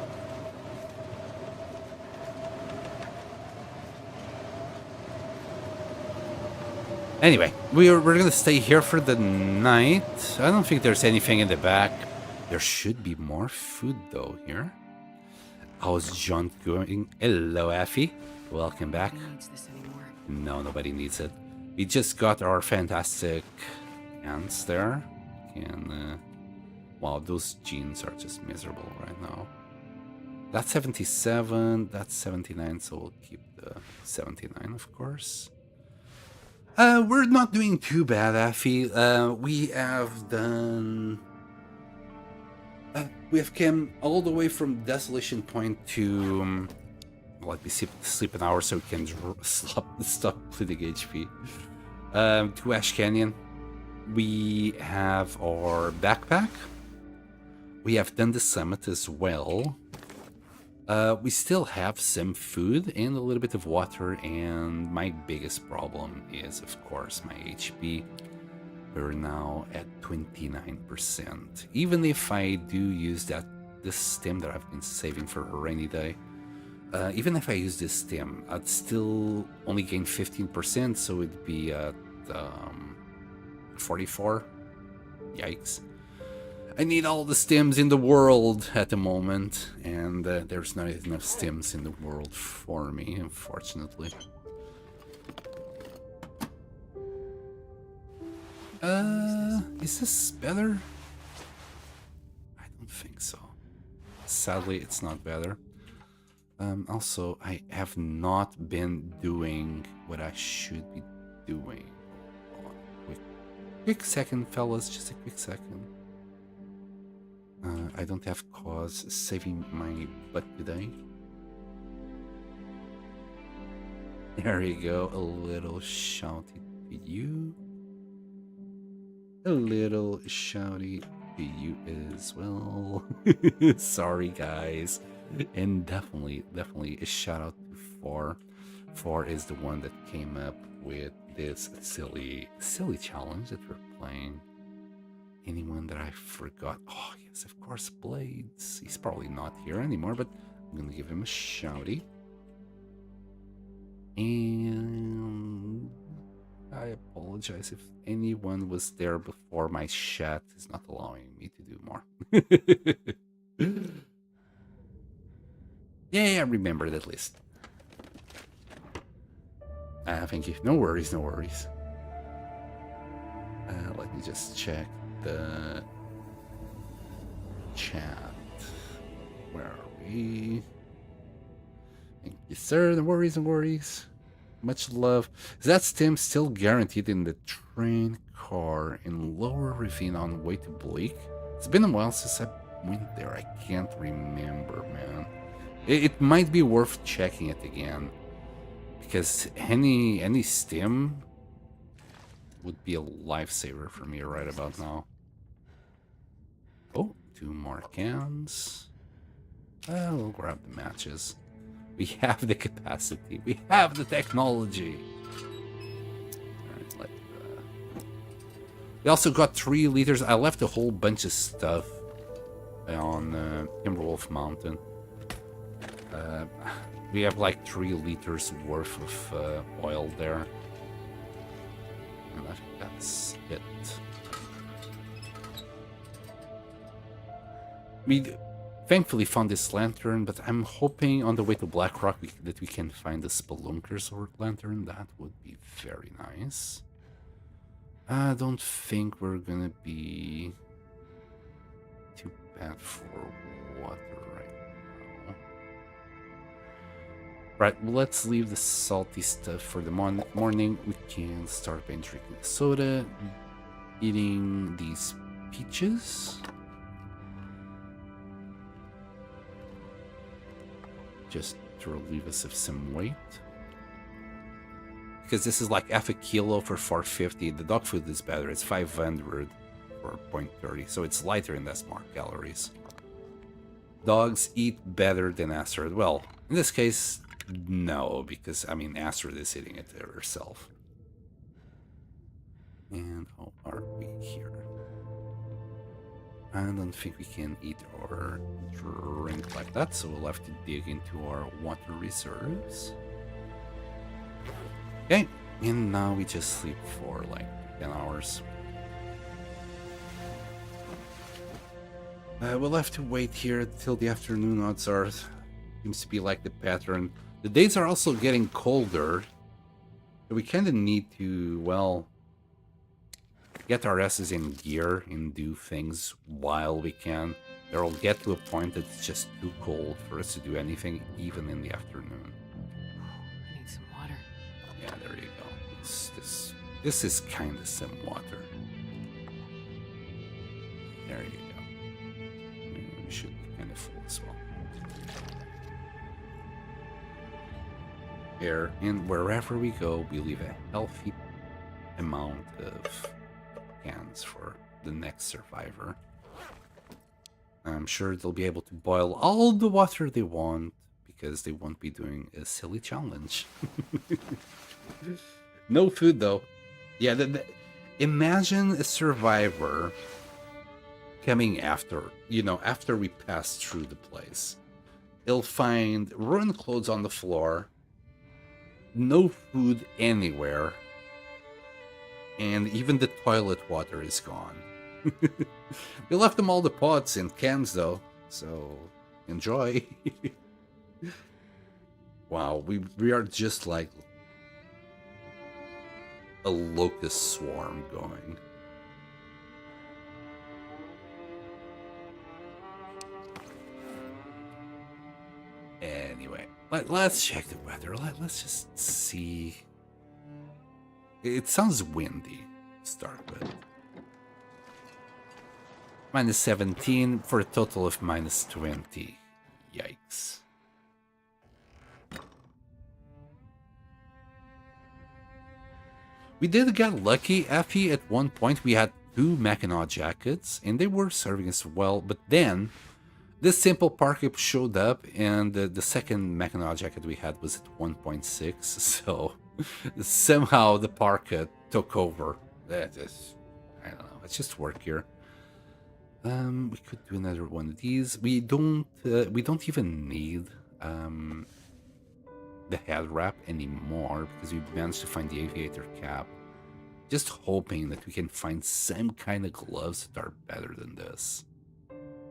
Anyway, we're gonna stay here for the night. I don't think there's anything in the back. There should be more food though here. How's John going? Hello, Effie. Welcome back. Who needs this anymore? No, nobody needs it. We just got our fantastic ants there. And wow, those jeans are just miserable right now. That's 77, that's 79, so we'll keep the 79, of course. We're not doing too bad, Effie. We have done... we have come all the way from Desolation Point to... let me sleep an hour so we can stop bleeding HP. To Ash Canyon. We have our backpack. We have done the summit as well. We still have some food and a little bit of water, and my biggest problem is, of course, my HP. We're now at 29%. Even if I do use this stem that I've been saving for a rainy day, even if I use this stem, I'd still only gain 15%, so it'd be at 44. Yikes. I need all the stems in the world at the moment, and there's not enough stems in the world for me, unfortunately. Is this better? I don't think so. Sadly, it's not better. Also, I have not been doing what I should be doing. Quick second, fellas, just a quick second. I don't have cause saving my butt today. There you go, a little shouty to you. A little shouty to you as well. Sorry, guys. And definitely a shout out to Four. Four is the one that came up with this silly challenge that we're playing. Anyone that I forgot? Oh, yes, of course, Blades. He's probably not here anymore, but I'm gonna give him a shouty. And I apologize if anyone was there before. My chat is not allowing me to do more. Yeah, I remembered at least. Thank you. No worries, no worries. Let me just check the chat. Where are we? Thank you, sir. No worries, no worries. Much love. Is that stem still guaranteed in the train car in Lower Ravine on way to Bleak? It's been a while since I went there. I can't remember, man. It might be worth checking it again, because any stem would be a lifesaver for me right about now. Oh, 2 more cans. We'll grab the matches. We have the capacity. We have the technology. All right, we also got 3 liters. I left a whole bunch of stuff on Timberwolf Mountain. We have like 3 liters worth of oil there. And I think that's it. We thankfully found this lantern, but I'm hoping on the way to Blackrock that we can find the Spelunker's lantern. That would be very nice. I don't think we're gonna be too bad for water right now. Right, let's leave the salty stuff for the morning. We can start by drinking soda, eating these peaches. Just to relieve us of some weight. Because this is like half a kilo for 450. The dog food is better. It's 500 for 0.30. So it's lighter and has more calories. Dogs eat better than Asteroid. Well, In this case, no, because, I mean, Astrid is hitting it herself. And how are we here? I don't think we can eat or drink like that, so we'll have to dig into our water reserves. Okay, and now we just sleep for like 10 hours. We'll have to wait here till the afternoon, odds are. Seems to be like the pattern. The days are also getting colder. So we kind of need to, well, get our asses in gear and do things while we can. There will get to a point that it's just too cold for us to do anything, even in the afternoon. I need some water. Yeah, there you go. This is kind of some water. There you go. We should be kind of full as well. Here, and wherever we go, we leave a healthy amount of cans for the next survivor. I'm sure they'll be able to boil all the water they want because they won't be doing a silly challenge. No food though. Yeah, imagine a survivor coming after, after we pass through the place. He'll find ruined clothes on the floor, no food anywhere, and even the toilet water is gone. We left them all the pots and cans though, so enjoy. Wow, we are just like a locust swarm going. Anyway, let's check the weather. Let's just see. It sounds windy to start with. Minus 17 for a total of minus 20. Yikes. We did get lucky, Effie. At one point we had 2 Mackinac jackets and they were serving us well, but then this simple parka showed up and the second Mackinac jacket we had was at 1.6, so somehow the parka took over. I don't know, let's just work here. We could do another one of these. We don't even need the head wrap anymore because we managed to find the aviator cap. Just hoping that we can find some kind of gloves that are better than this.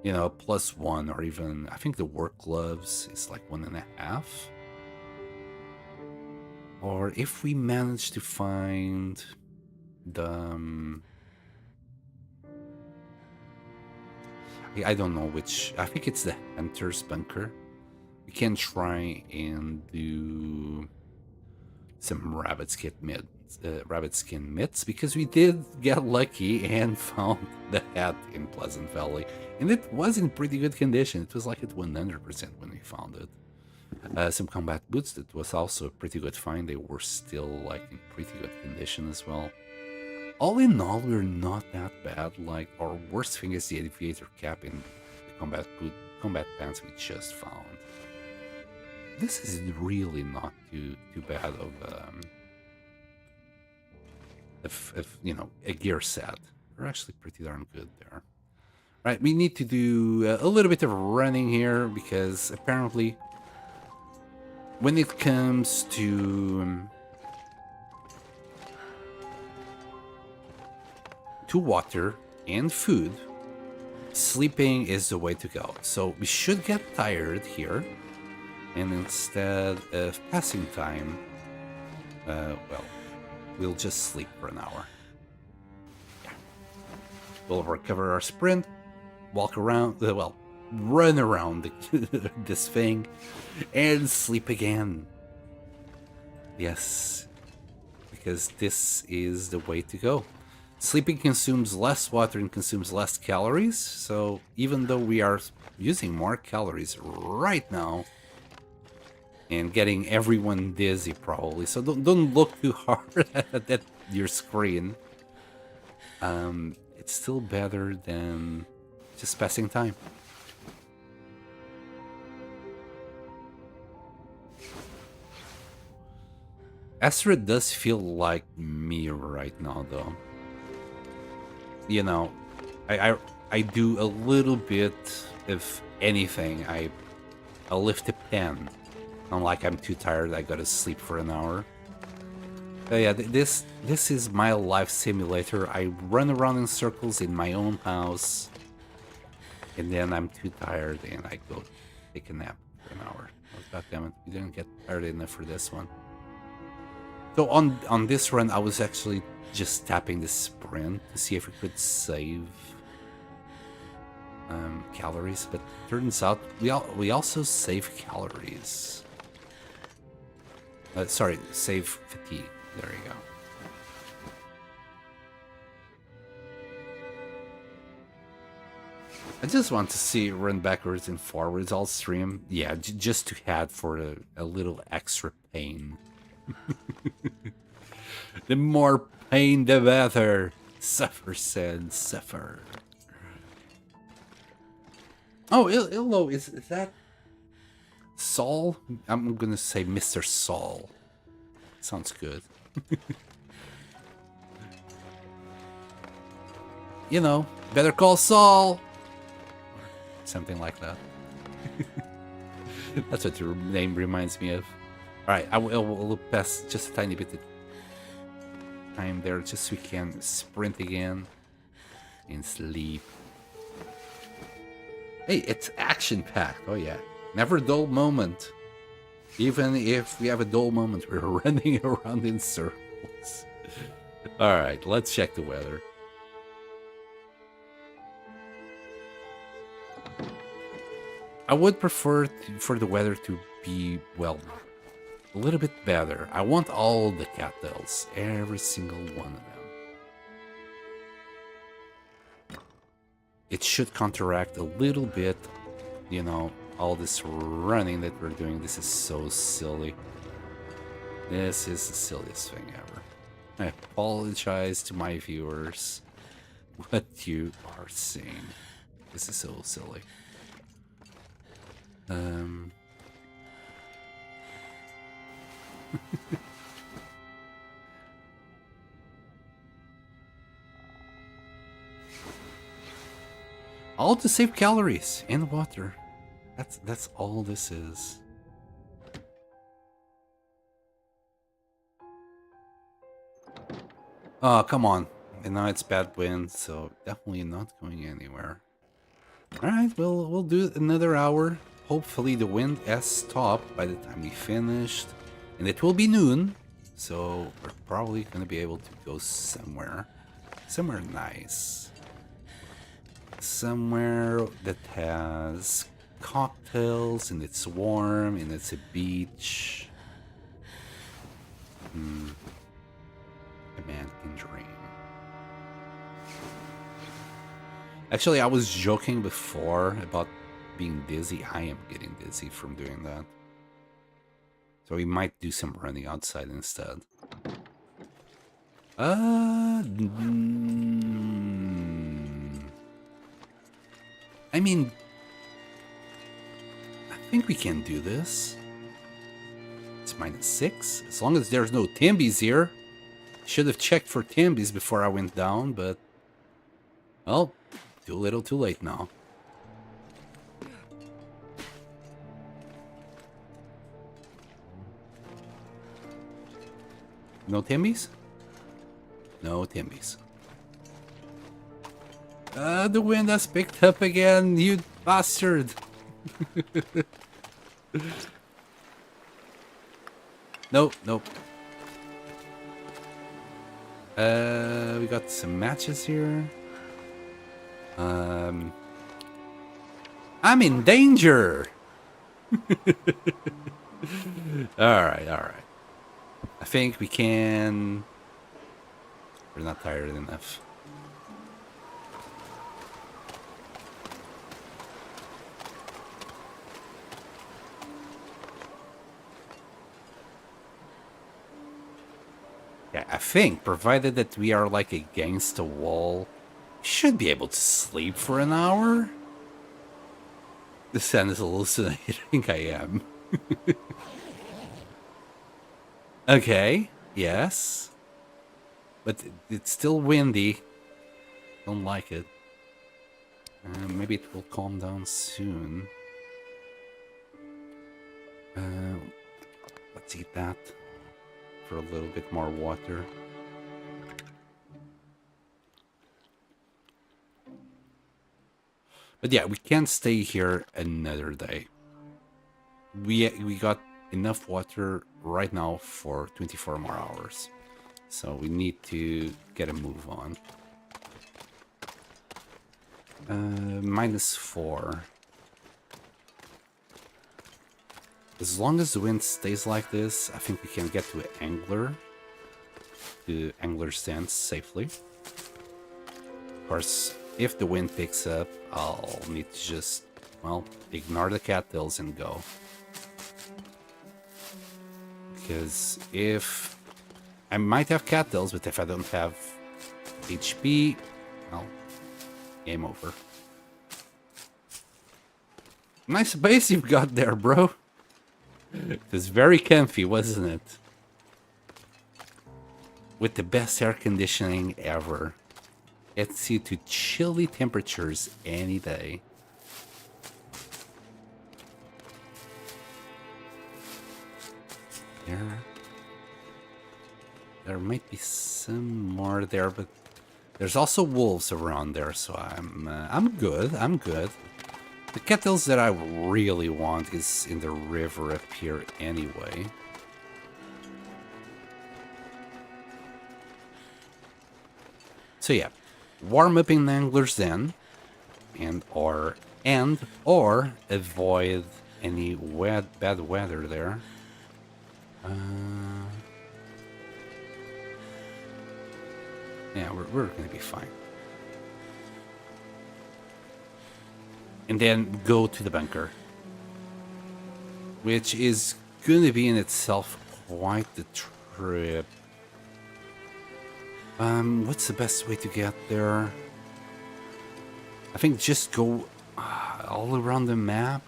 +1, or even, I think the work gloves is like 1.5. Or if we manage to find the... I don't know which, I think it's the Hunter's Bunker. We can try and do some rabbit skin mitts, because we did get lucky and found the hat in Pleasant Valley. And it was in pretty good condition. It was like at 100% when we found it. Some combat boots, that was also a pretty good find. They were still like in pretty good condition as well. All in all, we're not that bad. Like, our worst thing is the aviator cap and the combat pants we just found. This is really not too bad of a gear set. We're actually pretty darn good there. Right, we need to do a little bit of running here because apparently when it comes to water and food, sleeping is the way to go. So we should get tired here, and instead of passing time, well, we'll just sleep for an hour. Yeah. We'll recover our sprint, walk around, run around this thing, and sleep again. Yes, because this is the way to go. Sleeping consumes less water and consumes less calories, so even though we are using more calories right now and getting everyone dizzy probably, so don't look too hard at your screen. It's still better than just passing time. Astrid does feel like me right now, though. You know, I do a little bit, if anything. I'll lift a pen. I'm like, I'm too tired, I gotta sleep for an hour. So yeah, this is my life simulator. I run around in circles in my own house, and then I'm too tired and I go take a nap for an hour. Oh, God damn it, we didn't get tired enough for this one. So on this run, I was actually just tapping the sprint to see if we could save calories, but turns out we also save calories. Sorry, save fatigue. There you go. I just want to see run backwards and forwards all stream. Yeah, just to add for a little extra pain. The more pain, the better. Suffer, said, suffer. Oh, Illo, is that Saul? I'm gonna say Mr. Saul. Sounds good. You know, Better Call Saul. Or something like that. That's what your name reminds me of. Alright, I will pass just a tiny bit of time there just so we can sprint again and sleep. Hey, it's action-packed. Oh yeah. Never a dull moment. Even if we have a dull moment, we're running around in circles. Alright, let's check the weather. I would prefer for the weather to be, well, a little bit better. I want all the cattails, every single one of them. It should counteract a little bit, you know, all this running that we're doing. This is so silly. This is the silliest thing ever. I apologize to my viewers what you are seeing. This is so silly. All to save calories and water. That's all this is. Oh, come on. And now it's bad wind, so definitely not going anywhere. Alright, we'll do another hour. Hopefully the wind has stopped by the time we finished. And it will be noon, so we're probably gonna be able to go somewhere. Somewhere nice. Somewhere that has cocktails and it's warm and it's a beach. A man can dream. Actually, I was joking before about being dizzy. I am getting dizzy from doing that. So we might do some running outside instead. I mean, I think we can do this. It's -6. As long as there's no Timbies here. Should have checked for Timbies before I went down, but... well, too little too late now. No Timbies? No Timbies. The wind has picked up again, you bastard! Nope, nope. We got some matches here. I'm in danger! Alright, alright. I think we can... we're not tired enough. Yeah, I think, provided that we are like against a wall, we should be able to sleep for an hour. This sound is hallucinating. I am. Okay, yes. But it's still windy. Don't like it. Maybe it will calm down soon. Let's eat that for a little bit more water. But yeah, we can't stay here another day. We got enough water right now for 24 more hours. So we need to get a move on. -4. As long as the wind stays like this, I think we can get to Angler's stance safely. Of course, if the wind picks up, I'll need to just, well, ignore the cattails and go. Because if... I might have cattails, but if I don't have HP, well, game over. Nice base you've got there, bro. It was very comfy, wasn't it? With the best air conditioning ever. Gets you to chilly temperatures any day. There might be some more there, but there's also wolves around there, so I'm good. I'm good. The cattails that I really want is in the river up here anyway. So yeah, warm up in Angler's Den, or avoid any bad weather there. Yeah, we're gonna be fine. And then go to the bunker, which is gonna be in itself quite the trip. What's the best way to get there? I think just go all around the map.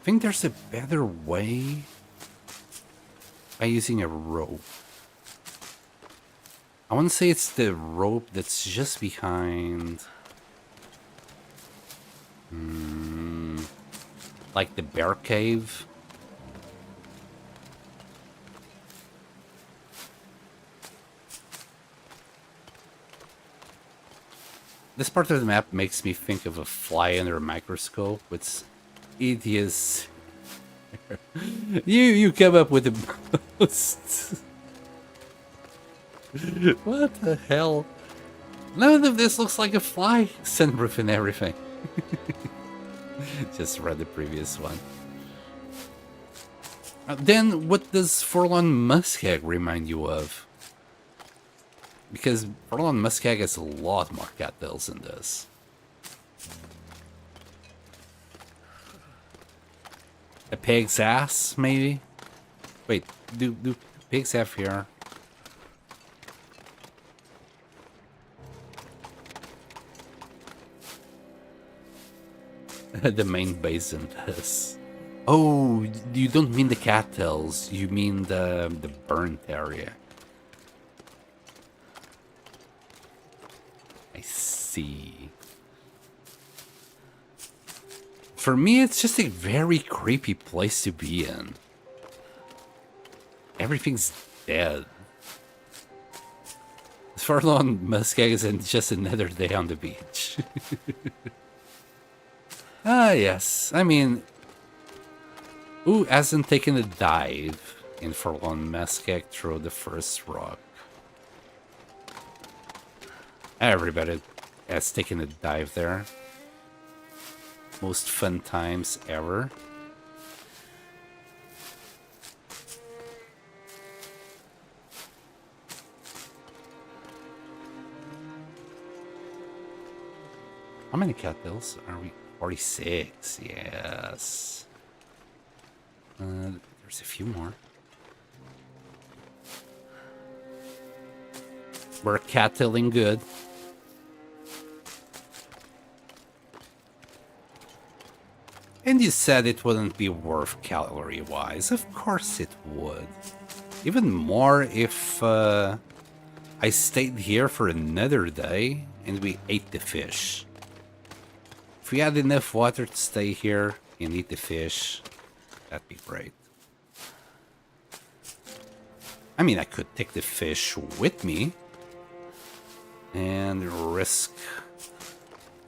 I think there's a better way by using a rope. I want to say it's the rope that's just behind... like the bear cave. This part of the map makes me think of a fly under a microscope. It is... you come up with the most... What the hell? None of this looks like a fly. Sunroof and everything. Just read the previous one. Then what does Forlorn Muskeg remind you of? Because Forlorn Muskeg has a lot more cattails than this. A pig's ass, maybe? Wait, do pigs have hair? The main basin does. Oh, you don't mean the cattails. You mean the burnt area. I see. For me, it's just a very creepy place to be in. Everything's dead. Forlorn Muskeg isn't just another day on the beach. Ah, yes. I mean, who hasn't taken a dive in Forlorn Muskeg through the first rock? Everybody has taken a dive there. Most fun times ever. How many cattails are we? 46, yes. There's a few more. We're catttailing good. And you said it wouldn't be worth calorie-wise. Of course it would. Even more if I stayed here for another day and we ate the fish. If we had enough water to stay here and eat the fish, that'd be great. I mean, I could take the fish with me and risk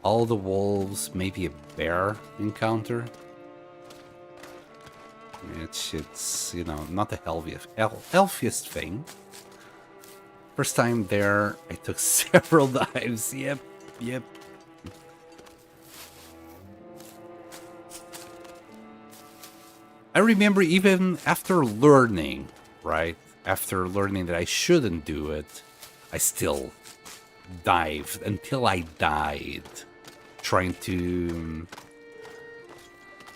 all the wolves, maybe a bear encounter. It's you know, not the healthiest thing. First time there, I took several dives. Yep. I remember even after learning, right? After learning that I shouldn't do it, I still dived until I died. Trying to...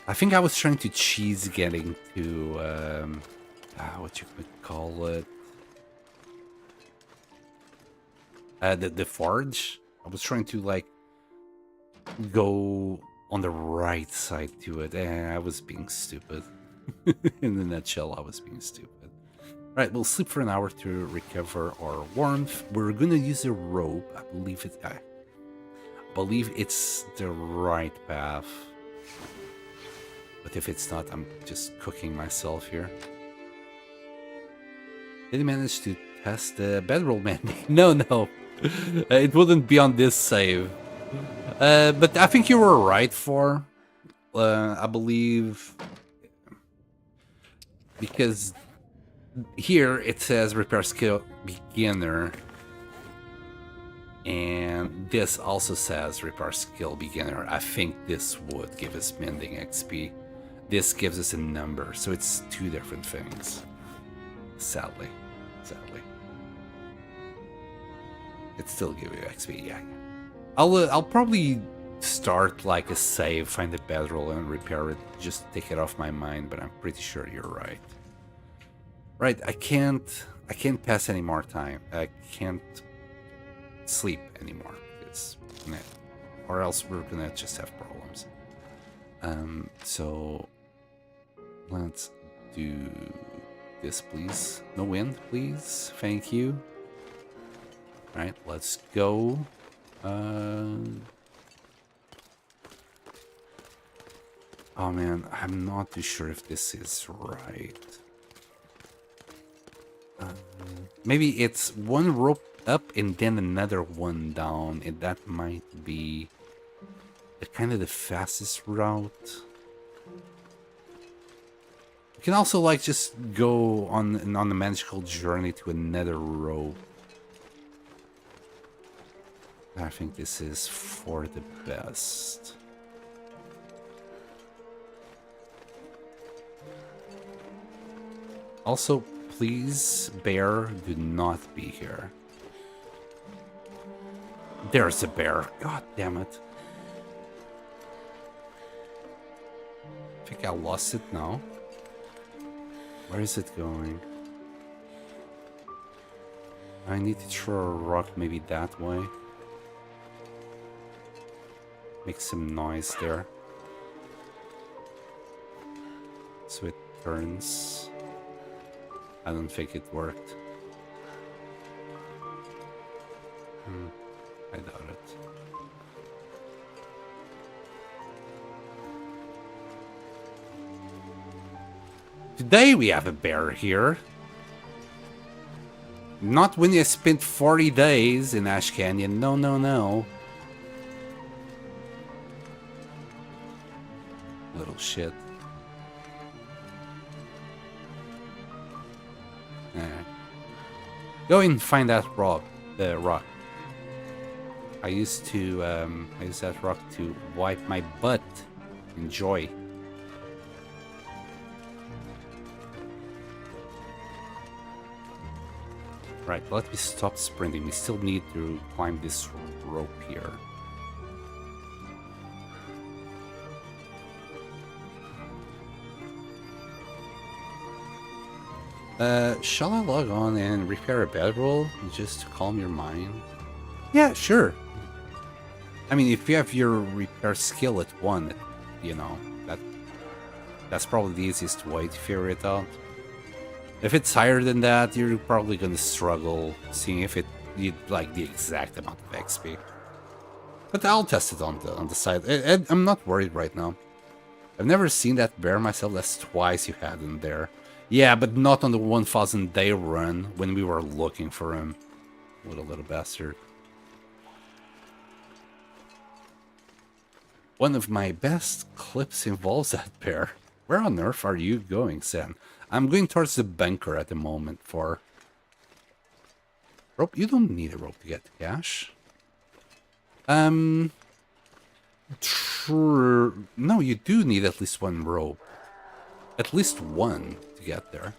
I think I was trying to cheese getting to... what you could call it... the forge. I was trying to, like, go on the right side to it. I was being stupid. In a nutshell, I was being stupid. Right, we'll sleep for an hour to recover our warmth. We're gonna use a rope. I believe it's the right path. But if it's not, I'm just cooking myself here. Did he manage to test the bedroll mending? No. It wouldn't be on this save. But I think you were right for. I believe... Because here it says repair skill beginner. And this also says repair skill beginner. I think this would give us mending XP. This gives us a number, so it's two different things. Sadly. It still gives you XP, yeah. I'll probably start like a save, find the bedroll and repair it. Just take it off my mind, but I'm pretty sure you're right. Right, I can't pass any more time. I can't sleep anymore, because, or else we're gonna just have problems. So let's do this, please. No wind, please. Thank you. All right, let's go. Oh man, I'm not too sure if this is right. Maybe it's one rope up and then another one down, and that might be kind of the fastest route. You can also like just go on a magical journey to another rope. I think this is for the best. Also, please, bear, do not be here. There's a bear. God damn it. I think I lost it now. Where is it going? I need to throw a rock maybe that way. Make some noise there. So it turns. I don't think it worked. I doubt it. Today we have a bear here. Not when you spent 40 days in Ash Canyon. No. Little shit. Go and find that rock. I used that rock to wipe my butt. Enjoy. Right, let me stop sprinting. We still need to climb this rope here. Shall I log on and repair a bedroll just to calm your mind? Yeah, sure. I mean, if you have your repair skill at 1, you know, That's probably the easiest way to figure it out. If it's higher than that, you're probably gonna struggle seeing if you'd like the exact amount of XP. But I'll test it on the side. I'm not worried right now. I've never seen that bear myself. That's twice you had him there. Yeah, but not on the 1000 day run when we were looking for him. What a little bastard. One of my best clips involves that bear. Where on earth are you going, Sam? I'm going towards the bunker at the moment for... Rope? You don't need a rope to get to cash. True. No, you do need at least one rope. At least one to get there.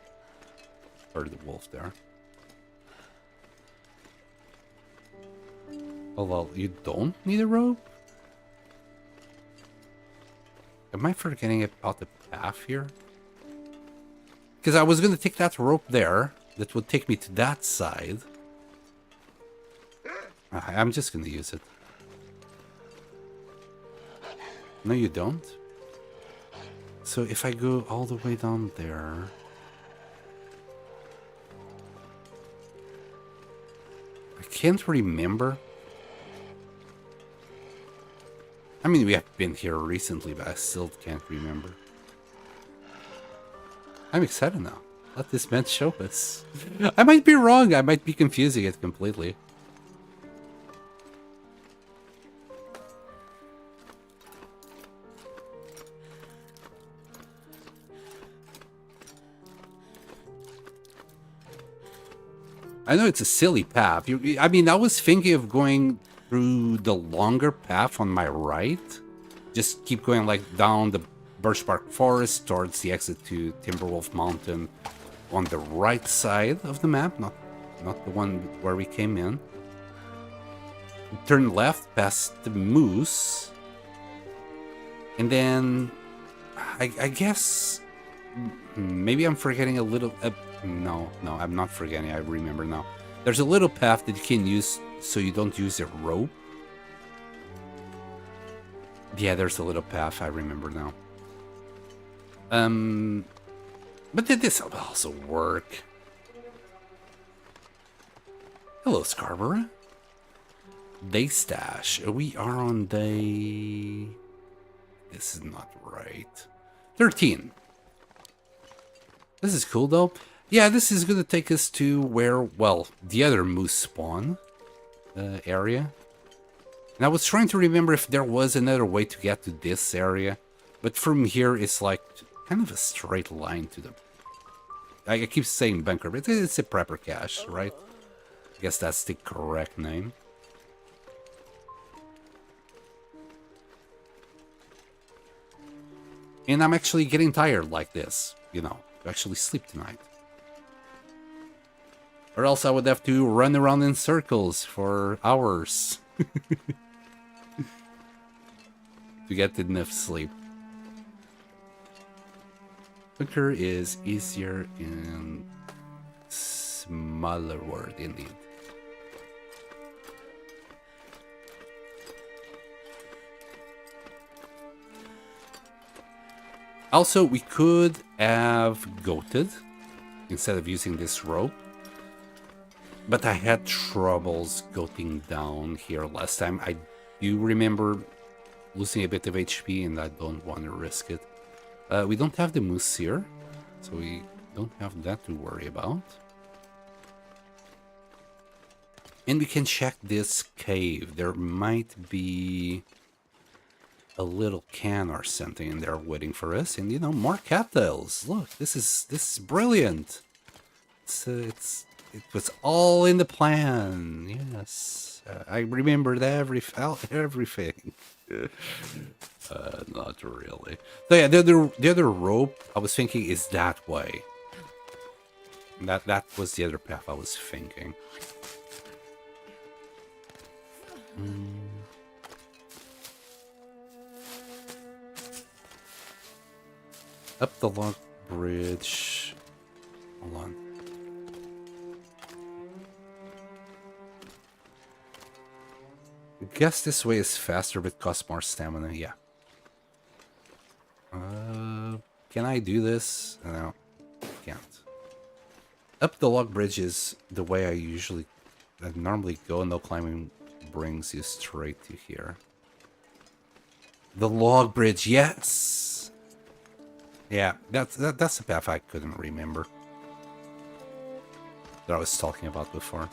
Or the wolf there. Oh, well, you don't need a rope? Am I forgetting about the path here? Because I was going to take that rope there. That would take me to that side. I'm just going to use it. No, you don't? So if I go all the way down there... I can't remember. I mean, we have been here recently, but I still can't remember. I'm excited now. Let this man show us. I might be wrong. I might be confusing it completely. I know it's a silly path. I mean, I was thinking of going through the longer path on my right. Just keep going like down the Birch Bark Forest towards the exit to Timberwolf Mountain on the right side of the map, not the one where we came in. Turn left past the moose. And then I guess maybe I'm forgetting a little... No, I'm not forgetting. I remember now. There's a little path that you can use so you don't use a rope. Yeah, there's a little path. I remember now. But this will also work. Hello, Scarborough. Day stash. We are on day... This is not right. 13. This is cool, though. Yeah, this is going to take us to where, well, the other moose spawn area. And I was trying to remember if there was another way to get to this area. But from here, it's like kind of a straight line to the... I keep saying bunker, but it's a prepper cache, right? I guess that's the correct name. And I'm actually getting tired like this, you know, to actually sleep tonight. Or else I would have to run around in circles for hours to get enough sleep. Bunker is easier in smaller word indeed. Also, we could have goated instead of using this rope. But I had troubles goating down here last time. I do remember losing a bit of HP and I don't want to risk it. We don't have the moose here, so we don't have that to worry about. And we can check this cave. There might be a little can or something in there waiting for us. And, you know, more cattails. Look, this is brilliant. It was all in the plan. Yes, I remembered everything. Not really. So yeah, the other rope I was thinking is that way. That was the other path I was thinking. Up the log bridge. Hold on. I guess this way is faster but costs more stamina, yeah. Can I do this? No, can't. Up the log bridge is the way I normally go. No climbing brings you straight to here. The log bridge, yes. Yeah, that's the path I couldn't remember. That I was talking about before.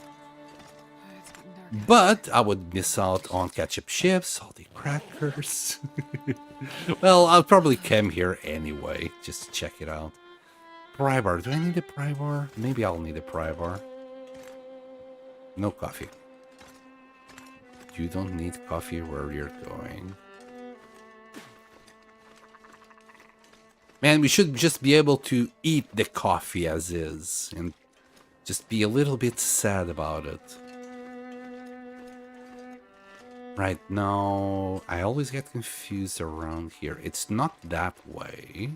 It's getting dark. But I would miss out on ketchup chips, salty crackers. Well, I'll probably come here anyway, just to check it out. Pry bar. Do I need a pry bar? Maybe I'll need a pry bar. No coffee. You don't need coffee where you're going. Man, we should just be able to eat the coffee as is and just be a little bit sad about it. Right now, I always get confused around here. It's not that way.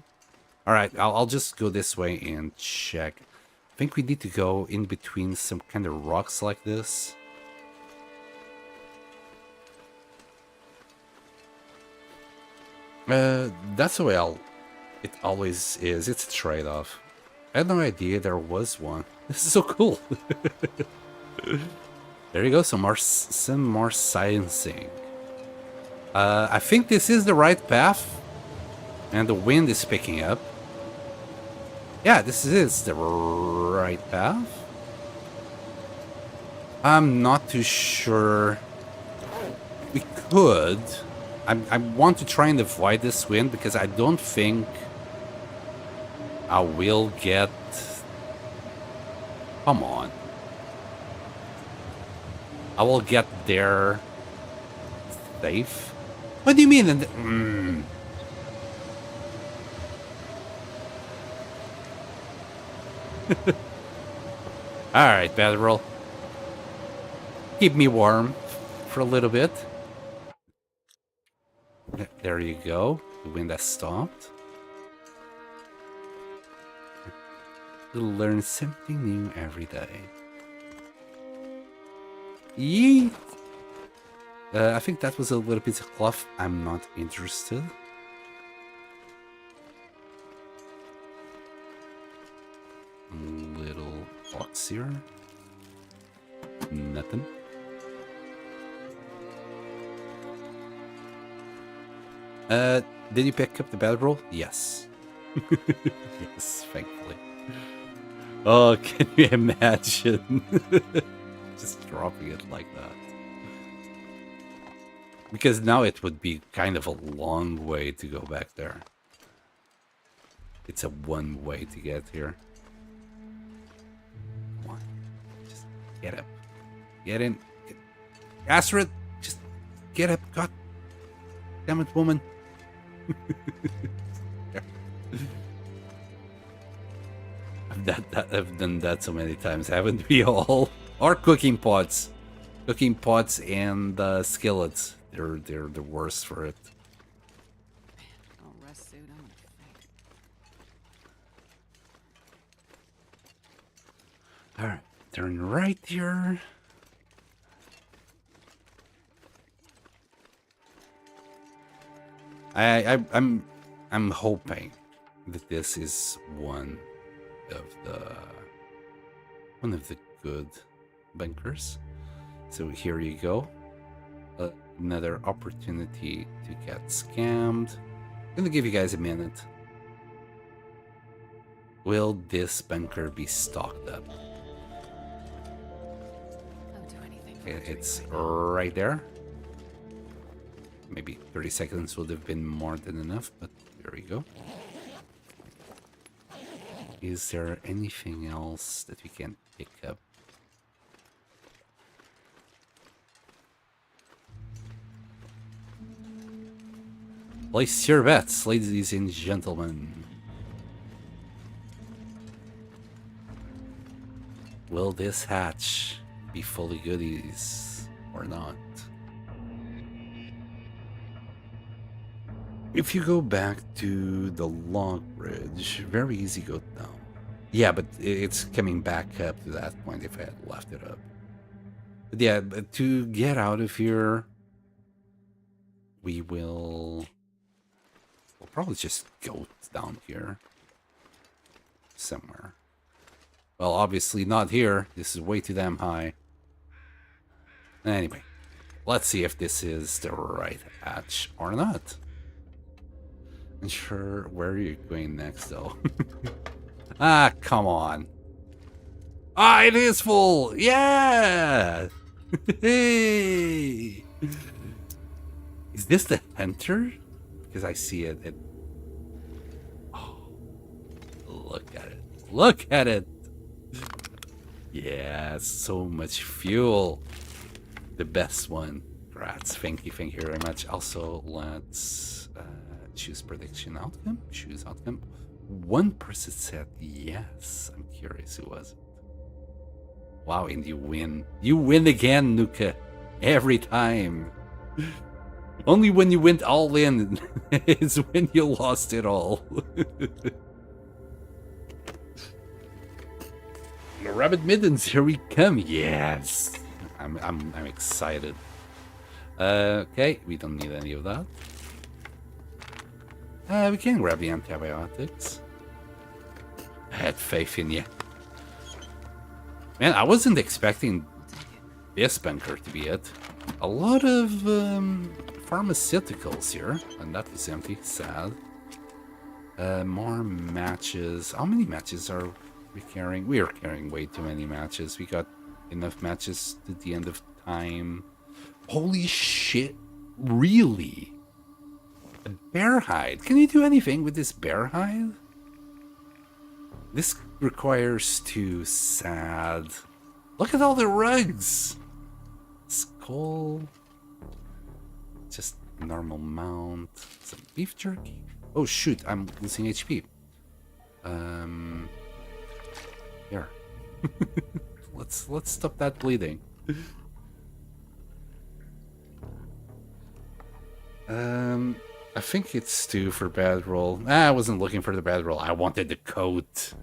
Alright, I'll just go this way and check. I think we need to go in between some kind of rocks like this. That's the way it always is. It's a trade-off. I had no idea there was one. This is so cool. There you go, some more sciencing. I think this is the right path. And the wind is picking up. Yeah, this is the right path. I'm not too sure. We could. I want to try and avoid this wind because I don't think I will get... Come on. I will get there safe. What do you mean? Alright, Bedroll. Keep me warm for a little bit. There you go. The wind has stopped. We'll learn something new every day. Yeet! I think that was a little piece of cloth. I'm not interested. Little box here. Nothing. Did you pick up the bedroll? Yes. Yes, thankfully. Oh, can you imagine? Just dropping it like that. Because now it would be kind of a long way to go back there. It's a one way to get here. Come on. Just get up. Get in. Astrid, just get up. God damn it, woman. I've done that so many times, haven't we all? Or cooking pots. Cooking pots and skillets. They're the worst for it. I'll rest suit. I'm gonna faint. Alright, turn right here. I'm hoping that this is one of the good bunkers. So here you go. Another opportunity to get scammed. I'm gonna give you guys a minute. Will this bunker be stocked up? I'll do anything for a treat It's right now. right there. Maybe 30 seconds would have been more than enough, but there we go. Is there anything else that we can pick up? Place your bets, ladies and gentlemen. Will this hatch be full of goodies or not? If you go back to the log bridge, very easy go down. Yeah, but it's coming back up to that point if I had left it up. But yeah, but to get out of here, we will We'll probably just go down here. Somewhere. Well, obviously not here. This is way too damn high. Anyway, let's see if this is the right hatch or not. Unsure where you're going next, though. Ah, come on. Ah, it is full! Yeah! Hey! Is this the hunter? Because I see it. Oh, look at it. Look at it! Yeah, so much fuel. The best one. Rats, thank you very much. Also, let's choose prediction outcome. Choose outcome. One person said yes. I'm curious who was it. Wow, and you win. You win again, Nuka. Every time. Only when you went all in is when you lost it all. Rabbit Middens, here we come. Yes. I'm excited. Okay, we don't need any of that. We can grab the antibiotics. I had faith in you. Man, I wasn't expecting this bunker to be it. A lot of pharmaceuticals here, and that is empty. Sad. More matches. How many matches are we carrying? We are carrying way too many matches. We got enough matches to the end of time. Holy shit! Really? A bear hide? Can you do anything with this bear hide? This requires two. Sad. Look at all the rugs. Skull. Just normal mount. Some beef jerky. Oh shoot! I'm losing HP. Here. Let's stop that bleeding. I think it's 2 for bad roll. I wasn't looking for the bad roll. I wanted the coat.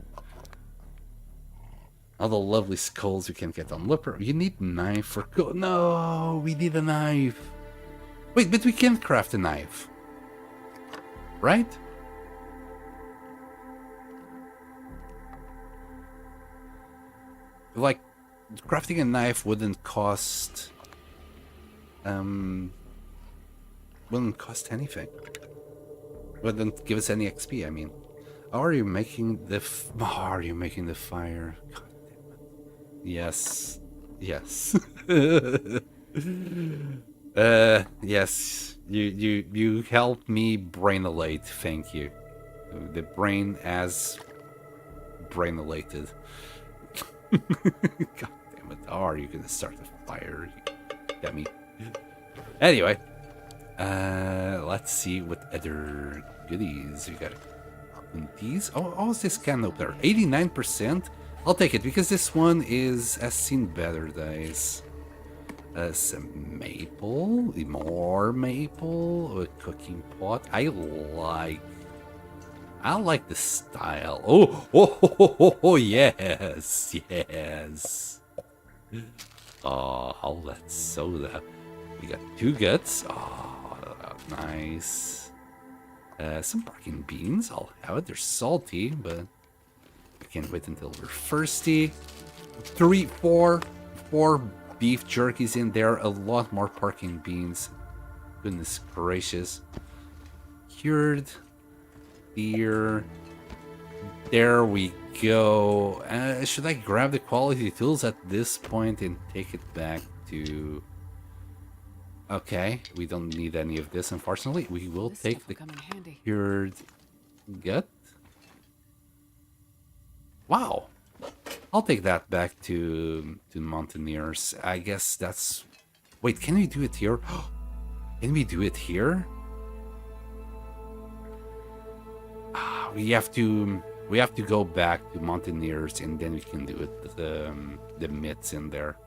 All the lovely skulls you can get on Lipper. You need knife for coat. No, we need a knife. Wait, but we can't craft a knife. Right? Like, crafting a knife wouldn't cost... wouldn't cost anything. Wouldn't give us any XP, I mean. Are you making the fire? God damn it. Yes. Yes. Yes. You helped me brain-elate, thank you. The brain as brain-elated. God damn it. How are you gonna start a fire, you dummy? Anyway. Let's see what other goodies we got. These? Oh, how is this can opener? 89%? I'll take it because this one has seen better days. Some maple, more maple, a cooking pot. I like the style. Oh, yes, yes. Oh, all that soda. We got 2 guts. Oh, nice. Some barking beans. I'll have it. They're salty, but I can't wait until we're thirsty. 4 beef jerkies in there. A lot more parking beans. Goodness gracious. Cured. Here. There we go. Should I grab the quality tools at this point and take it back to... Okay, we don't need any of this, unfortunately. We will take the cured gut. Wow. I'll take that back to Mountaineers. I guess that's... Wait, can we do it here? Can we do it here? We have to go back to Mountaineers and then we can do it. The mitts in there.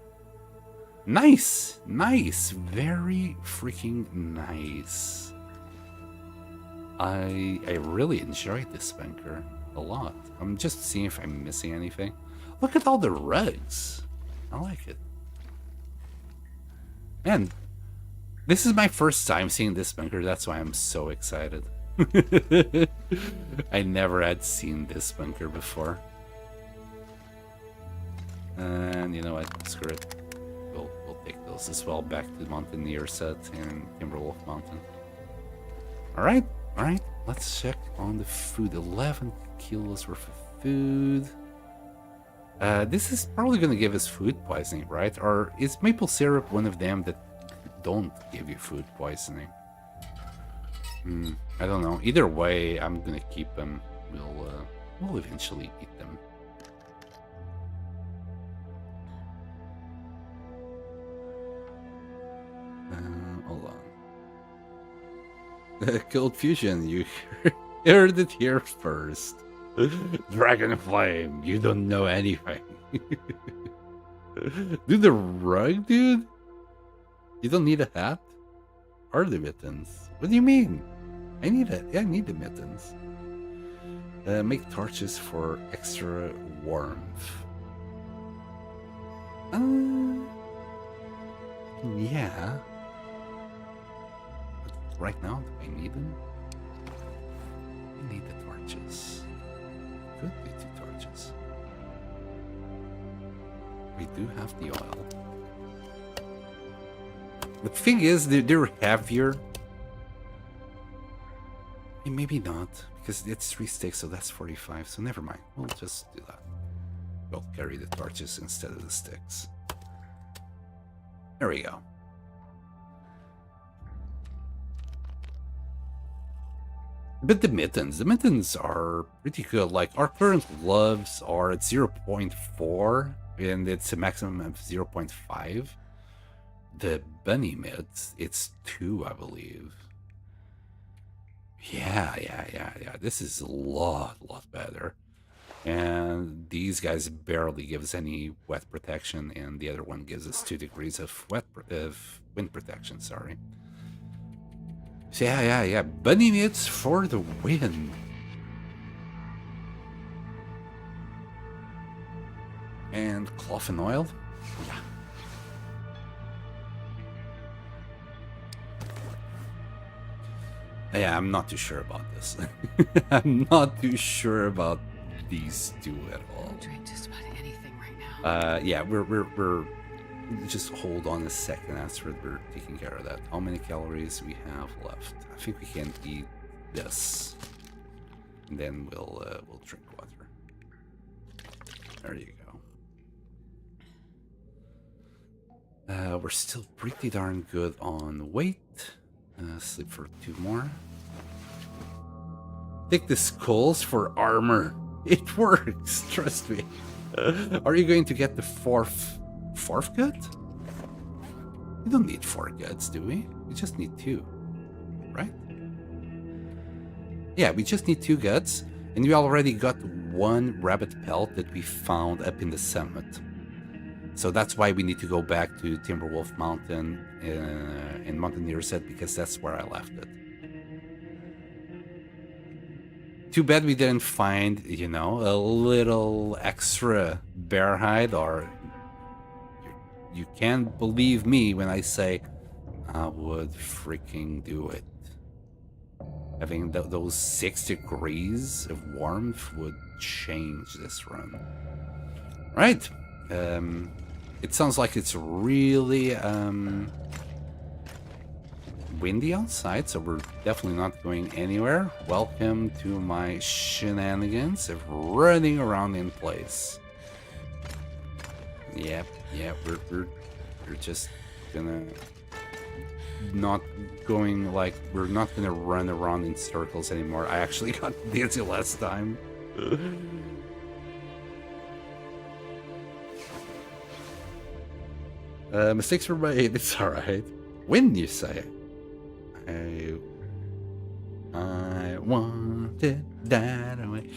Nice, nice, very freaking nice. I really enjoyed this bunker a lot. I'm just seeing if I'm missing anything. Look at all the rugs. I like it. Man, this is my first time seeing this bunker. That's why I'm so excited. I never had seen this bunker before. And you know what? Screw it. We'll take those as well back to the Mountaineer set in Timberwolf Mountain. Alright, alright. Let's check on the food. 11 kilos worth of food. This is probably going to give us food poisoning, right? Or is maple syrup one of them that don't give you food poisoning? I don't know. Either way, I'm going to keep them. We'll eventually eat them. Hold on. Cold Fusion, you heard it here first. Dragon Flame, you don't know anything. Dude, the rug, dude? You don't need a hat? Or the mittens? What do you mean? I need it. Yeah, I need the mittens. Make torches for extra warmth. Yeah. But right now, do I need them? I need the torches. Could be 2 torches. We do have the oil. The thing is, they're heavier. Maybe not, because it's 3 sticks, so that's 45, so never mind. We'll just do that. We'll carry the torches instead of the sticks. There we go. But the mittens are pretty good. Like, our current gloves are at 0.4, and it's a maximum of 0.5. The bunny mitts, it's 2, I believe. Yeah. This is a lot better. And these guys barely give us any wet protection, and the other one gives us 2 degrees of wind protection, sorry. So yeah. Bunny mitts for the win. And cloth and oil? Yeah. Yeah, I'm not too sure about this. I'm not too sure about these 2 at all. I'll drink just about anything right now. Yeah, we're just hold on a second after we're taking care of that. How many calories we have left? I think we can eat this, and then we'll drink water. There you go. We're still pretty darn good on weight. Sleep for 2 more. Take the skulls for armor. It works, trust me. Are you going to get the fourth gut? We don't need 4 guts, do we? We just need 2, right? Yeah, we just need 2 guts, and we already got 1 rabbit pelt that we found up in the summit. So that's why we need to go back to Timberwolf Mountain in Mountaineer set, because that's where I left it. Too bad we didn't find, you know, a little extra bear hide, or you can't believe me when I say I would freaking do it. Having those 6 degrees of warmth would change this run. Right. It sounds like it's really windy outside, so we're definitely not going anywhere. Welcome to my shenanigans of running around in place. Yeah, we're just gonna not going, like, we're not gonna run around in circles anymore. I actually got dizzy last time. Mistakes were made, it's alright. When you say it. I wanted that away.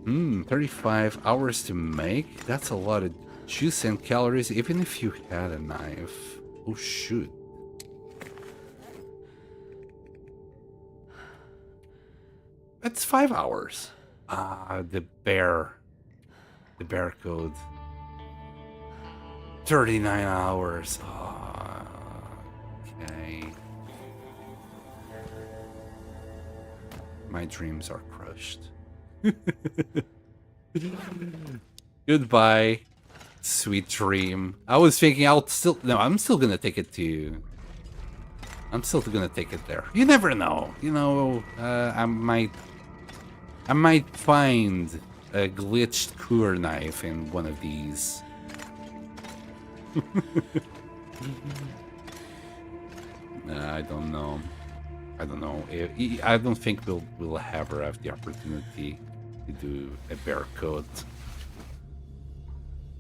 35 hours to make? That's a lot of juice and calories, even if you had a knife. Oh, shoot. That's 5 hours. The bear code. 39 hours. Oh, okay. My dreams are crushed. Goodbye, sweet dream. I was thinking I'm still gonna take it to... I'm still gonna take it there. You never know. You know, I might find a glitched cooler knife in one of these. I don't know. I don't know. I don't think we'll ever have the opportunity to do a bear coat.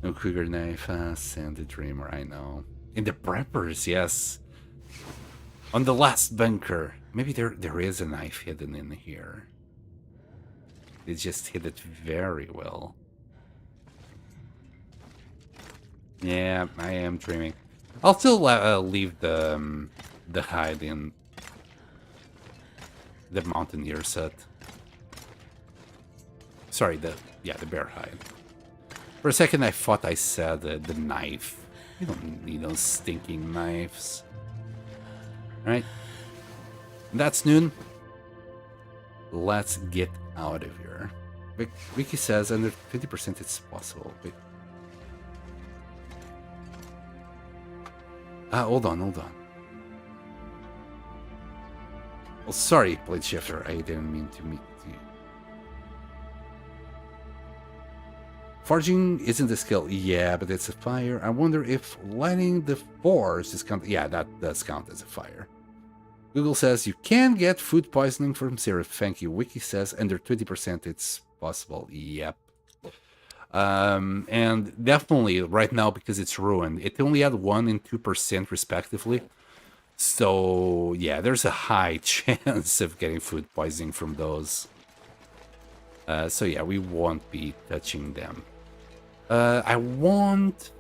No cougar knife, send the dreamer. I know. In the preppers, yes. On the last bunker, maybe there is a knife hidden in here. They just hid it very well. Yeah, I am dreaming. I'll still leave the hide in the mountaineer set. Sorry, the bear hide. For a second, I thought I said the knife. You don't need those stinking knives. All right, that's noon. Let's get out of here. Wiki says under 50% it's possible. Wait. Hold on. Oh, sorry, Blade Shifter. I didn't mean to meet you. Forging isn't a skill. Yeah, but it's a fire. I wonder if lighting the forge is count. Yeah, that does count as a fire. Google says you can get food poisoning from syrup. Thank you. Wiki says under 20% it's possible. Yep. And definitely right now, because it's ruined, it only had 1% and 2% respectively. So yeah, there's a high chance of getting food poisoning from those. So yeah, we won't be touching them. I won't...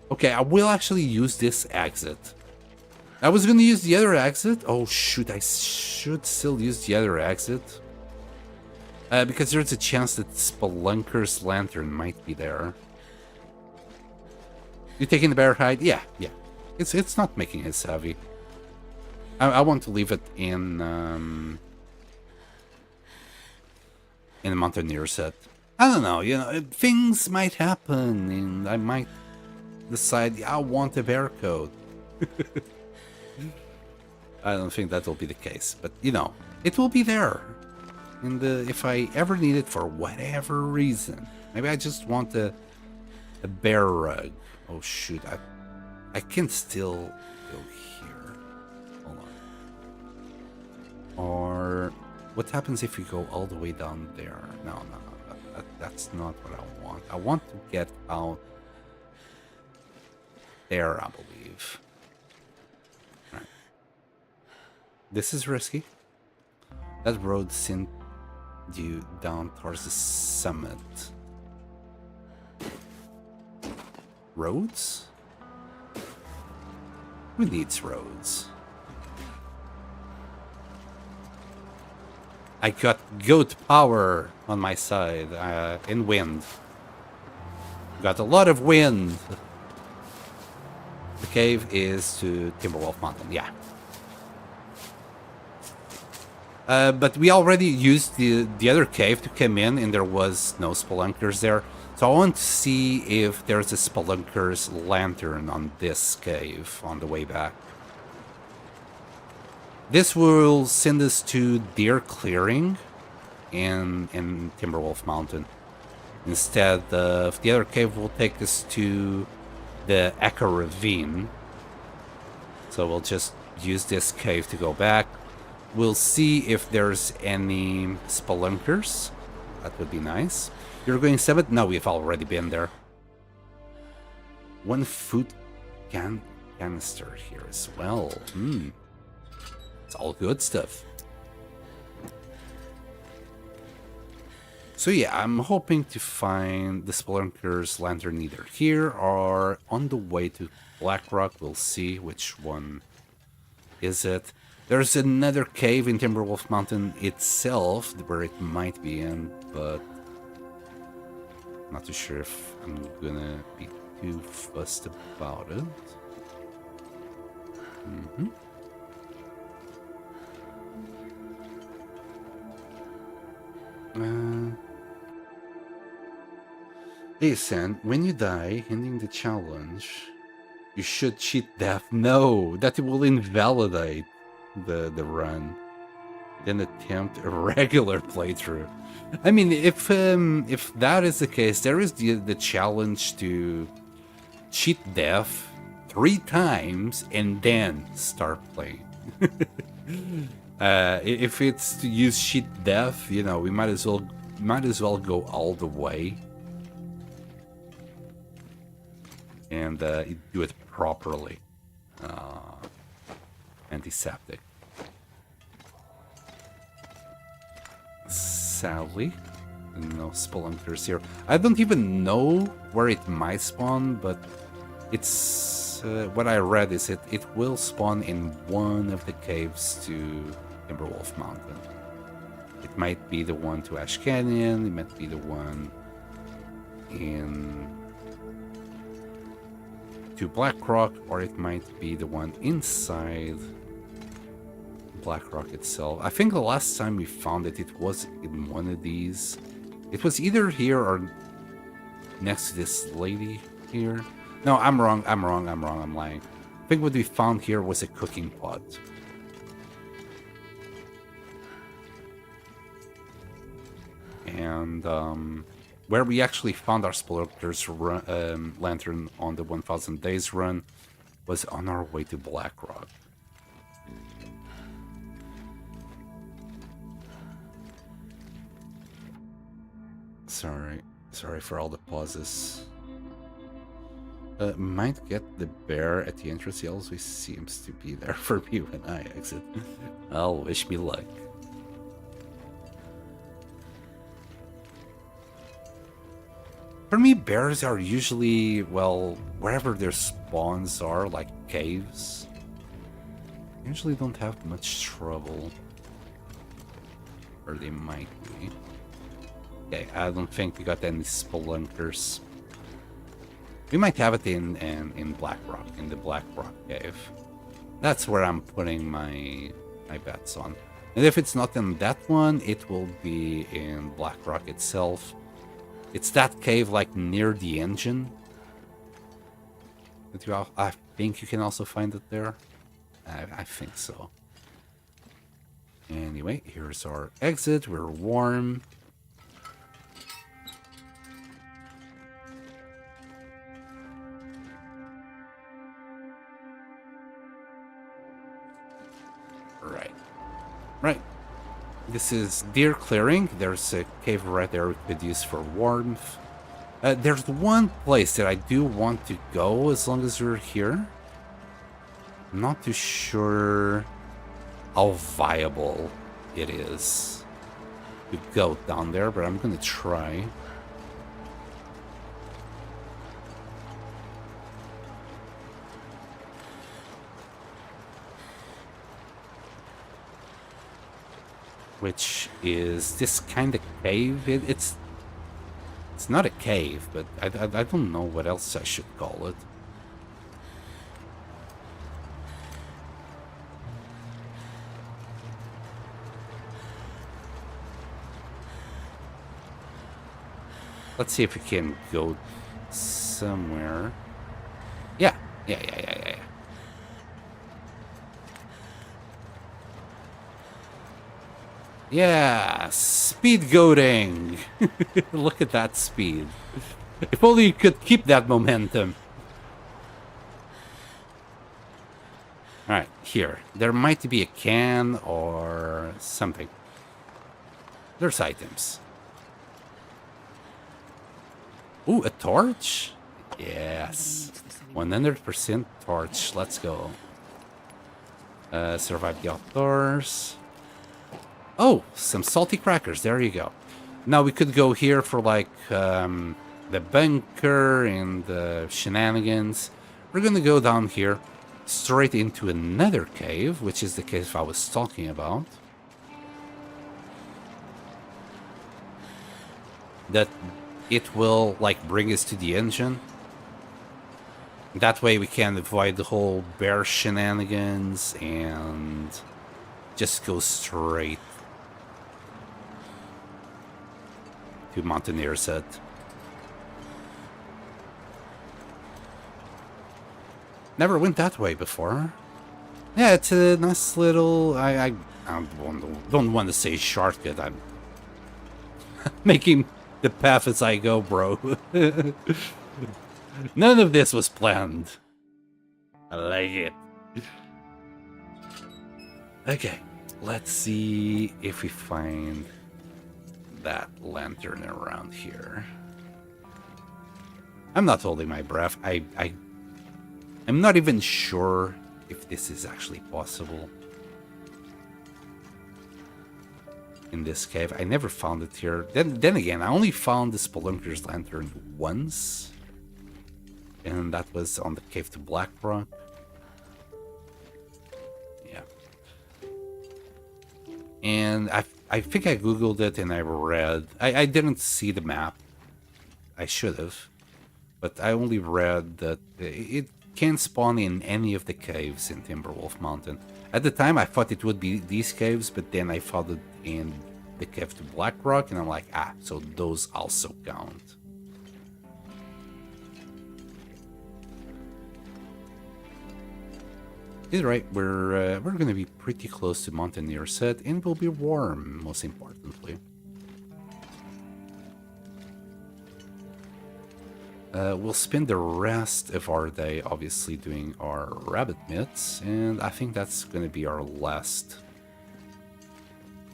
Okay, I will actually use this exit. I was gonna use the other exit. Oh shoot, I should still use the other exit. Because there's a chance that Spelunker's lantern might be there. You taking the bear hide? Yeah. It's not making it heavy. I want to leave it in the Mountaineer set. I don't know, you know, things might happen, and I might decide I want a bear coat. I don't think that will be the case, but you know, it will be there. And if I ever need it for whatever reason, maybe I just want a bear rug. Oh shoot, I can still go here. Hold on. Or what happens if we go all the way down there? No, that's not what I want. I want to get out there, I believe. Right. This is risky. That road sent you down towards the summit. Roads? Who needs roads? I got goat power on my side, in wind. Got a lot of wind. The cave is to Timberwolf Mountain, yeah. But we already used the other cave to come in, and there was no spelunkers there. So I want to see if there's a spelunker's lantern on this cave on the way back. This will send us to Deer Clearing in Timberwolf Mountain. Instead of the other cave will take us to the Echo Ravine. So we'll just use this cave to go back. We'll see if there's any spelunkers. That would be nice. You're going summit? No, we've already been there. 1 food canister here as well. It's all good stuff. So yeah, I'm hoping to find the Spelunker's lantern either here or on the way to Blackrock. We'll see which one is it. There's another cave in Timberwolf Mountain itself where it might be in, but I'm not too sure if I'm gonna be too fussed about it. Listen, when you die, ending the challenge, you should cheat death. No, that will invalidate the run. Then attempt a regular playthrough. I mean, if that is the case, there is the challenge to cheat death 3 times and then start playing. If it's to use cheat death, you know, we might as well go all the way and do it properly. Antiseptic. Sadly, no spelunkers here. I don't even know where it might spawn, but it's what I read is it will spawn in one of the caves to Timberwolf Mountain. It might be the one to Ash Canyon, it might be the one to Blackrock, or it might be the one inside Blackrock itself. I think the last time we found it, it was in one of these. It was either here or next to this lady here. No, I'm wrong, I'm lying. I think what we found here was a cooking pot. And where we actually found our Spelunker's lantern on the 1000 Days run was on our way to Blackrock. Sorry for all the pauses. Might get the bear at the entrance. He always seems to be there for me when I exit. Well, wish me luck. For me, bears are usually, well, wherever their spawns are, like caves. Usually don't have much trouble. Or they might be. Okay, I don't think we got any spelunkers. We might have it in Blackrock, in the Blackrock cave. That's where I'm putting my bets on. And if it's not in that one, it will be in Blackrock itself. It's that cave, like, near the engine. I think you can also find it there. I think so. Anyway, here's our exit. We're warm. Right. This is Deer Clearing. There's a cave right there we could use for warmth. There's one place that I do want to go as long as we're here. I'm not too sure how viable it is to go down there, but I'm gonna try. Which is this kind of cave. It's not a cave, but I don't know what else I should call it. Let's see if we can go somewhere. Yeah. Yeah, speed goating. Look at that speed. If only you could keep that momentum. Alright, here. There might be a can or something. There's items. Ooh, a torch? Yes. 100% torch. Let's go. Survive the outdoors. Oh, some salty crackers. There you go. Now we could go here for like the bunker and the shenanigans. We're gonna go down here straight into another cave, which is the cave I was talking about. That it will like bring us to the engine. That way we can avoid the whole bear shenanigans and just go straight to Mountaineer's Hut. Never went that way before. Yeah, it's a nice little... I don't want to say shortcut. I'm making the path as I go, bro. None of this was planned. I like it. Okay, let's see if we find that lantern around here. I'm not holding my breath. I'm not even sure if this is actually possible. In this cave, I never found it here. Then again, I only found the Spelunker's lantern once, and that was on the cave to Blackrock. Yeah, and I think I googled it and I read. I didn't see the map. I should have, but I only read that it can spawn in any of the caves in Timberwolf Mountain. At the time, I thought it would be these caves, but then I found it in the cave to Blackrock, and I'm like, so those also count. He's right, we're gonna be pretty close to Mountaineer Set, and we'll be warm, most importantly. We'll spend the rest of our day obviously doing our rabbit mitts, and I think that's going to be our last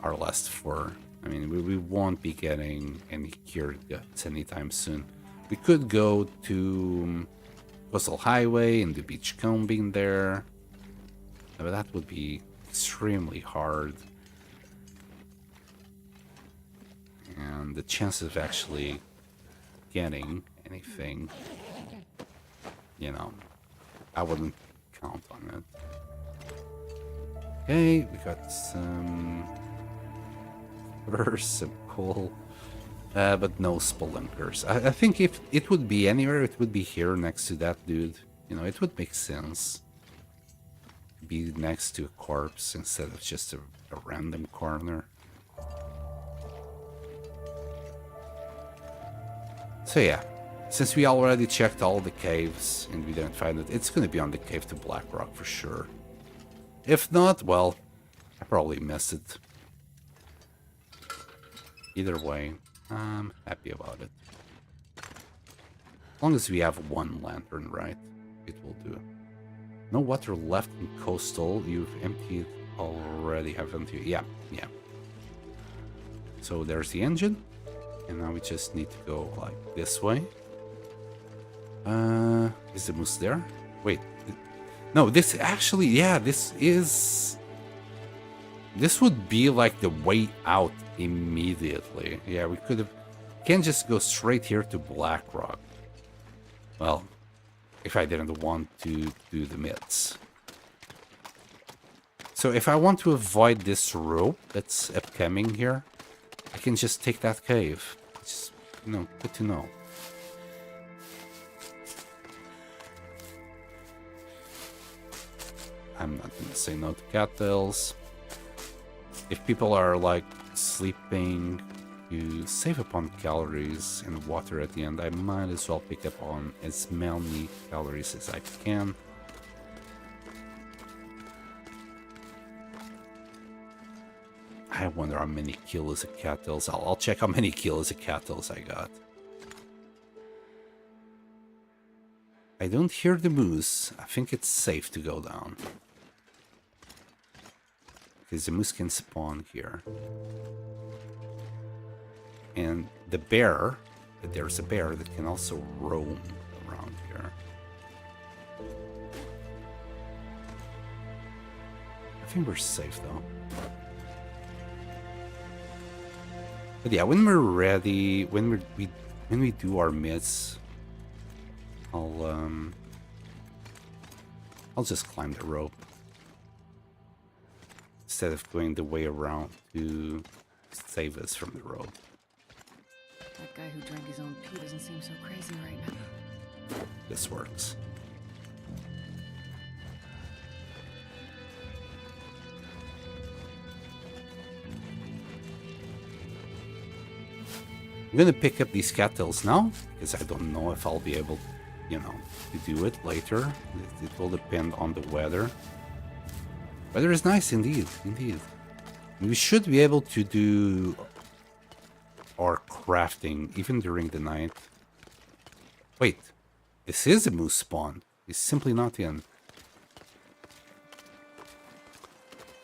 fur. I mean, we won't be getting any cured guts anytime soon. We could go to Coastal Highway and do beach combing there, but that would be extremely hard. And the chances of actually getting anything, you know, I wouldn't count on it. Okay, we got some furs, some coal, but no spelunkers. I think if it would be anywhere, it would be here next to that dude. You know, it would make sense. Be next to a corpse instead of just a random corner. So yeah. Since we already checked all the caves and we didn't find it, it's going to be on the cave to Blackrock for sure. If not, well, I probably missed it. Either way, I'm happy about it. As long as we have one lantern, right? It will do. No water left in Coastal. You've emptied already, haven't you? Yeah. So there's the engine. And now we just need to go like this way. Is the moose there? Wait. No, this actually, yeah, this would be like the way out immediately. Yeah, we could have, can't just go straight here to Blackrock. Well, if I didn't want to do the mitts. So if I want to avoid this rope that's upcoming here, I can just take that cave. It's, you know, good to know. I'm not gonna say no to cattails. If people are like sleeping, you save upon calories and water at the end. I might as well pick up on as many calories as I can. I wonder how many kilos of cattails. I'll check how many kilos of cattails I got. I don't hear the moose. I think it's safe to go down. Because the moose can spawn here. And the bear, there's a bear that can also roam around here. I think we're safe though. But yeah, when we're ready, when we do our mitts, I'll just climb the rope instead of going the way around to save us from the rope. That guy who drank his own pee doesn't seem so crazy right now. This works. I'm gonna pick up these cattails now, because I don't know if I'll be able you know, to do it later. It will depend on the weather. Weather is nice indeed, indeed. We should be able to do our crafting even during the night. Wait, this is a moose spawn. It's simply not in.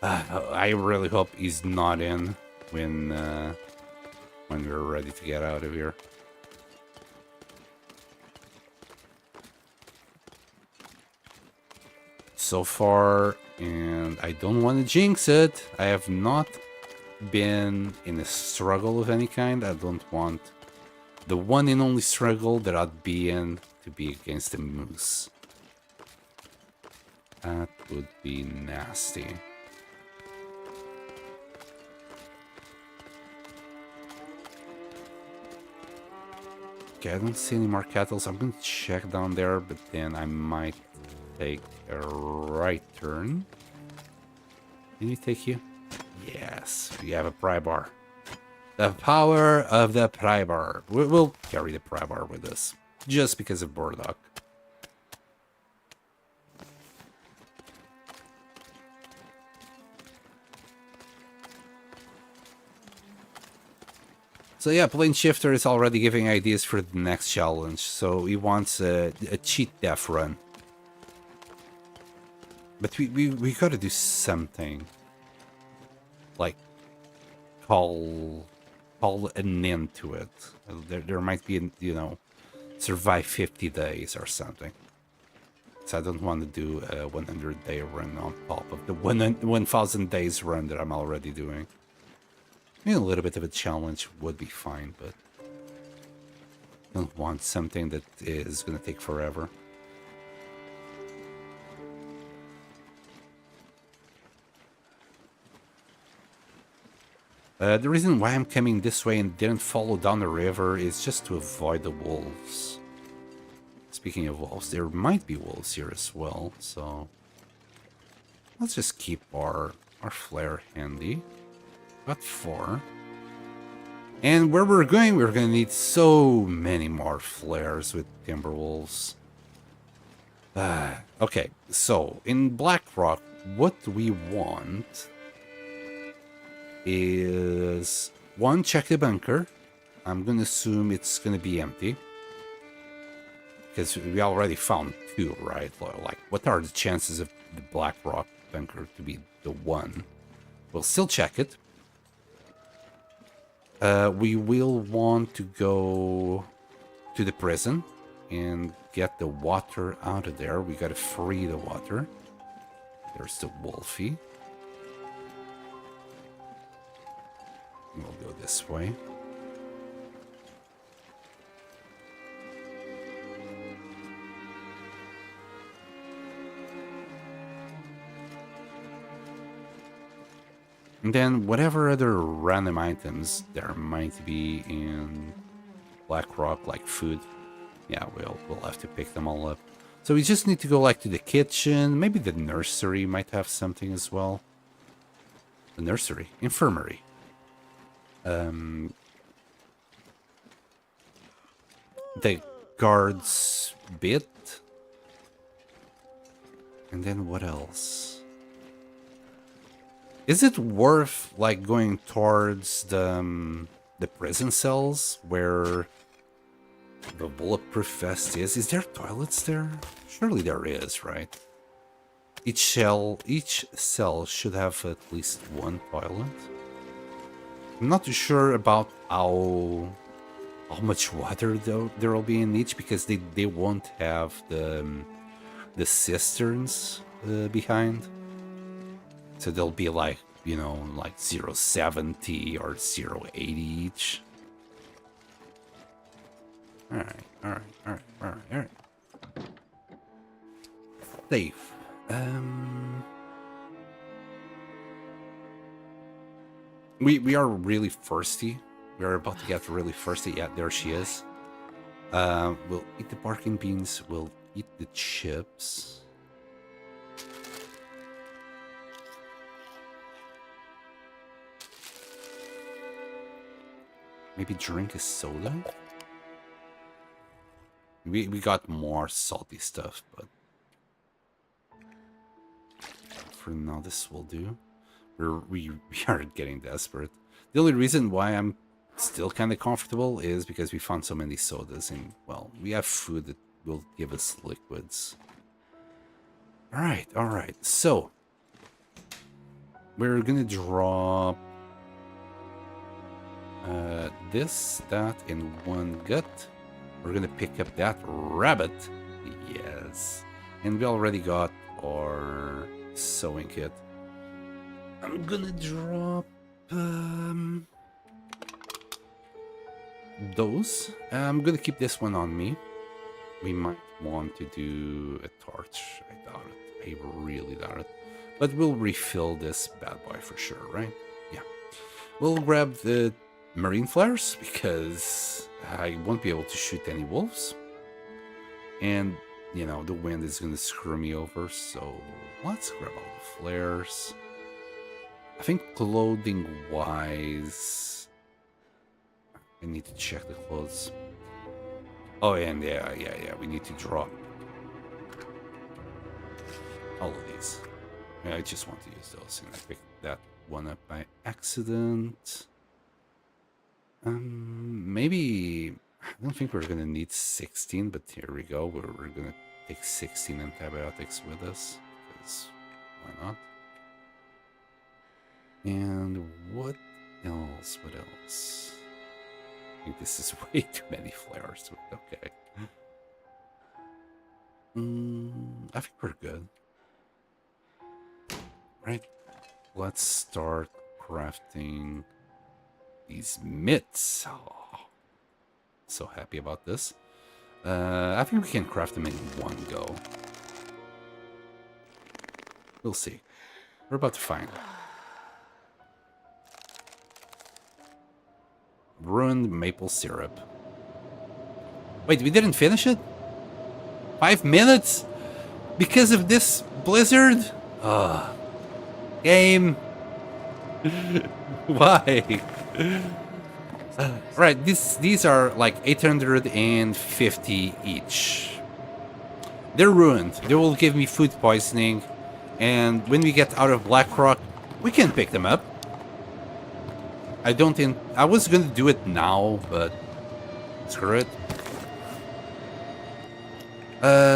I really hope he's not in when we're ready to get out of here. So far, and I don't want to jinx it, I have not been in a struggle of any kind. I don't want the one and only struggle that I'd be in to be against the moose. That would be nasty. Okay, I don't see any more cattle, so I'm gonna check down there, but then I might take a right turn. Can you take you? Yes, we have a pry bar. The power of the pry bar. We'll carry the pry bar with us, just because of Burdock. So yeah, Plane Shifter is already giving ideas for the next challenge. So he wants a cheat death run. But we gotta do something. Like, call an end to it. There might be, you know, survive 50 days or something. So I don't want to do a 100-day run on top of the 1,000 days run that I'm already doing. I mean, a little bit of a challenge would be fine, but I don't want something that is going to take forever. The reason why I'm coming this way and didn't follow down the river is just to avoid the wolves. Speaking of wolves, there might be wolves here as well, so let's just keep our flare handy. Got 4. And where we're going to need so many more flares with Timberwolves. Okay, so in Blackrock, what we want is 1, check the bunker. I'm gonna assume it's gonna be empty, because we already found 2, right? Like, what are the chances of the Blackrock bunker to be the one? We'll still check it. We will want to go to the prison and get the water out of there. We gotta free the water. There's the Wolfie. We'll go this way. And then whatever other random items there might be in Blackrock, like food, yeah, we'll have to pick them all up. So we just need to go like to the kitchen. Maybe the nursery might have something as well. The nursery, infirmary. The guard's bit. And then what else? Is it worth like going towards the prison cells where the bulletproof vest is? Is there toilets there? Surely there is, right? Each cell should have at least 1 toilet. I'm not too sure about how much water there will be in each, because they won't have the cisterns behind. So they'll be like, you know, like 0.70 or 0.80 each. Alright. Safe. We are really thirsty. We are about to get really thirsty. Yeah, there she is. We'll eat the barking beans. We'll eat the chips. Maybe drink a soda? We got more salty stuff, but for now this will do. We are getting desperate. The only reason why I'm still kind of comfortable is because we found so many sodas, and well, we have food that will give us liquids. All right. So we're gonna drop this, that, and one gut. We're gonna pick up that rabbit. Yes. And we already got our sewing kit. I'm gonna drop those. I'm gonna keep this one on me. We might want to do a torch. I doubt it. I really doubt it. But we'll refill this bad boy for sure, right? Yeah. We'll grab the marine flares because I won't be able to shoot any wolves. And, you know, the wind is going to screw me over. So let's grab all the flares. I think clothing-wise, I need to check the clothes. Oh, and yeah, we need to drop all of these. Yeah, I just want to use those, and I picked that one up by accident. Maybe, I don't think we're gonna need 16, but here we go. We're gonna take 16 antibiotics with us, because why not? And what else? I think this is way too many flares. Okay. I think we're good. Right. Let's start crafting these mitts. Oh, so happy about this. I think we can craft them in one go. We'll see. We're about to find. Ruined maple syrup. Wait, we didn't finish it? 5 minutes? Because of this blizzard? Game. Why? Right, these are like 850 each. They're ruined. They will give me food poisoning. And when we get out of Blackrock, we can pick them up. I was gonna do it now, but screw it.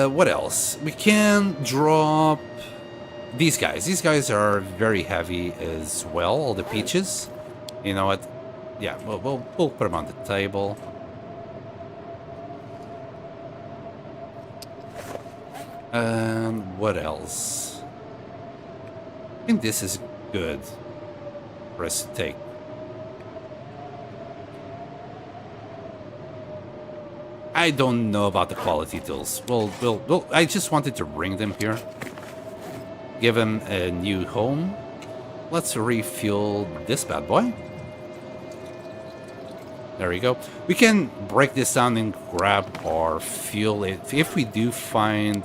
What else? We can drop these guys. These guys are very heavy as well, all the peaches. You know what? Yeah, we'll put them on the table. What else? I think this is good for us to take. I don't know about the quality tools. Well, I just wanted to bring them here. Give them a new home. Let's refuel this bad boy. There we go. We can break this down and grab our fuel if we do find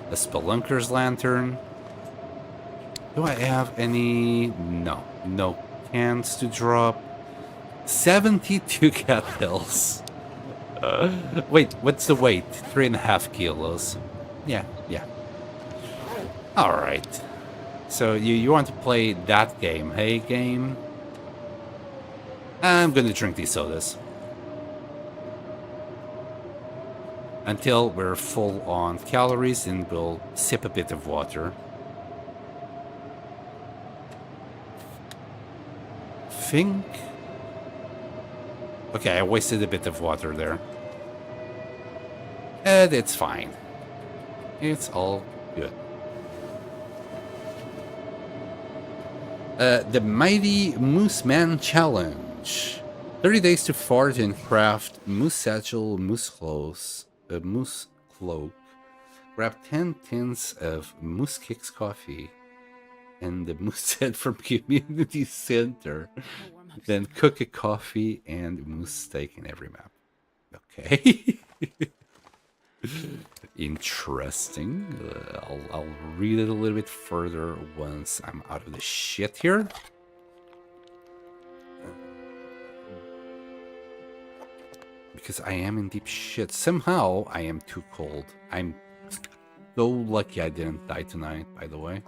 a Spelunker's lantern. Do I have any? No. No cans to drop. 72 cattails. Wait, what's the weight? 3.5 kilos. Yeah. Alright. So you want to play that game, hey game? I'm gonna drink these sodas. Until we're full on calories, and we'll sip a bit of water. Think. Okay, I wasted a bit of water there. And it's fine. It's all good. The Mighty Moose Man Challenge. 30 days to forge and craft moose satchel, moose clothes, a moose cloak. Grab 10 tins of Moose Kicks coffee and the moose head from community center. Then cook a coffee and moose steak in every map. Okay. Interesting. I'll read it a little bit further once I'm out of the shit here. because I am in deep shit. Somehow I am too cold. I'm so lucky I didn't die tonight, by the way.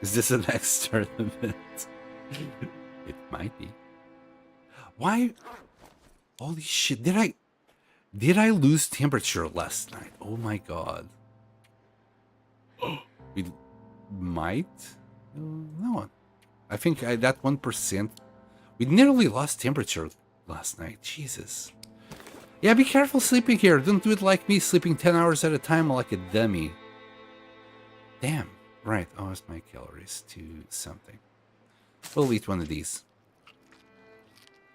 Is this the next tournament? It might be. Why? Holy shit, did I lose temperature last night? Oh my god. We might? No. I think that 1%. We nearly lost temperature last night. Jesus. Yeah, be careful sleeping here. Don't do it like me, sleeping 10 hours at a time like a dummy. Damn. Right. Oh, it's my calories to something. We'll eat one of these.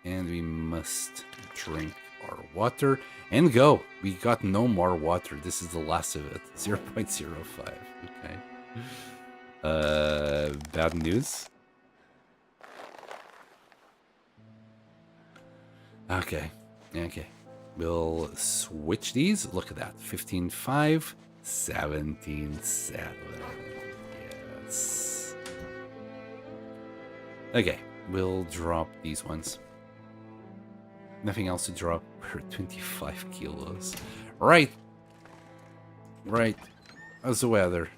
And we must drink our water and go. We got no more water. This is the last of it. 0.05. Okay. Bad news. Okay. We'll switch these. Look at that. 15.5, 17.7. Yes. Okay. We'll drop these ones. Nothing else to drop. We're 25 kilos. Right. How's the weather?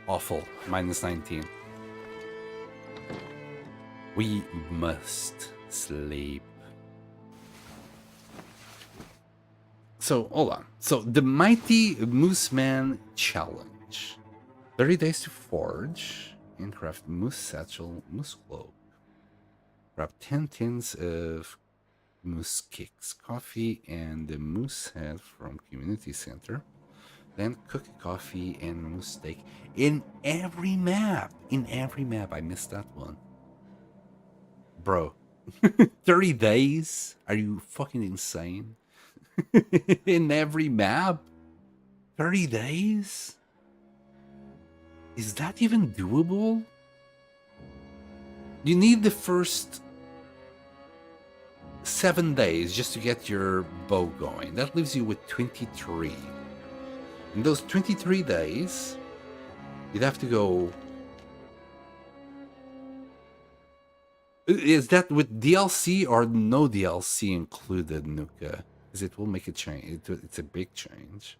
Awful. Minus 19. We must sleep. So, hold on. So, the Mighty Moose Man Challenge. 30 days to forge and craft moose satchel, moose cloak. Grab 10 tins of moose kicks, coffee, and the moose head from community center. Then cook coffee and moose steak in every map. I missed that one. Bro, 30 days? Are you fucking insane? In every map? 30 days? Is that even doable? You need the first 7 days just to get your bow going. That leaves you with 23. In those 23 days, you'd have to go... Is that with DLC or no DLC included, Nuka? Because it will make a change. It's a big change.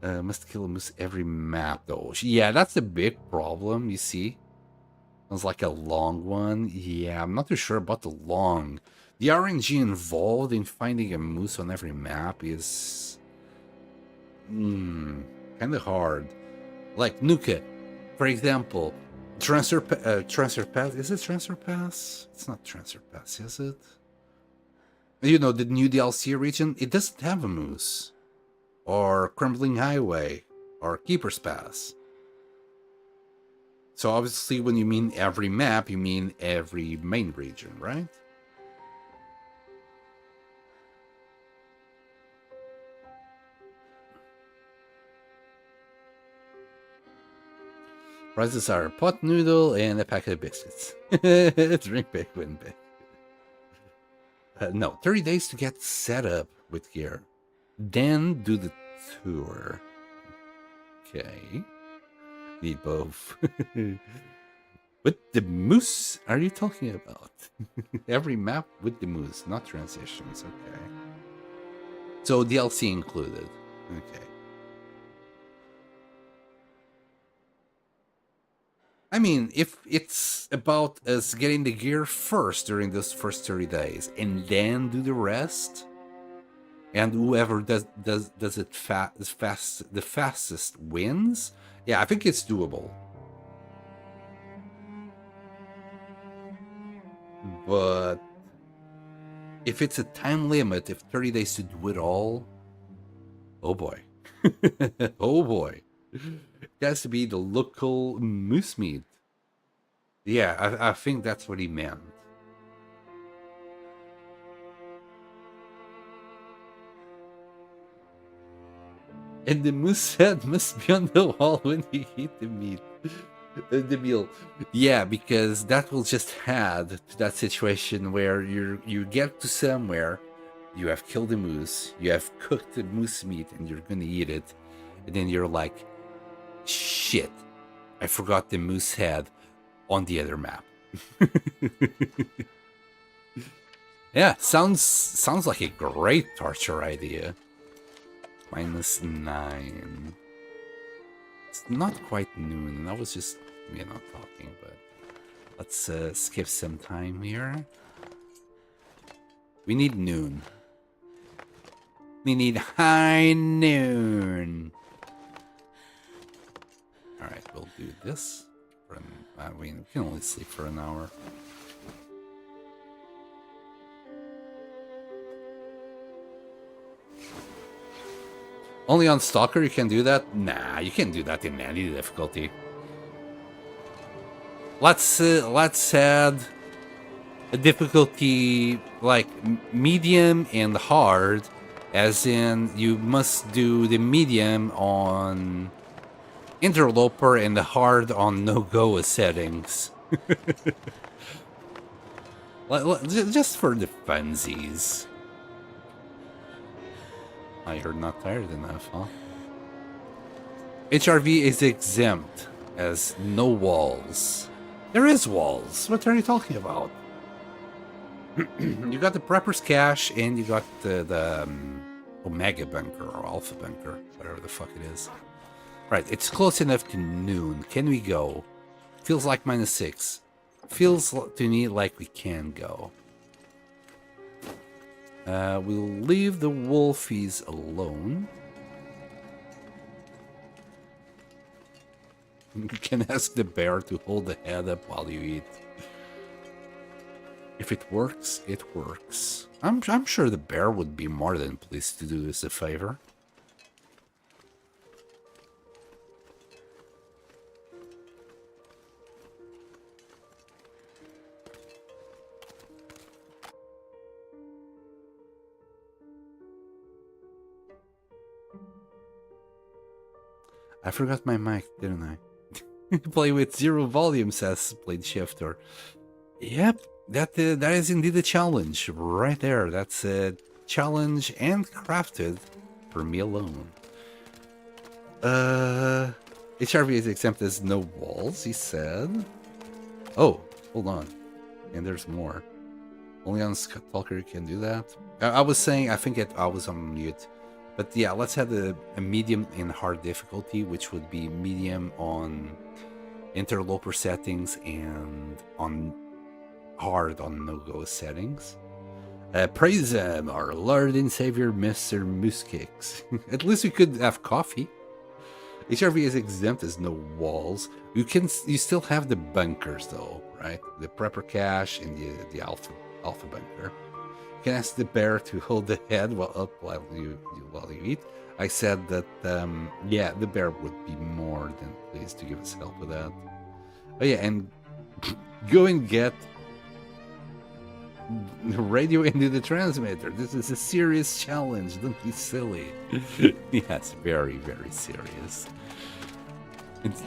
Must kill a moose every map, though. Yeah, that's a big problem, you see. It was like a long one. Yeah, I'm not too sure about the long. The RNG involved in finding a moose on every map is... kind of hard. Like Nuka, for example. Transfer Pass. Is it Transfer Pass? It's not Transfer Pass, is it? You know, the new DLC region, it doesn't have a moose. Or Crumbling Highway. Or Keeper's Pass. So obviously when you mean every map, you mean every main region, right? Prizes are a pot noodle and a packet of biscuits. Drink big, win big. No, 30 days to get set up with gear. Then do the tour. Okay. Need both. With the moose are you talking about? Every map with the moose, not transitions. Okay. So DLC included. Okay. I mean, if it's about us getting the gear first during those first 30 days and then do the rest, and whoever does it the fastest wins, yeah, I think it's doable. But if it's a time limit, if 30 days to do it all, oh boy. Oh boy. It has to be the local moose meat. Yeah, I think that's what he meant. And the moose head must be on the wall when you eat the meat. The meal. Yeah, because that will just add to that situation where you get to somewhere, you have killed the moose, you have cooked the moose meat, and you're gonna eat it, and then you're like, shit, I forgot the moose head on the other map. Yeah, sounds like a great torture idea. -9. It's not quite noon. I was just, talking, but let's skip some time here. We need noon. We need high noon. Alright, we'll do this. We can only sleep for an hour. Only on Stalker you can do that? Nah, you can't do that in any difficulty. Let's add a difficulty like medium and hard, as in you must do the medium on Interloper and the hard on NOGOA settings. Just for the funsies. Oh, you're not tired enough, huh? HRV is exempt as no walls. There is walls. What are you talking about? You got the Prepper's Cache and you got the Omega Bunker or Alpha Bunker, whatever the fuck it is. Right, it's close enough to noon. Can we go? Feels like -6. Feels to me like we can go. We'll leave the wolfies alone. You can ask the bear to hold the head up while you eat. If it works, it works. I'm sure the bear would be more than pleased to do us a favor. I forgot my mic, didn't I? Play with 0 volume, says Blade Shifter. Yep, that is indeed a challenge right there. That's a challenge and crafted for me alone. HRV is exempt as no walls, he said. Oh, hold on. And there's more. Only on Stalker you can do that. I was saying, I think I was on mute. But yeah, let's have a medium in hard difficulty, which would be medium on Interloper settings and on hard on NOGOA settings. Praise him, our Lord and Savior, Mr. Moosekicks. At least we could have coffee. HRV is exempt as no walls. You still have the bunkers though, right? The Prepper Cache and the Alpha Bunker. You can ask the bear to hold the head while you eat. I said that yeah, the bear would be more than pleased to give us help with that. Oh yeah, and go and get the radio into the transmitter. This is a serious challenge. Don't be silly. Yes, very, very serious. It's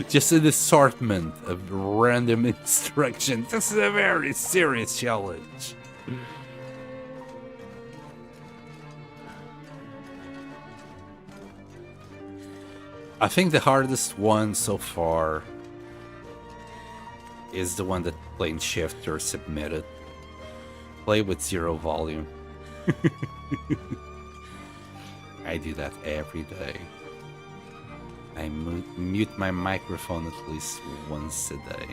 just an assortment of random instructions. This is a very serious challenge. I think the hardest one so far is the one that Plane Shifter submitted. Play with 0 volume. I do that every day. I mute my microphone at least once a day.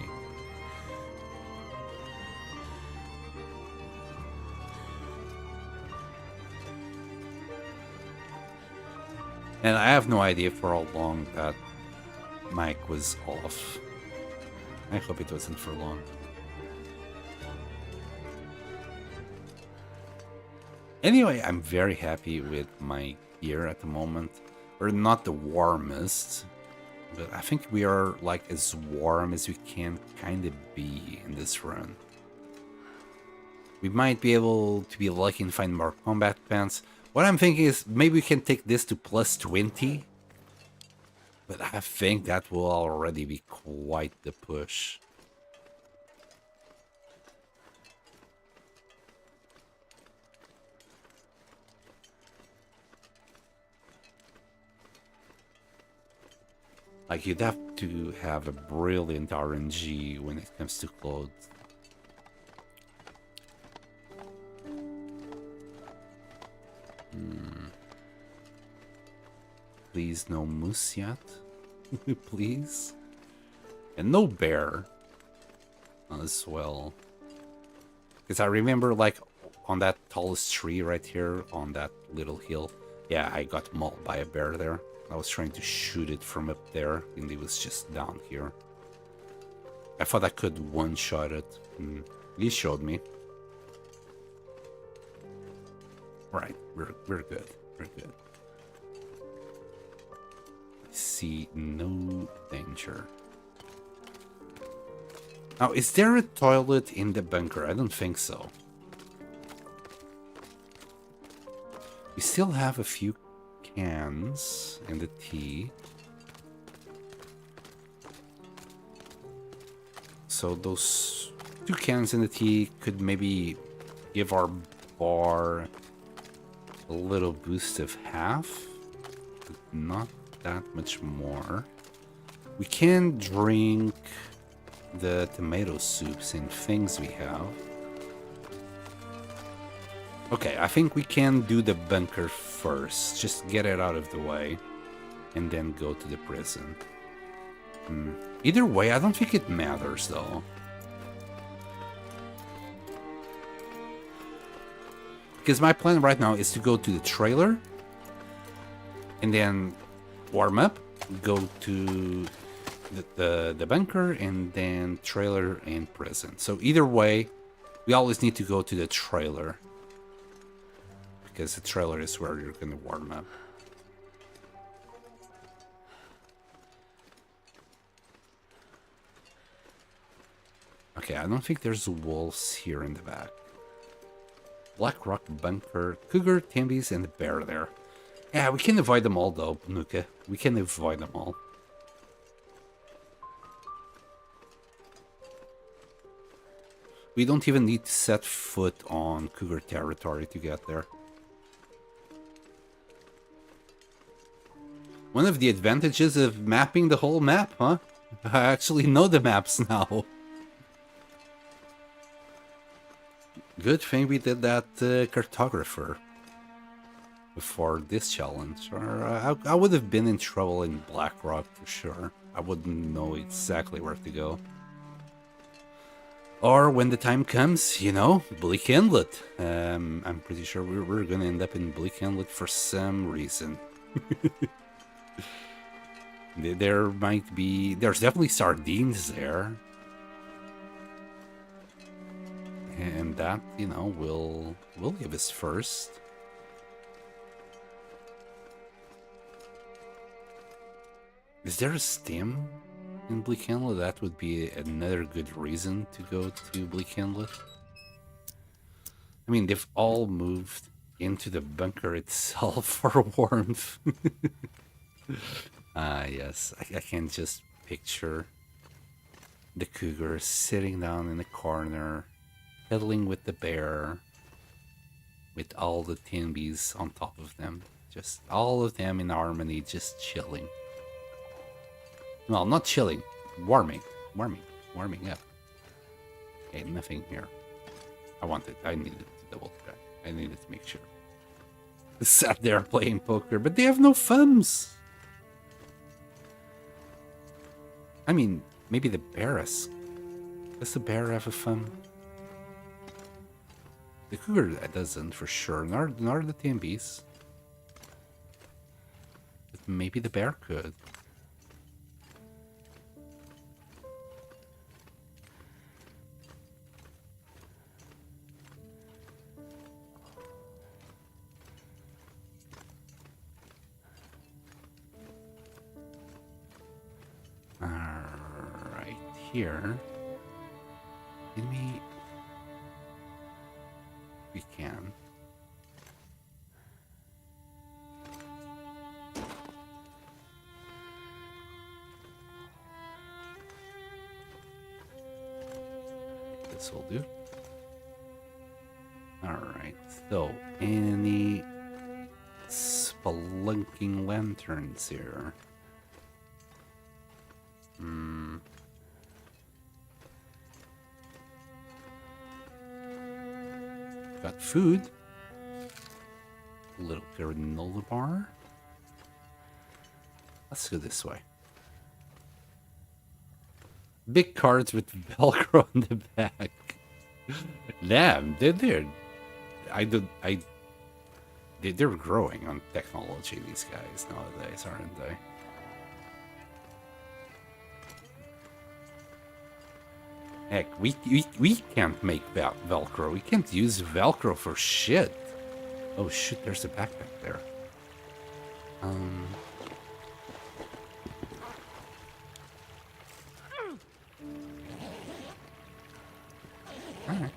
And I have no idea for how long that mic was off. I hope it wasn't for long. Anyway, I'm very happy with my gear at the moment. We're not the warmest, but I think we are like as warm as we can kind of be in this run. We might be able to be lucky and find more combat pants. What I'm thinking is maybe we can take this to +20. But I think that will already be quite the push. Like, you'd have to have a brilliant RNG when it comes to clothes. Please, no moose yet. Please. And no bear as well. Because I remember, like, on that tallest tree right here, on that little hill, yeah, I got mauled by a bear there. I was trying to shoot it from up there, and it was just down here. I thought I could one-shot it. He showed me. Right, we're good. We're good. I see no danger. Now, is there a toilet in the bunker? I don't think so. We still have a few cans in the tea. So those 2 cans in the tea could maybe give our bar a little boost of half. But not that much more. We can drink the tomato soups and things we have. Okay, I think we can do the bunker first. Just get it out of the way. And then go to the prison. Either way, I don't think it matters, though. Because my plan right now is to go to the trailer. And then warm up. Go to the bunker. And then trailer and prison. So either way, we always need to go to the trailer. Because the trailer is where you're going to warm up. Okay, I don't think there's wolves here in the back. Black Rock Bunker, Cougar, Timbies, and the bear there. Yeah, we can avoid them all though, Nuka. We can avoid them all. We don't even need to set foot on Cougar territory to get there. One of the advantages of mapping the whole map, huh? I actually know the maps now. Good thing we did that cartographer before this challenge, or I would have been in trouble in Blackrock for sure. I wouldn't know exactly where to go. Or when the time comes, you know, Bleak Inlet. I'm pretty sure we're gonna end up in Bleak Inlet for some reason. There might be... There's definitely sardines there. And that, you know, will give us first. Is there a stem in Bleak Inlet? That would be another good reason to go to Bleak Inlet. I mean, they've all moved into the bunker itself for warmth. Yes, I can just picture the cougar sitting down in the corner, cuddling with the bear, with all the Timbies on top of them. Just all of them in harmony, just chilling. Well, not chilling, warming up. Okay, nothing here. I needed to double check. I needed to make sure. Sat there playing poker, but they have no thumbs. I mean, maybe the bear has... Does the bear have a thumb? The cougar doesn't, for sure. Nor the Timbies. But maybe the bear could. Alright, here. Can we can. This will do. Alright, so any spelunking lanterns here? Got food. A little granola bar. Let's go this way. Big cards with Velcro on the back. Damn, they're they're growing on technology, these guys nowadays, aren't they? Heck, we can't make Velcro. We can't use Velcro for shit. Oh shit, there's a backpack there. Alright.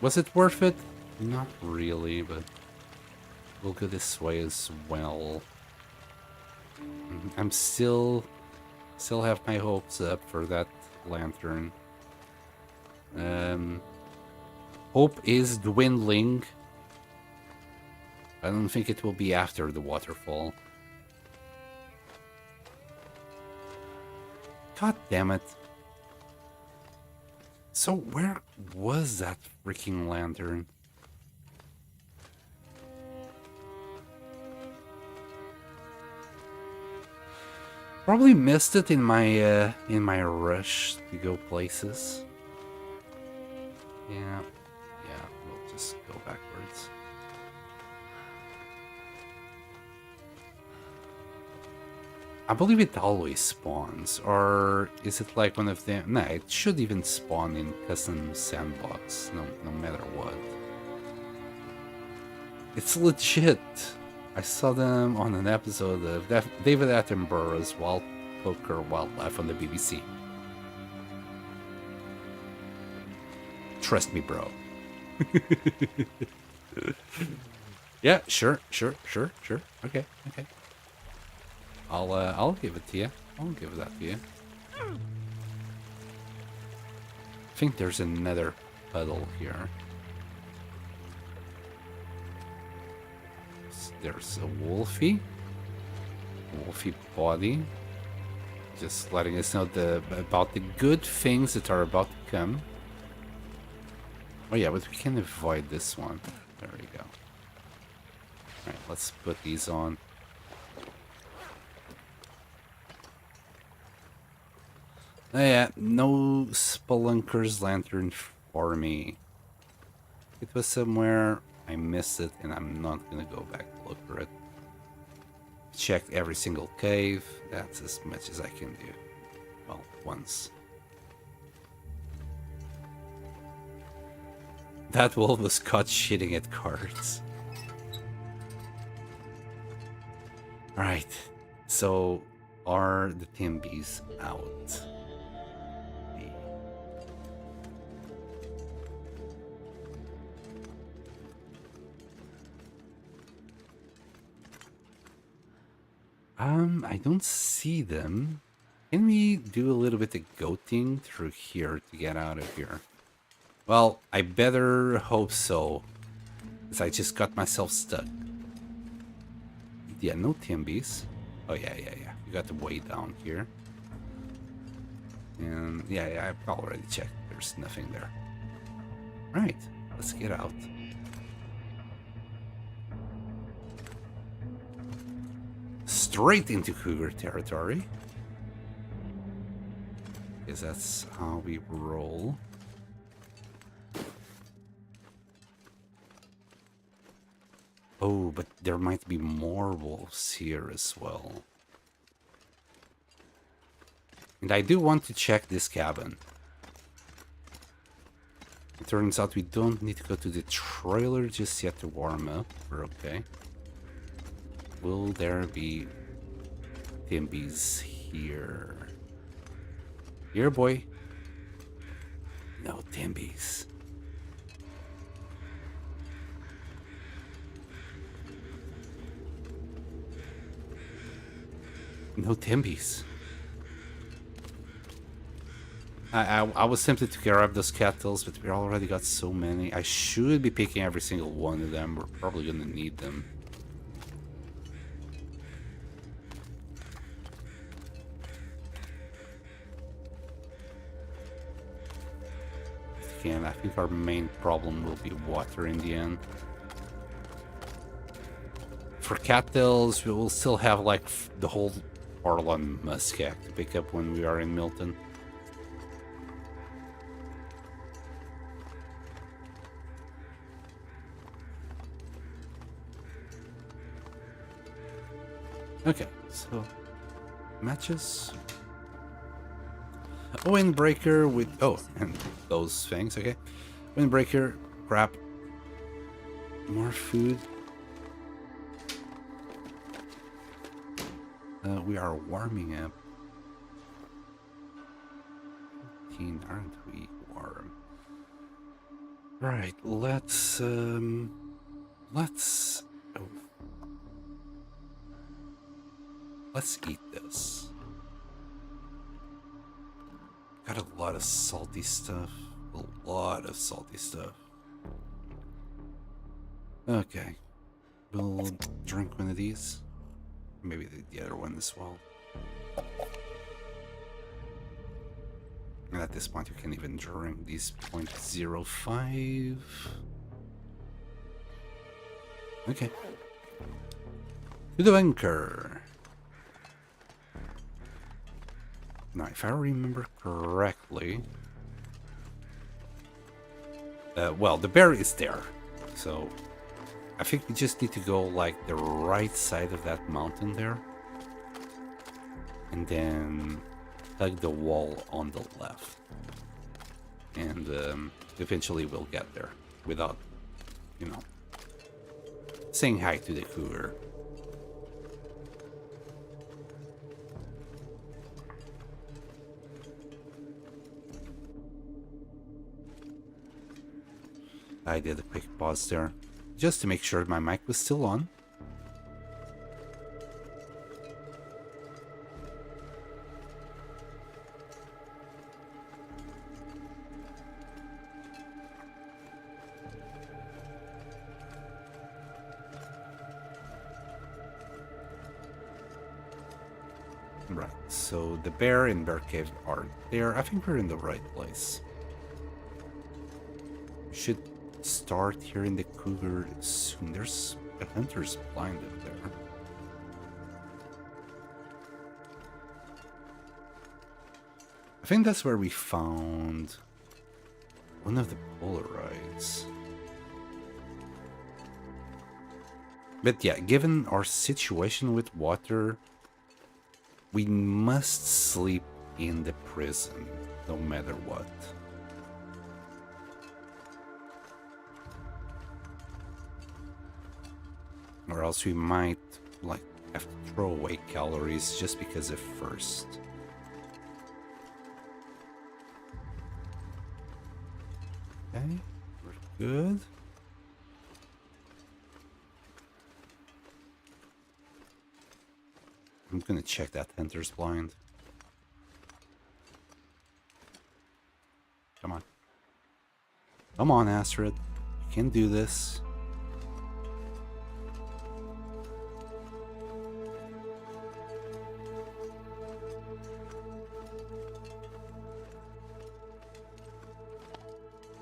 Was it worth it? Not really, but we'll go this way as well. I'm still have my hopes up for that lantern. Hope is dwindling. I don't think it will be after the waterfall. God damn it. So where was that freaking lantern? Probably missed it in my rush to go places. Yeah, we'll just go backwards. I believe it always spawns, or is it like one of them? Nah, it should even spawn in custom sandbox, no matter what. It's legit. I saw them on an episode of David Attenborough's Wild Poker Wildlife on the BBC. Trust me, bro. Yeah, sure. Okay. I'll give it to you. I'll give that to you. I think there's another puddle here. There's a wolfie body, just letting us know about the good things that are about to come. Oh yeah, but we can avoid this one. There we go. Alright, let's put these on. Oh yeah, no Spelunker's lantern for me. It was somewhere, I missed it, and I'm not gonna go back to look for it. Checked every single cave. That's as much as I can do. Well, once. That wolf was caught shitting at cards. Alright, so are the Timbies out? I don't see them. Can we do a little bit of goating through here to get out of here? Well, I better hope so, because I just got myself stuck. Yeah, no Timbies. Oh, yeah. You got the way down here. And, yeah, I've already checked. There's nothing there. Right, let's get out. Straight into cougar territory. Because that's how we roll. Oh, but there might be more wolves here as well. And I do want to check this cabin. It turns out we don't need to go to the trailer just yet to warm up. We're okay. Will there be Timbies here? Here, boy. No Timbies. No Timbies. I was tempted to grab those cattles, but we already got so many. I should be picking every single one of them. We're probably gonna need them. Again, I think our main problem will be water in the end. for cattails, we will still have like the whole Orlon muskeg to pick up when we are in Milton. Okay, so matches. Oh, windbreaker with and those things. Okay, windbreaker, crap. More food. We are warming up. 15, aren't we warm? Right, let's oh. Let's eat this. Got a lot of salty stuff. A lot of salty stuff. Okay. We'll drink one of these. Maybe the other one as well. And at this point, you can even drink these 0.05. Okay. To the bunker. Now, if I remember correctly... well, the bear is there. So, I think we just need to go, like, the right side of that mountain there. And then hug the wall on the left. And eventually we'll get there. Without, you know, saying hi to the cougar. I did a quick pause there, just to make sure my mic was still on. Right, so the bear and bear cave are there. I think we're in the right place. We should start here in the cougar soon. There's a hunter's blind up there. I think that's where we found one of the Polaroids. But yeah, given our situation with water, we must sleep in the prison, no matter what. Or else we might, like, have to throw away calories just because of thirst. Okay, we're good. I'm gonna check that hunter's blind. Come on. Come on, Astrid. You can do this.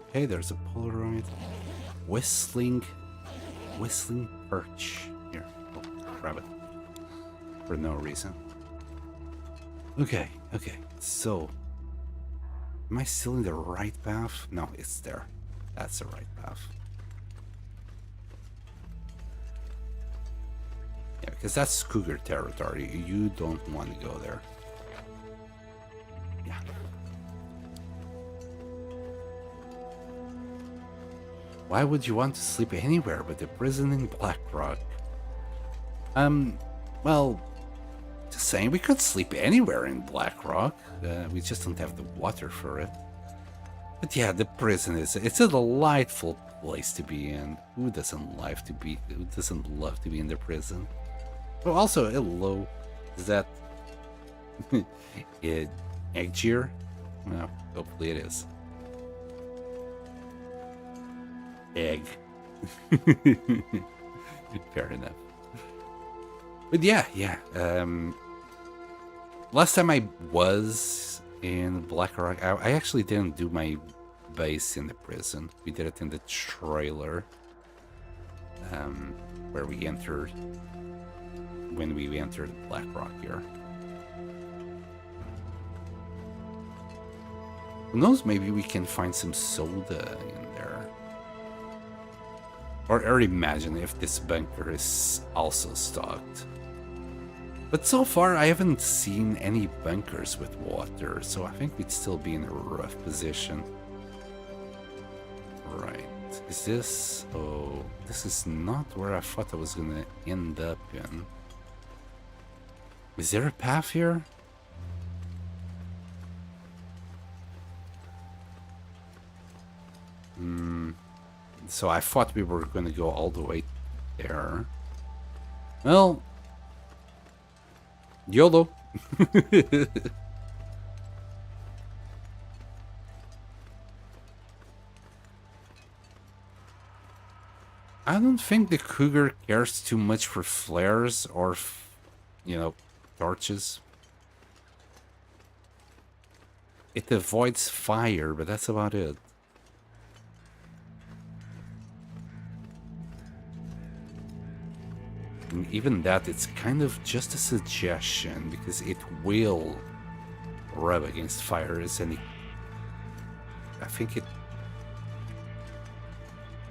Okay, there's a Polaroid. Whistling perch. Here, oh, grab it. For no reason. Okay, so... am I still in the right path? No, it's there. That's the right path. Yeah, because that's cougar territory. You don't want to go there. Yeah. Why would you want to sleep anywhere but the prison in Blackrock? Well, just saying, we could sleep anywhere in Blackrock. We just don't have the water for it. But yeah, the prison it's a delightful place to be in. Who doesn't love to be in the prison? Oh, also, hello. Is that egg cheer? Well, hopefully it is. Egg. Fair enough. But yeah. Last time I was in Blackrock, I actually didn't do my base in the prison. We did it in the trailer, where we entered when we entered Black Rock here. Who knows, maybe we can find some soda in there. Or imagine if this bunker is also stocked. But so far, I haven't seen any bunkers with water, so I think we'd still be in a rough position. Right. Is this... Oh, this is not where I thought I was gonna end up in. Is there a path here? So I thought we were gonna go all the way there. Well... YOLO! I don't think the cougar cares too much for flares or, you know, torches. It avoids fire, but that's about it. And even that, it's kind of just a suggestion, because it will rub against fires, and I think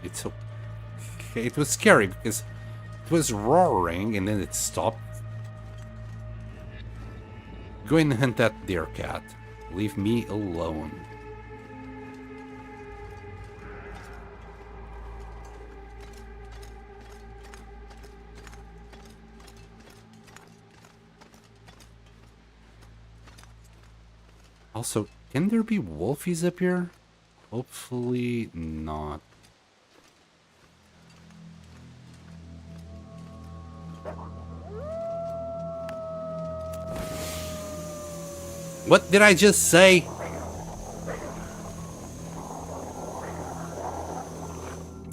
it's okay. It was scary because it was roaring and then it stopped. Go and hunt that deer cat. Leave me alone. Also, can there be wolfies up here? Hopefully not. What did I just say?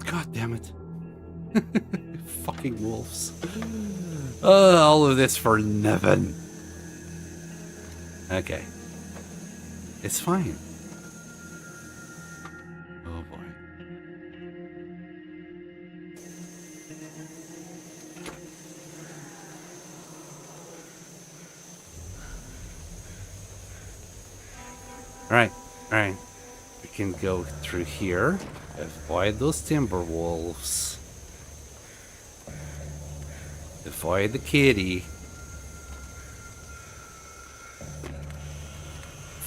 God damn it. Fucking wolves. All of this for nothing. Okay. It's fine. Oh boy. Alright, alright. We can go through here. Avoid those timber wolves. Avoid the kitty.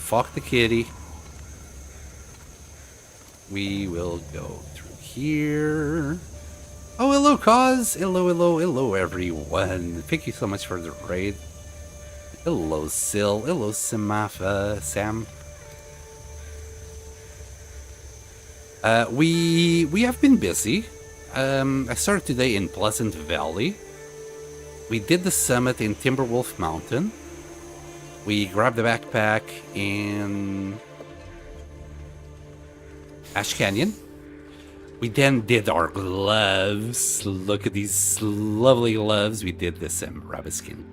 Fuck the kitty. We will go through here. Oh, hello, Cause. Hello, everyone. Thank you so much for the raid. Hello, Sil. Hello, Sam. We have been busy. I started today in Pleasant Valley. We did the summit in Timberwolf Mountain. We grabbed the backpack in Ash Canyon. We then did our gloves. Look at these lovely gloves. We did this rabbit skin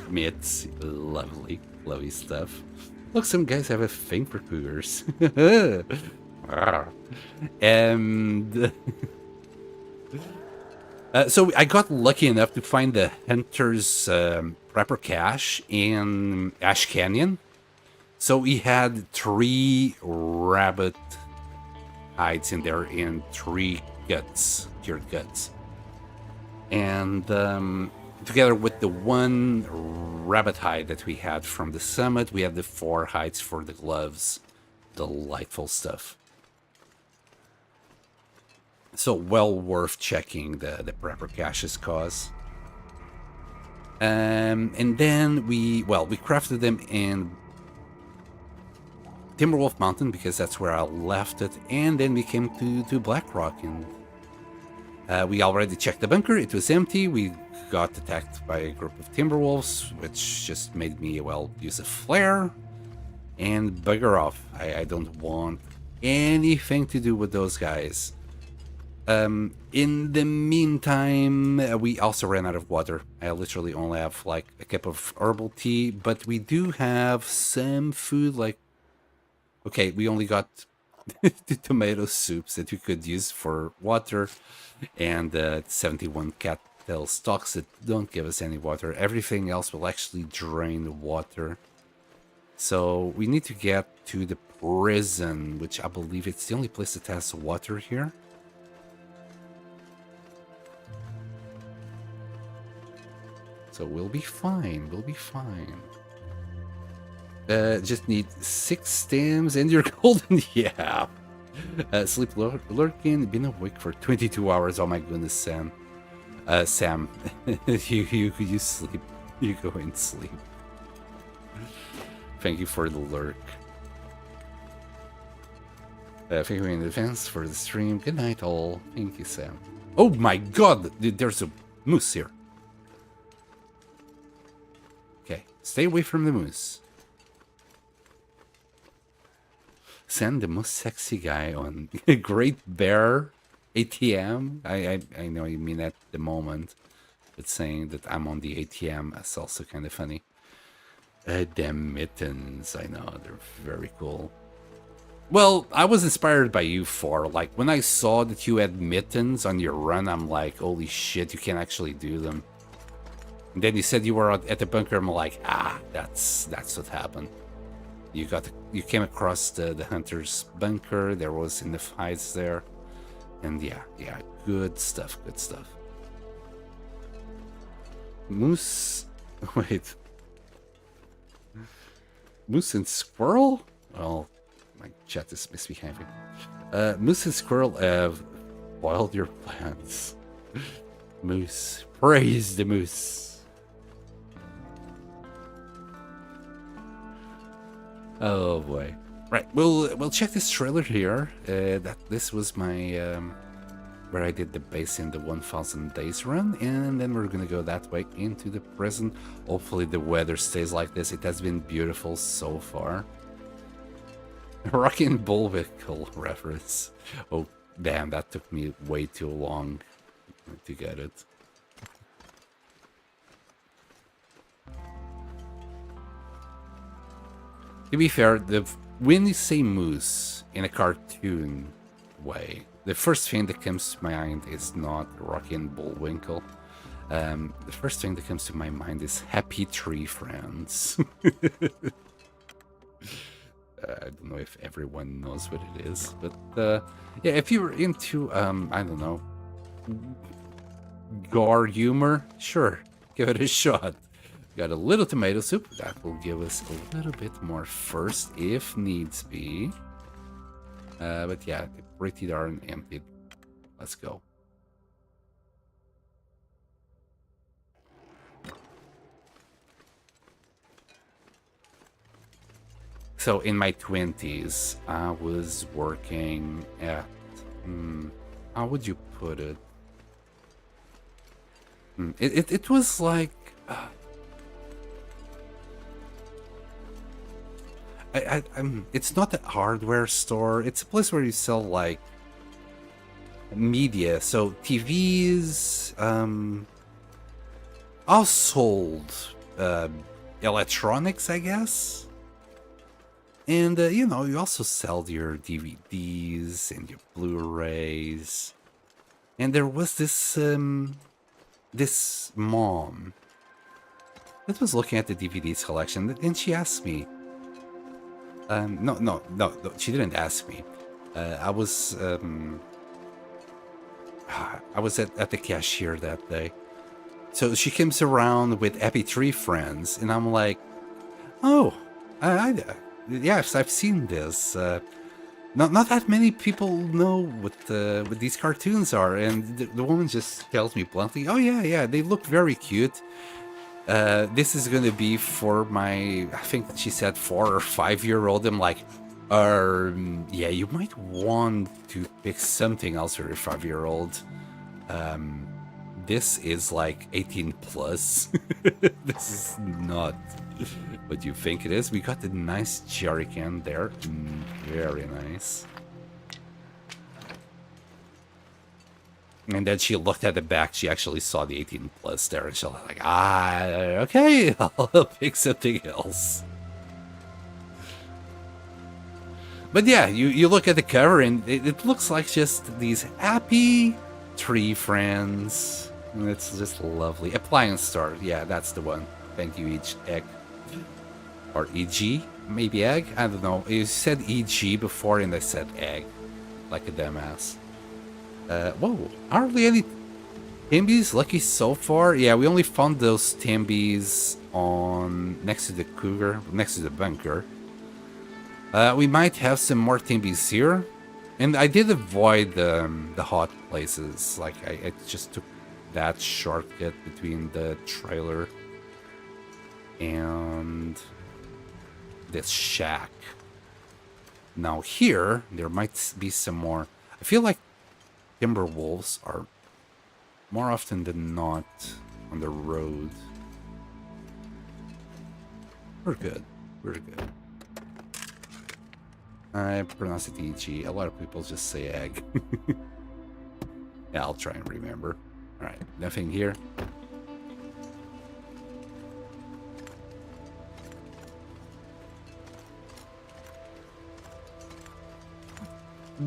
mitts. Lovely stuff. Look, some guys have a thing for cougars. And so I got lucky enough to find the hunter's prepper cache in Ash Canyon. So we had 3 rabbit hides in there and 3 guts, cured guts. And together with the 1 rabbit hide that we had from the summit, we had the 4 hides for the gloves. Delightful stuff. So well worth checking the prepper caches, Cause. And then we crafted them in Timberwolf Mountain because that's where I left it. And then we came to Black Rock, and we already checked the bunker. It was empty. We got attacked by a group of Timberwolves, which just made me, use a flare and bugger off. I don't want anything to do with those guys. In the meantime, we also ran out of water. I literally only have like a cup of herbal tea, but we do have some food. Okay, we only got the tomato soups that we could use for water, and 71 cat those stocks that don't give us any water. Everything else will actually drain water. So we need to get to the prison, which I believe it's the only place that has water here. So we'll be fine. We'll be fine. Just need 6 stems and you're golden. Yeah. Sleep lurking. Been awake for 22 hours. Oh my goodness, Sam. Sam, you sleep. You go and sleep. Thank you for the lurk. Thank you in advance for the stream. Good night, all. Thank you, Sam. Oh my god! There's a moose here. Okay, stay away from the moose. Send the most sexy guy on Great Bear ATM. I know you mean at the moment, but saying that I'm on the ATM, that's also kind of funny. Damn mittens, I know, they're very cool. Well, I was inspired by you for, like, when I saw that you had mittens on your run, I'm like, holy shit, you can actually do them. And then you said you were at the bunker, I'm like, that's what happened. You came across the hunter's bunker, there was in the fights there. And yeah, good stuff, good stuff. Moose, wait. Moose and squirrel? Well, my chat is misbehaving. Moose and squirrel have spoiled your plans. Moose, praise the moose. Oh boy. Right, we'll check this trailer here. This was my where I did the base in the 1000 days run, and then we're gonna go that way into the prison. Hopefully the weather stays like this. It has been beautiful so far. Rocky and Bullwinkle reference. Oh damn, that took me way too long to get it. To be fair, when you say moose in a cartoon way, the first thing that comes to my mind is not Rocky and Bullwinkle. The first thing that comes to my mind is Happy Tree Friends. I don't know if everyone knows what it is, but yeah, if you're into, I don't know, gore humor, sure, give it a shot. Got a little tomato soup. That will give us a little bit more first, if needs be. But yeah, pretty darn empty. Let's go. So in my 20s, I was working at, how would you put it? It was like, it's not a hardware store. It's a place where you sell like media, so TVs, household electronics, I guess. And you know, you also sell your DVDs and your Blu-rays. And there was this this mom that was looking at the DVDs collection, and she asked me. No, she didn't ask me. I was at the cashier that day. So she comes around with Happy Tree Friends, and I'm like, oh, yes, I've seen this. Not that many people know what these cartoons are, and the woman just tells me bluntly, oh yeah, they look very cute. This is gonna be for my, I think she said 4 or 5-year-old. I'm like, yeah, you might want to pick something else for your 5-year-old. This is like 18 plus. This is not what you think it is. We got the nice jerry can there. Very nice. And then she looked at the back. She actually saw the 18 plus there, and she was like, okay, I'll pick something else. But yeah, you look at the cover, and it looks like just these happy tree friends. It's just lovely. Appliance store. Yeah, that's the one. Thank you, egg. Or EG? Maybe egg? I don't know. You said EG before and I said egg. Like a dumbass. Whoa. Hardly any Timbies lucky so far? Yeah, we only found those Timbies on next to the cougar, next to the bunker. We might have some more Timbies here. And I did avoid the hot places. Like, I just took that shortcut between the trailer and this shack. Now here, there might be some more. I feel like timber wolves are more often than not on the road. We're good. We're good. I pronounce it EG. A lot of people just say egg. Yeah, I'll try and remember. Alright, nothing here.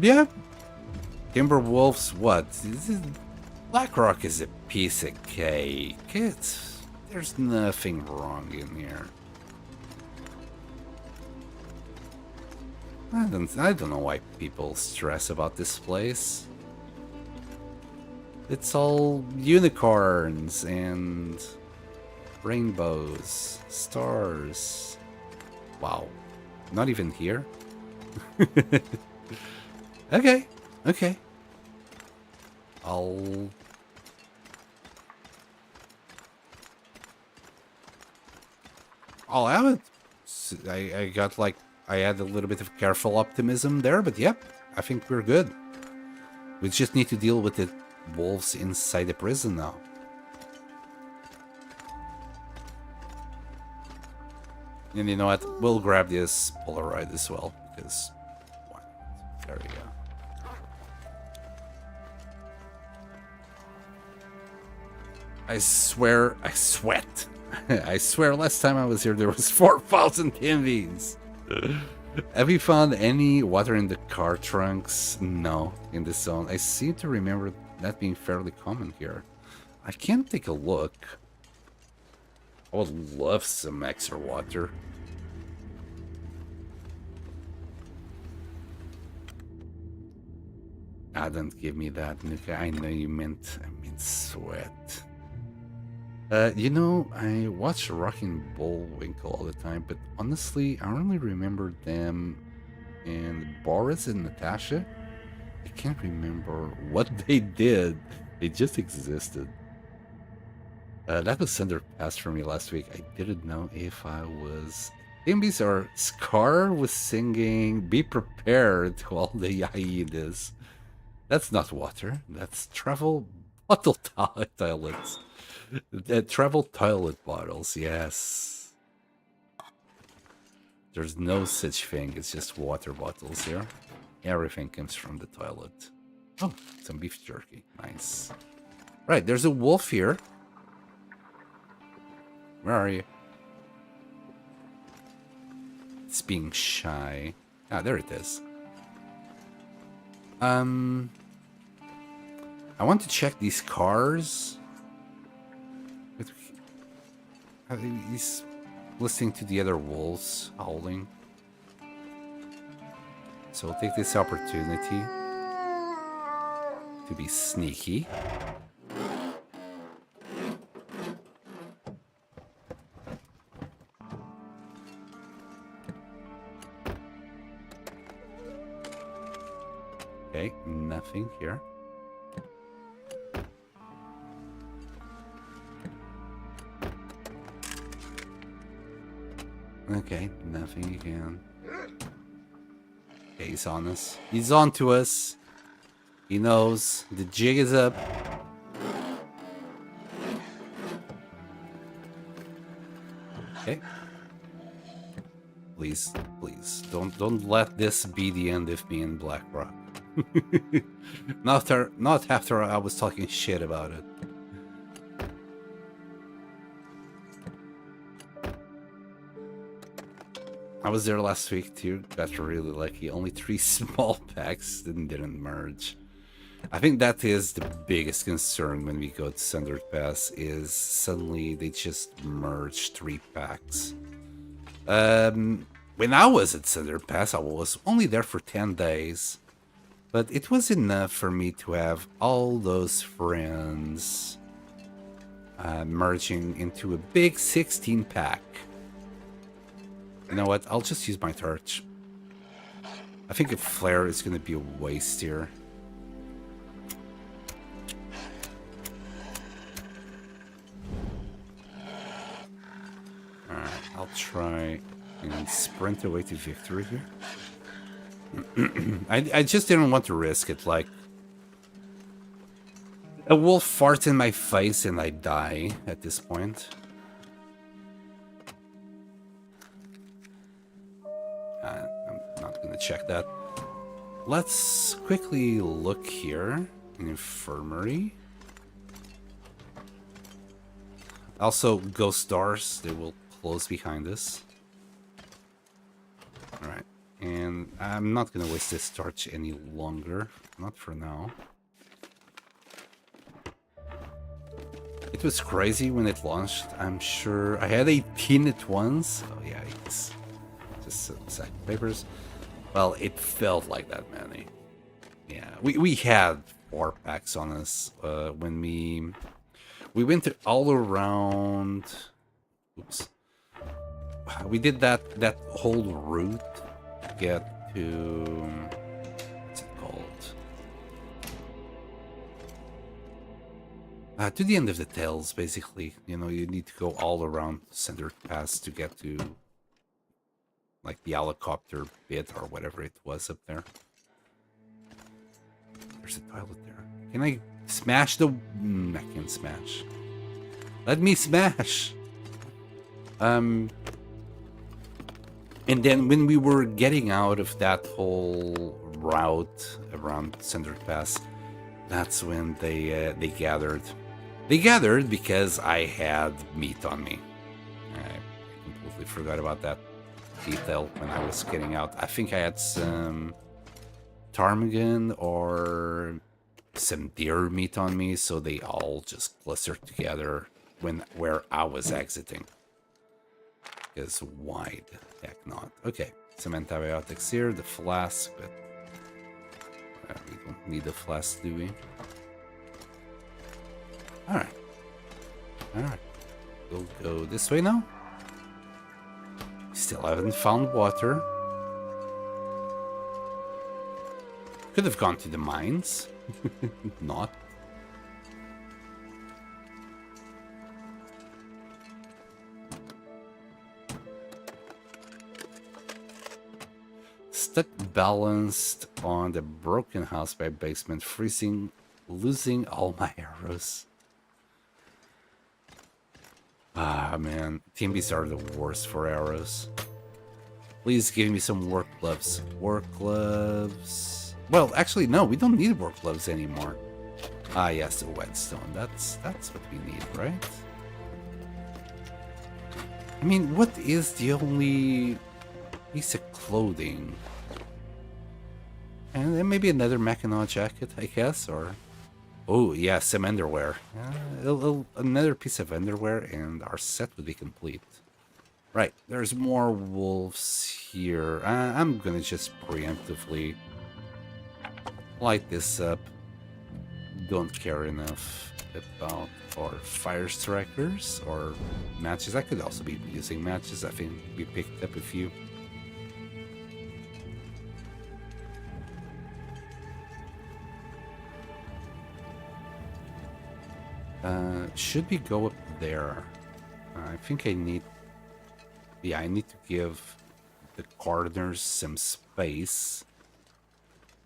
Yeah. Timberwolves, what? Blackrock is a piece of cake. There's nothing wrong in here. I don't know why people stress about this place. It's all unicorns and rainbows, stars. Wow. Not even here? Okay. Okay. I'll have it. I got like, I had a little bit of careful optimism there, but yep, I think we're good. We just need to deal with the wolves inside the prison now. And you know what? We'll grab this Polaroid as well, because why not? There we go. I swear, I sweat. I swear last time I was here there was 4,000 Timbies. Have you found any water in the car trunks? No, in this zone. I seem to remember that being fairly common here. I can take a look. I would love some extra water. Don't give me that, Nuka. I know you meant, sweat. You know, I watch Rockin' Bullwinkle all the time, but honestly, I only remember them and Boris and Natasha. I can't remember what they did. They just existed. That was underpassed for me last week. I didn't know if I was... Timbies or Scar was singing Be Prepared to all the hyenas. That's not water. That's travel bottle toilets. Travel toilet bottles, yes. There's no such thing. It's just water bottles here. Everything comes from the toilet. Oh, some beef jerky. Nice. Right, there's a wolf here. Where are you? It's being shy. Ah, there it is. I want to check these cars. He's listening to the other wolves howling. So I'll take this opportunity to be sneaky. Okay, nothing here. Okay, nothing again. Okay, he's on us. He's on to us. He knows. The jig is up. Okay. Please, please, don't let this be the end of me and Blackrock. Not after I was talking shit about it. I was there last week too. Got really lucky. Only 3 small packs didn't merge. I think that is the biggest concern when we go to Standard Pass, is suddenly they just merge 3 packs. When I was at Standard Pass, I was only there for 10 days. But it was enough for me to have all those friends merging into a big 16 pack. You know what? I'll just use my torch. I think a flare is going to be a waste here. Alright, I'll try and sprint away to victory here. I just didn't want to risk it, like... A wolf farts in my face and I die at this point. I'm not gonna check that. Let's quickly look here. An infirmary. Also, ghost doors, they will close behind us. Alright. And I'm not gonna waste this torch any longer. Not for now. It was crazy when it launched. I'm sure I had 18 at once. Oh yeah, it's just a sack of papers. Well, it felt like that many. Yeah, we had 4 packs on us when we went all around. Oops. We did that whole route to get to, what's it called? To the end of the Tales, basically. You know, you need to go all around Center Pass to get to, like, the helicopter bit or whatever it was up there. There's a toilet there. Can I smash the... I can't smash. Let me smash! And then when we were getting out of that whole route around Center Pass, that's when they gathered. They gathered because I had meat on me. I completely forgot about that detail when I was getting out. I think I had some ptarmigan or some deer meat on me, so they all just clustered together where I was exiting. Because why the heck not? Okay, some antibiotics here, the flask, but we don't need the flask, do we? Alright. Alright. We'll go this way now. Still haven't found water. Could have gone to the mines. Not. Stuck balanced on the broken house by basement, freezing, losing all my arrows. Ah, man. TMBs are the worst for arrows. Please give me some work gloves. Work gloves. Well, actually, no, we don't need work gloves anymore. Ah, yes, the whetstone. That's what we need, right? I mean, what is the only piece of clothing? And then maybe another Mackinac jacket, I guess, or... Oh, yeah, some underwear. Another piece of underwear and our set would be complete. Right, there's more wolves here. I'm gonna just preemptively light this up. Don't care enough about our fire strikers or matches. I could also be using matches. I think we picked up a few. Should we go up there? I think I need... Yeah, I need to give the corners some space.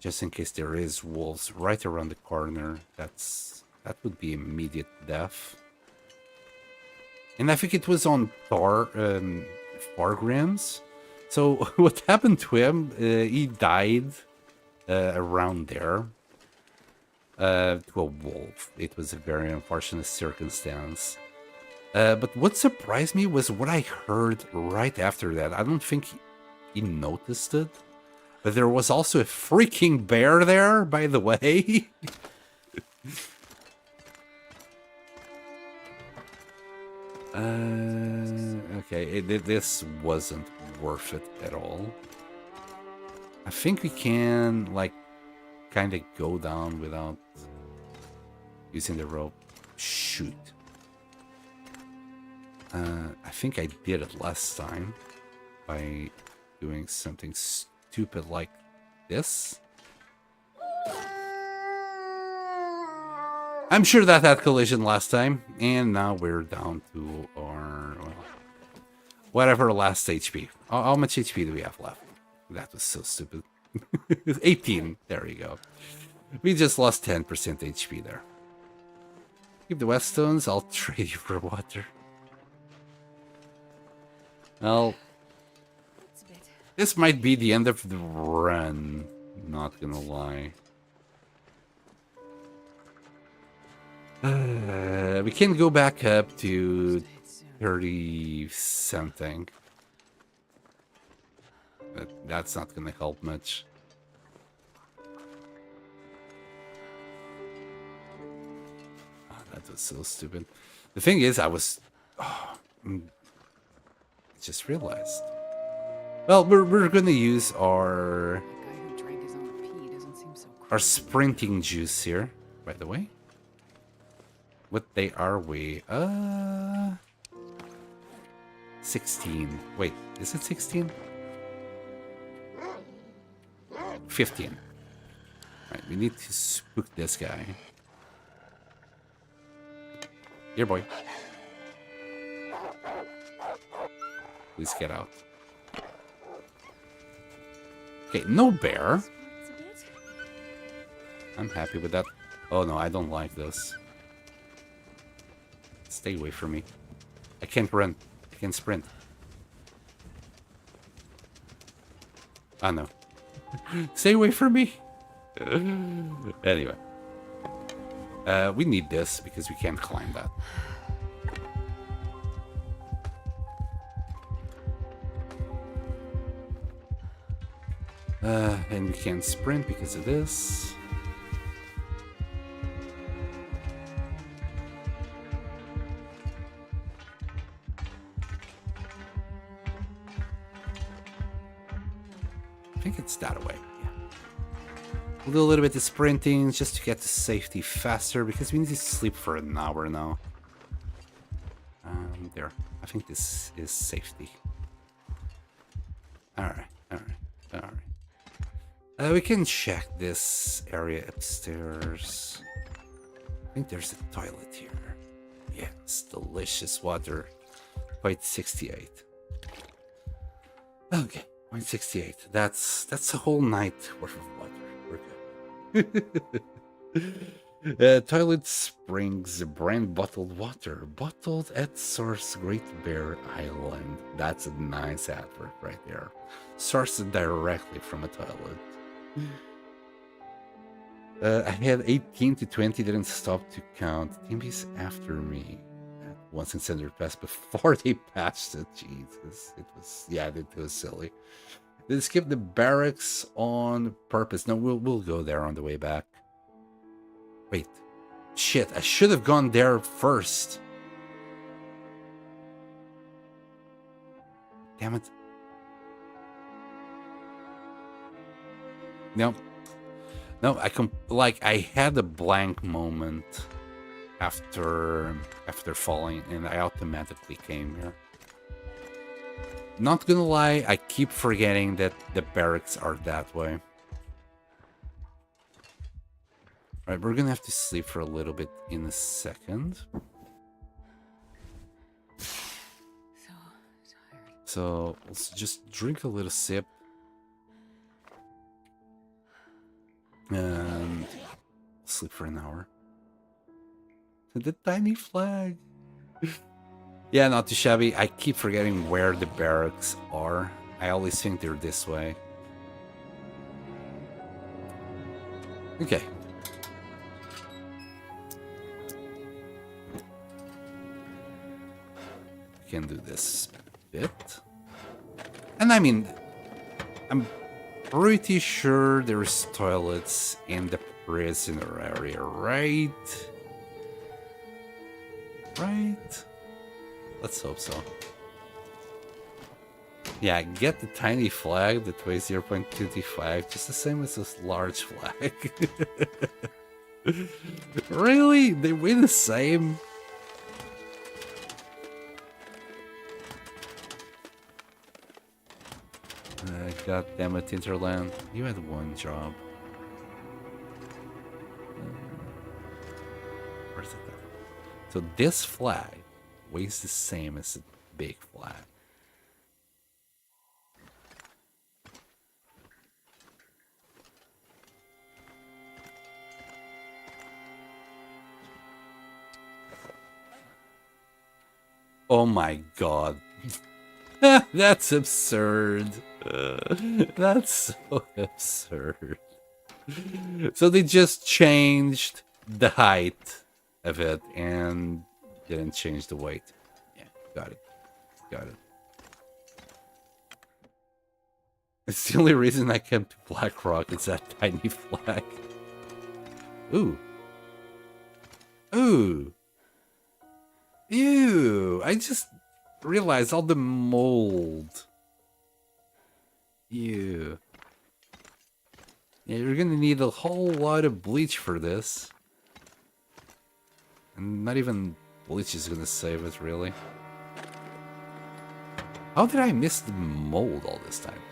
Just in case there is wolves right around the corner. That would be immediate death. And I think it was on Fargrim's. So what happened to him? He died around there. To a wolf. It was a very unfortunate circumstance. But what surprised me was what I heard right after that. I don't think he noticed it. But there was also a freaking bear there, by the way. Okay, this wasn't worth it at all. I think we can, like, kind of go down without using the rope. Shoot. I think I did it last time by doing something stupid like this. I'm sure that had collision last time, and now we're down to our, well, whatever last HP. How much HP do we have left? That was so stupid. 18. There you go. We just lost 10% HP there. Keep the whetstones. I'll trade you for water. Well, this might be the end of the run. Not gonna lie. We can go back up to 30 something. But that's not gonna help much. Oh, that was so stupid. The thing is, I just realized. Well, we're gonna use our sprinting juice here, by the way. What they are we? 16. Wait, is it 16? 15. Alright, we need to spook this guy. Here, boy. Please get out. Okay, no bear. I'm happy with that. Oh no, I don't like this. Stay away from me. I can't run. I can sprint. Oh no. Stay away from me. Anyway. We need this because we can't climb that. And we can't sprint because of this. I think it's that way, yeah. We'll do a little bit of sprinting just to get to safety faster because we need to sleep for an hour now. There. I think this is safety. Alright. We can check this area upstairs. I think there's a toilet here. Yes, delicious water. 0.68. Okay, 0.68. That's a whole night worth of water. We're good. Toilet Springs brand bottled water. Bottled at Source Great Bear Island. That's a nice advert right there. Sourced directly from a toilet. I had 18 to 20, didn't stop to count. Teambees after me. Once in center pass before they patched it. Jesus. It was silly. Did skip the barracks on purpose? No, we'll go there on the way back. Wait. Shit, I should have gone there first. Damn it. No, I had a blank moment after falling, and I automatically came here. Not gonna lie, I keep forgetting that the barracks are that way. Alright, we're gonna have to sleep for a little bit in a second. So tired. So let's just drink a little sip. And sleep for an hour. The tiny flag. Yeah, not too shabby. I keep forgetting where the barracks are. I always think they're this way. Okay. We can do this bit. And I mean, I'm pretty sure there's toilets in the prisoner area, right? Right? Let's hope so. Yeah, get the tiny flag that weighs 0.25, just the same as this large flag. Really? They weigh the same? God damn it, Interland. You had one job. Where's it at? So this flag weighs the same as a big flag. Oh my god. That's absurd. That's so absurd. So they just changed the height of it and didn't change the weight. Yeah, got it. Got it. It's the only reason I came to Blackrock is that tiny flag. Ooh. Ooh. Ew. I just realized all the mold. Ew. Yeah, you're gonna need a whole lot of bleach for this. And not even bleach is gonna save it, really. How did I miss the mold all this time?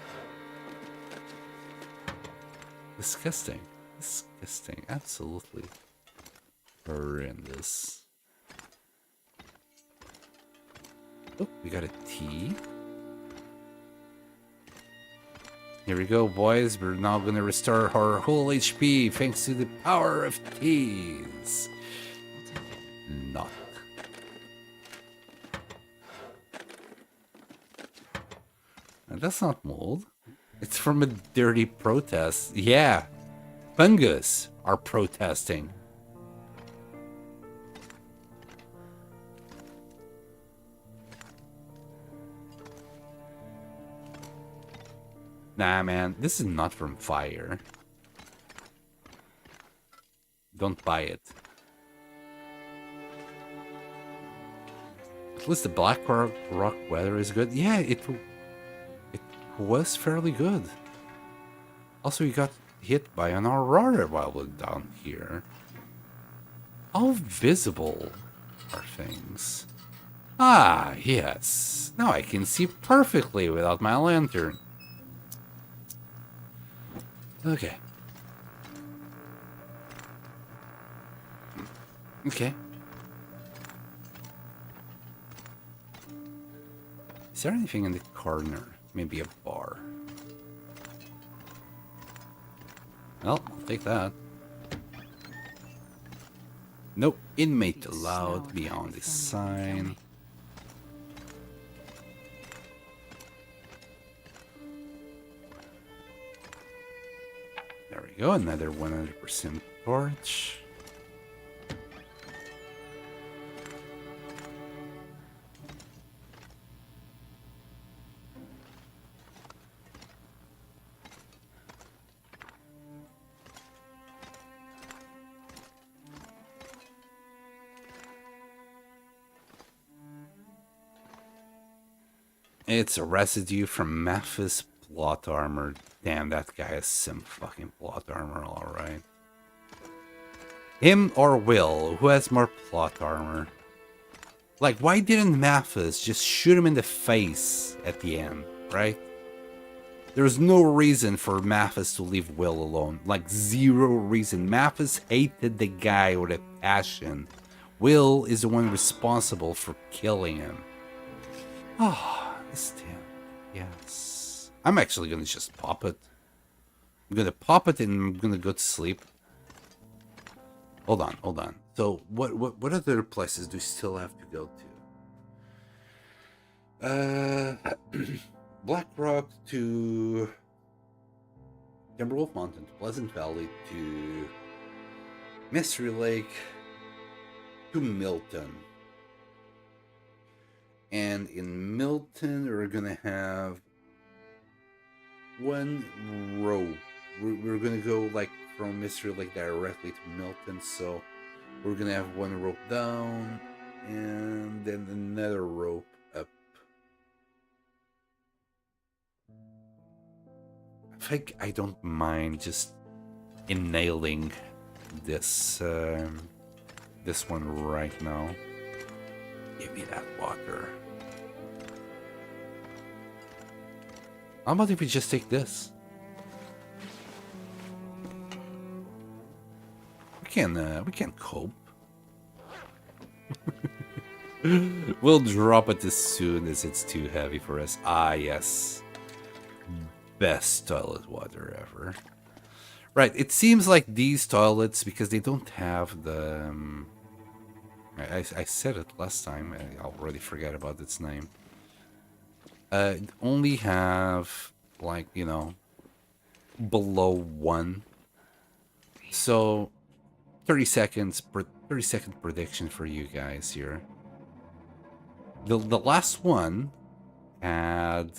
Disgusting. Disgusting. Absolutely horrendous. Oh, we got a tea. Here we go, boys. We're now going to restore our whole HP thanks to the power of teas. Not. And that's not mold. It's from a dirty protest. Yeah. Fungus are protesting. Nah, man, this is not from fire. Don't buy it. At least the Black Rock weather is good. Yeah, it was fairly good. Also, we got hit by an aurora while we're down here. How visible are things? Ah, yes. Now I can see perfectly without my lantern. Okay. Okay. Is there anything in the corner? Maybe a bar. Well, I'll take that. Nope. Inmate allowed beyond the sign. There we go. Another 100% torch. It's a residue from Memphis plot armor. Damn, that guy has some fucking plot armor, alright. Him or Will, who has more plot armor? Like, why didn't Memphis just shoot him in the face at the end, right? There's no reason for Memphis to leave Will alone. Like, zero reason. Memphis hated the guy with a passion. Will is the one responsible for killing him. Ah. Damn. Yes. I'm actually gonna just pop it. I'm gonna pop it and I'm gonna go to sleep. Hold on, hold on. So what other places do we still have to go to? Black Rock to Timberwolf Mountain to Pleasant Valley to Mystery Lake to Milton. And in Milton, we're gonna have one row. We're gonna go like from Mystery Lake directly to Milton, so we're gonna have one rope down and then another rope up. I think I don't mind just nailing this this one right now. Give me that water. How about if we just take this? We can cope. We'll drop it as soon as it's too heavy for us. Ah, yes. Best toilet water ever. Right, it seems like these toilets, because they don't have the... I said it last time, I already forgot about its name. Only have, like, you know, below 1. So, 30 second prediction for you guys here. The last one had...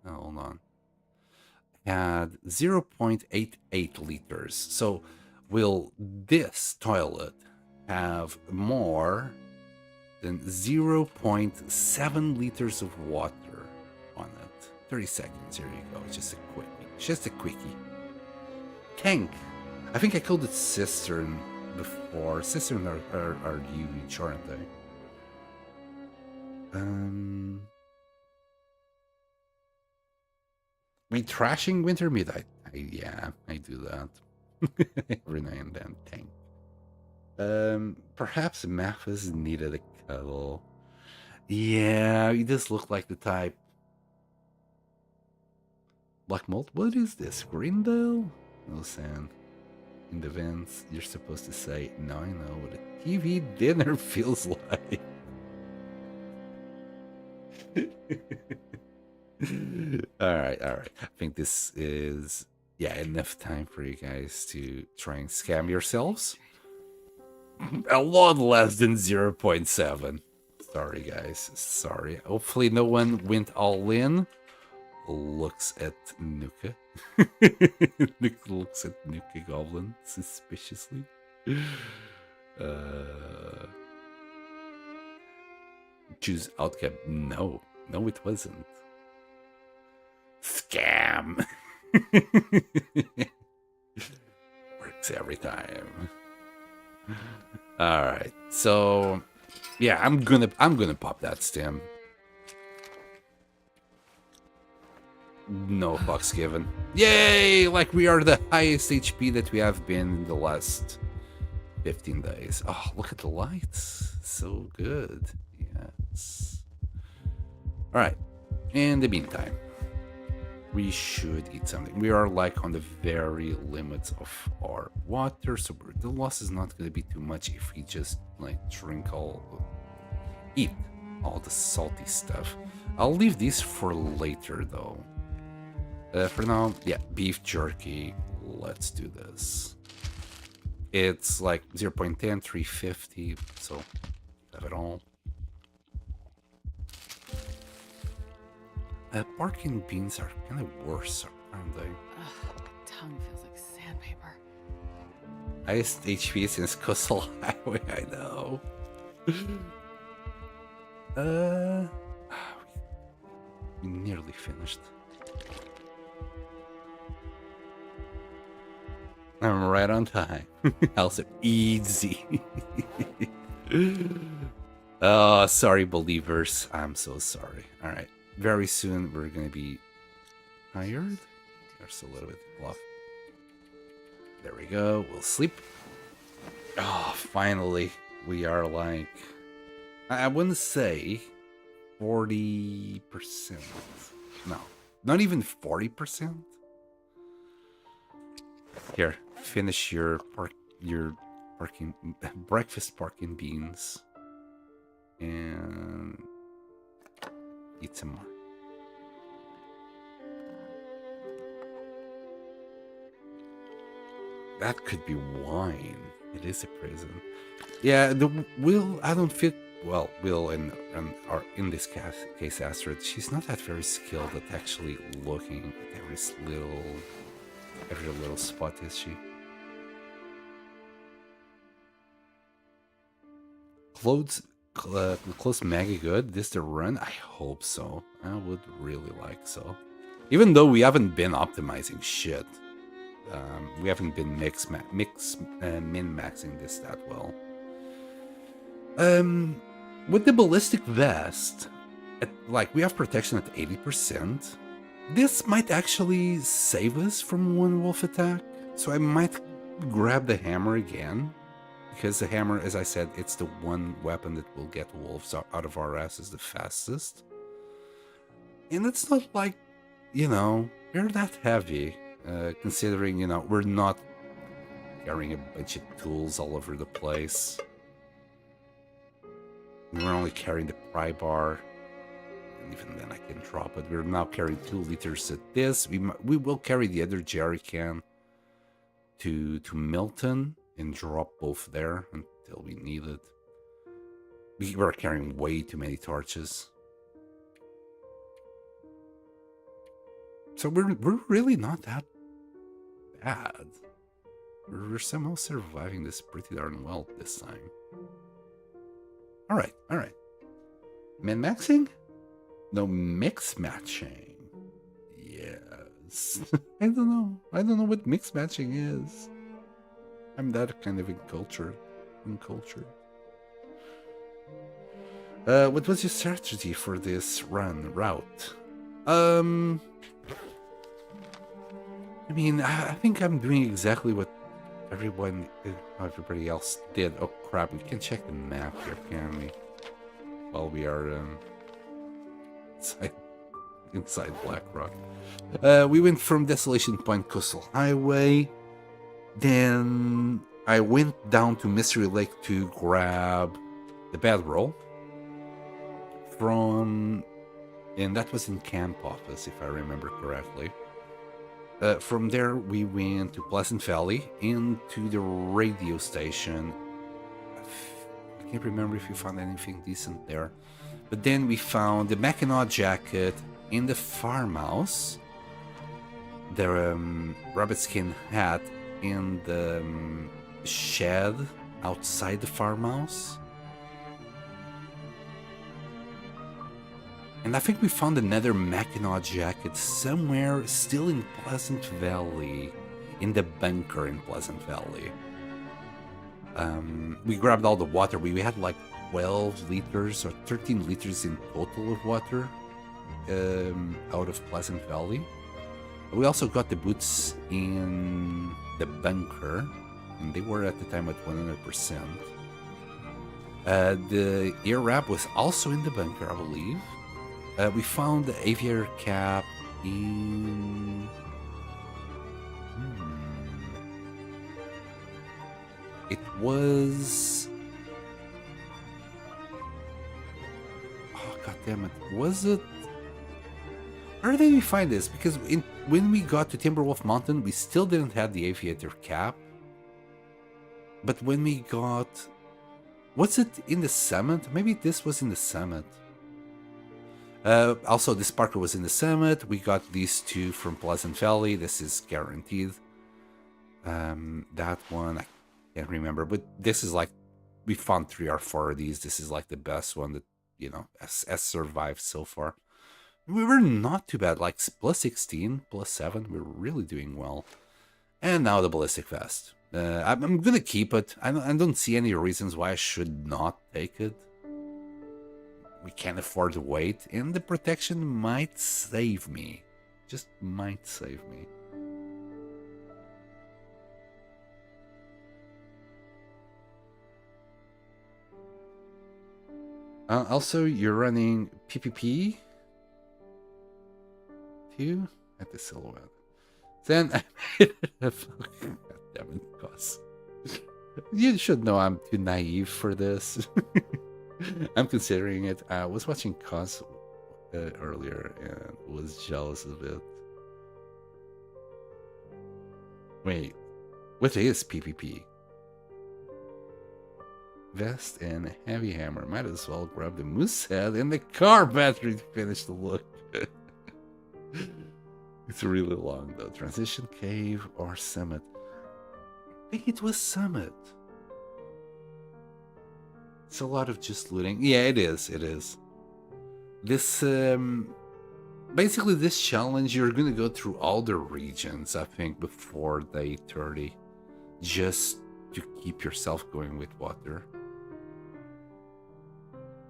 Oh, hold on. Had 0.88 liters. So, will this toilet have more than 0.7 liters of water on it? 30 seconds. Here you go. Just a quickie. Just a quickie. Tank. I think I called it cistern before. Cistern are huge, aren't they? We trashing winter meat. Yeah, I do that every now and then. Tank. Perhaps Mathis needed a cuddle. Yeah, he does look like the type. Black mold. What is this? Greendale? No sand. In the vents, you're supposed to say, "Now I know what a TV dinner feels like." all right. I think this is, yeah, enough time for you guys to try and scam yourselves. A lot less than 0.7. Sorry, guys. Sorry. Hopefully no one went all in. Looks at Nuka. Looks at Nuka Goblin suspiciously. Choose outcome. No, it wasn't. Scam. Works every time. All right, so yeah, I'm gonna pop that stem. No fucks given. Yay! Like we are the highest HP that we have been in the last 15 days. Oh, look at the lights. So good. Yes. Alright. In the meantime, we should eat something. We are like on the very limits of our water, so the loss is not going to be too much if we just like eat all the salty stuff. I'll leave these for later though. For now, yeah, beef jerky. Let's do this. It's like 0.10, 350, so have it all. Pork and beans are kind of worse, aren't they? Ugh, my tongue feels like sandpaper. Highest HP since Coastal Highway, I know. We nearly finished. I'm right on time. Also easy. Oh, sorry, believers. I'm so sorry. All right. Very soon we're gonna be tired. There's a little bit of fluff. There we go. We'll sleep. Oh, finally. We are like, I wouldn't say 40%. No, not even 40%. Here, finish your breakfast pork and beans, and eat some more. That could be wine. It is a prison. Yeah, the will. I don't well, Will and are in this case Astrid, she's not that very skilled at actually looking at every little spot, is she? Close Maggie good. This the run? I hope so. I would really like so. Even though we haven't been optimizing shit. We haven't been min-maxing this that well. With the ballistic vest, we have protection at 80%. This might actually save us from one wolf attack. So I might grab the hammer again. Because the hammer, as I said, it's the one weapon that will get wolves out of our asses the fastest. And it's not like, we're that heavy. Considering, we're not carrying a bunch of tools all over the place. We're only carrying the pry bar. And even then I can drop it. We're now carrying 2 liters at this. We will carry the other jerry can to Milton and drop both there until we need it. We were carrying way too many torches. So we're really not that bad. We're somehow surviving this pretty darn well this time. Alright. Min-maxing? No, mix matching. Yes. I don't know what mix matching is. I'm that kind of uncultured. What was your strategy for this route? I mean, I think I'm doing exactly what everybody else did. Oh crap, we can check the map here, can we? While we are inside Blackrock. We went from Desolation Point Coastal Highway. Then I went down to Mystery Lake to grab the bedroll and that was in Camp Office, if I remember correctly. From there, we went to Pleasant Valley and to the radio station. I can't remember if we found anything decent there. But then we found the Mackinac jacket in the farmhouse, the rabbit skin hat in the shed outside the farmhouse. And I think we found another Mackinac jacket somewhere still in Pleasant Valley, in the bunker in Pleasant Valley. We grabbed all the water. We had like 12 liters or 13 liters in total of water out of Pleasant Valley. We also got the boots in the bunker, and they were at the time at 100%. The ear wrap was also in the bunker, I believe. We found the aviator cap in... It was... Oh, goddammit. Was it... Where did we find this? Because when we got to Timberwolf Mountain, we still didn't have the aviator cap. But when we got... Was it in the summit? Maybe this was in the summit. Also, this Parker was in the summit. We got these two from Pleasant Valley. This is guaranteed. That one, I can't remember. But this is like... We found 3 or 4 of these. This is like the best one that, has survived so far. We were not too bad, like plus 16, plus 7, we're really doing well. And now the ballistic vest. I'm gonna keep it. I don't see any reasons why I should not take it. We can't afford to wait, and the protection might save me. Just might save me. Also, you're running PPP? At the silhouette. Then I made a fucking goddamn Cos. You should know I'm too naive for this. I'm considering it. I was watching Cos earlier and was jealous of it. Wait, what is PPP? vest and a heavy hammer. Might as well grab the moose head and the car battery to finish the look. It's really long though. Transition cave or summit. I think it was summit. It's a lot of just looting. Yeah, it is. It is. This basically this challenge, you're gonna go through all the regions, I think, before day 30, just to keep yourself going with water.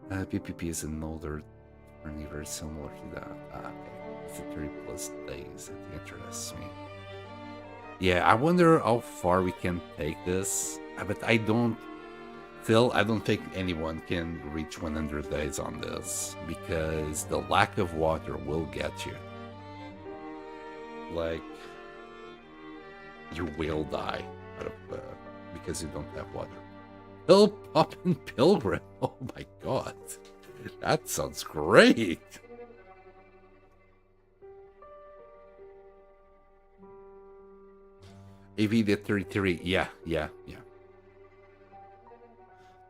PPP is an older journey, very similar to that. Okay. It's 30 plus days. That interests me. Yeah, I wonder how far we can take this. But I don't think anyone can reach 100 days on this, because the lack of water will get you. Like, you will die out of because you don't have water. Pill poppin' pilgrim. Oh my god, that sounds great. AV did 33. Yeah.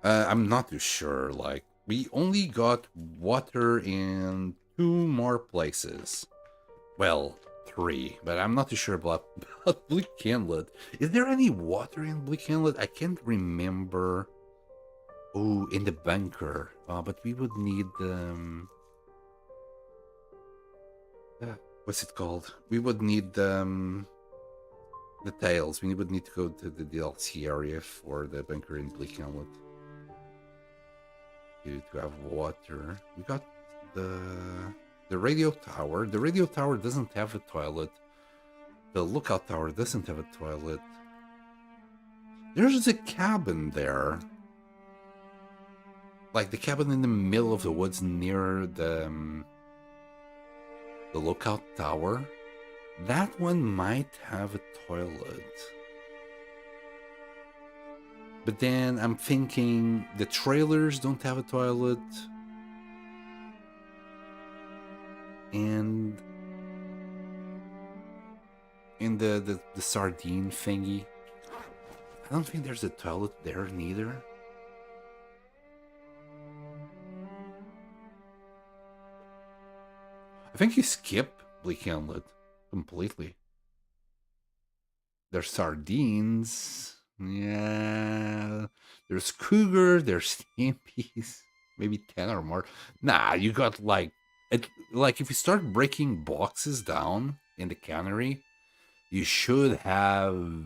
I'm not too sure. Like, we only got water in 2 more places. Well, 3, but I'm not too sure about Bleak Inlet. Is there any water in Bleak Inlet? I can't remember. Oh, in the bunker. But we would need what's it called? We would need the tails. We would need to go to the DLC area for the bunker in Bleak Inlet to have water. We got the radio tower. The radio tower doesn't have a toilet. The lookout tower doesn't have a toilet. There's a cabin there. Like the cabin in the middle of the woods near the lookout tower. That one might have a toilet. But then I'm thinking the trailers don't have a toilet. And in the sardine thingy, I don't think there's a toilet there neither. I think you skip Bleak Inlet completely. There's sardines. Yeah. There's cougar. There's stampies. Maybe 10 or more. Nah, you got like if you start breaking boxes down in the cannery, you should have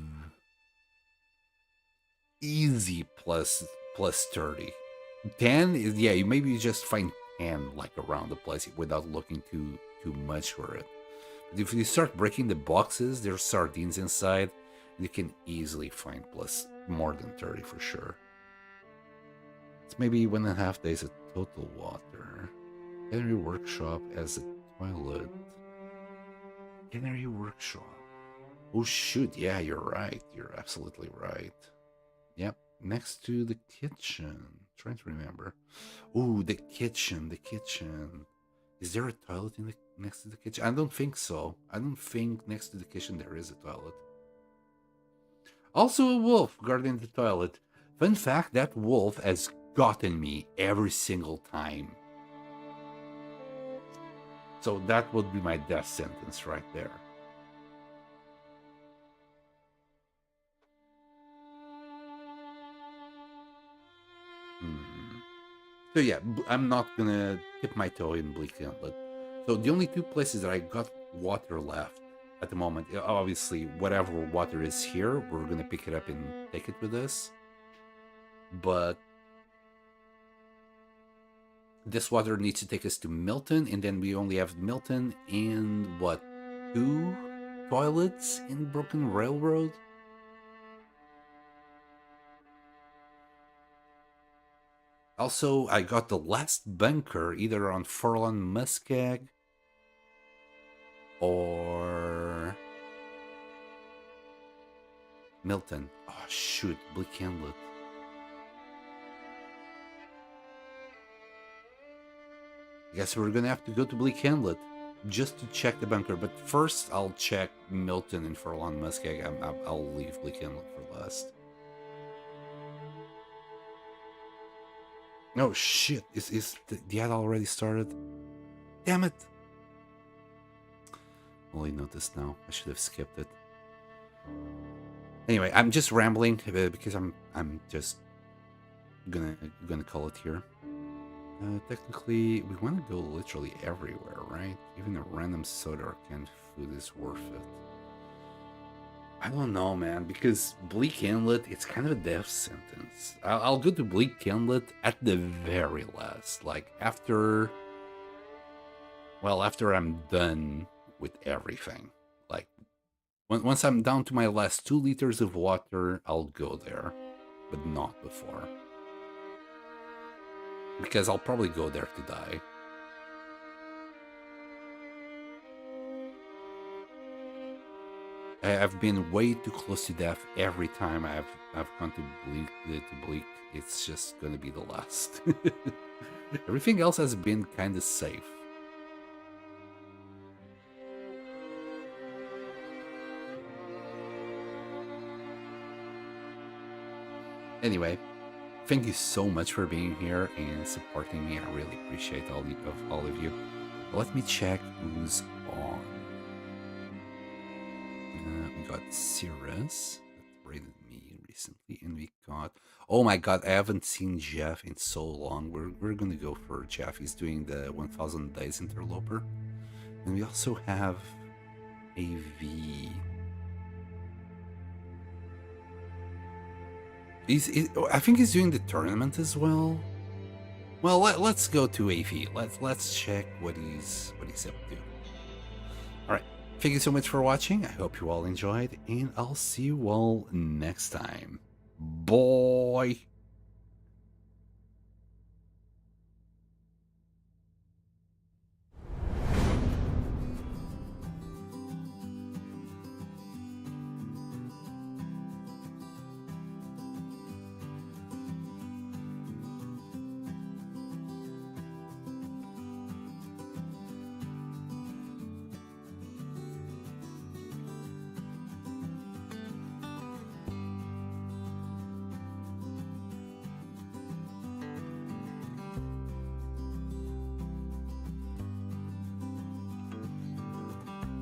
easy plus 30. 10 is, yeah, you maybe just find 10 like around the place without looking too much for it. But if you start breaking the boxes, there's sardines inside, and you can easily find plus more than 30 for sure. It's maybe 1.5 days of total water. Cannery workshop as a toilet. Cannery workshop. Oh shoot, yeah, you're right. You're absolutely right. Yep, next to the kitchen. Trying to remember. Oh, the kitchen. Is there a toilet next to the kitchen? I don't think so. I don't think next to the kitchen there is a toilet. Also a wolf guarding the toilet. Fun fact, that wolf has gotten me every single time. So that would be my death sentence right there. So yeah, I'm not gonna dip my toe in Bleak Inlet. So the only 2 places that I got water left at the moment, obviously whatever water is here, we're gonna pick it up and take it with us. But this water needs to take us to Milton, and then we only have Milton and what, 2 toilets in Broken Railroad? Also, I got the last bunker either on Furlong Muskeg or Milton. Oh shoot, Bleak Inlet. I guess we're gonna have to go to Bleak Inlet just to check the bunker. But first, I'll check Milton and Furlong Muskeg. I'll leave Bleak Inlet for last. Oh shit! Is the ad already started? Damn it! Only noticed now. I should have skipped it. Anyway, I'm just rambling because I'm just gonna call it here. Technically, we want to go literally everywhere, right? Even a random soda or canned food is worth it. I don't know, man, because Bleak Inlet, it's kind of a death sentence. I'll go to Bleak Inlet at the very last, like after I'm done with everything. Like, once I'm down to my last 2 liters of water, I'll go there, but not before. Because I'll probably go there to die. I've been way too close to death every time I've gone to Bleak. It's just gonna be the last. Everything else has been kind of safe. Anyway, thank you so much for being here and supporting me. I really appreciate all of you. Let me check who's on. We got Cirrus that rated me recently, and we got, oh my god, I haven't seen Jeff in so long. We're gonna go for Jeff. He's doing the 1000 Days Interloper, and we also have AV. I think he's doing the tournament as well. Well, let's go to AV. Let's check what he's up to. All right. Thank you so much for watching. I hope you all enjoyed, and I'll see you all next time. Bye.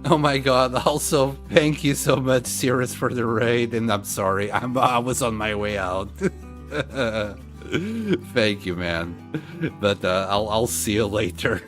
Oh my god, also thank you so much, Cirrus, for the raid, and I'm sorry, I was on my way out. Thank you, man. But I'll see you later.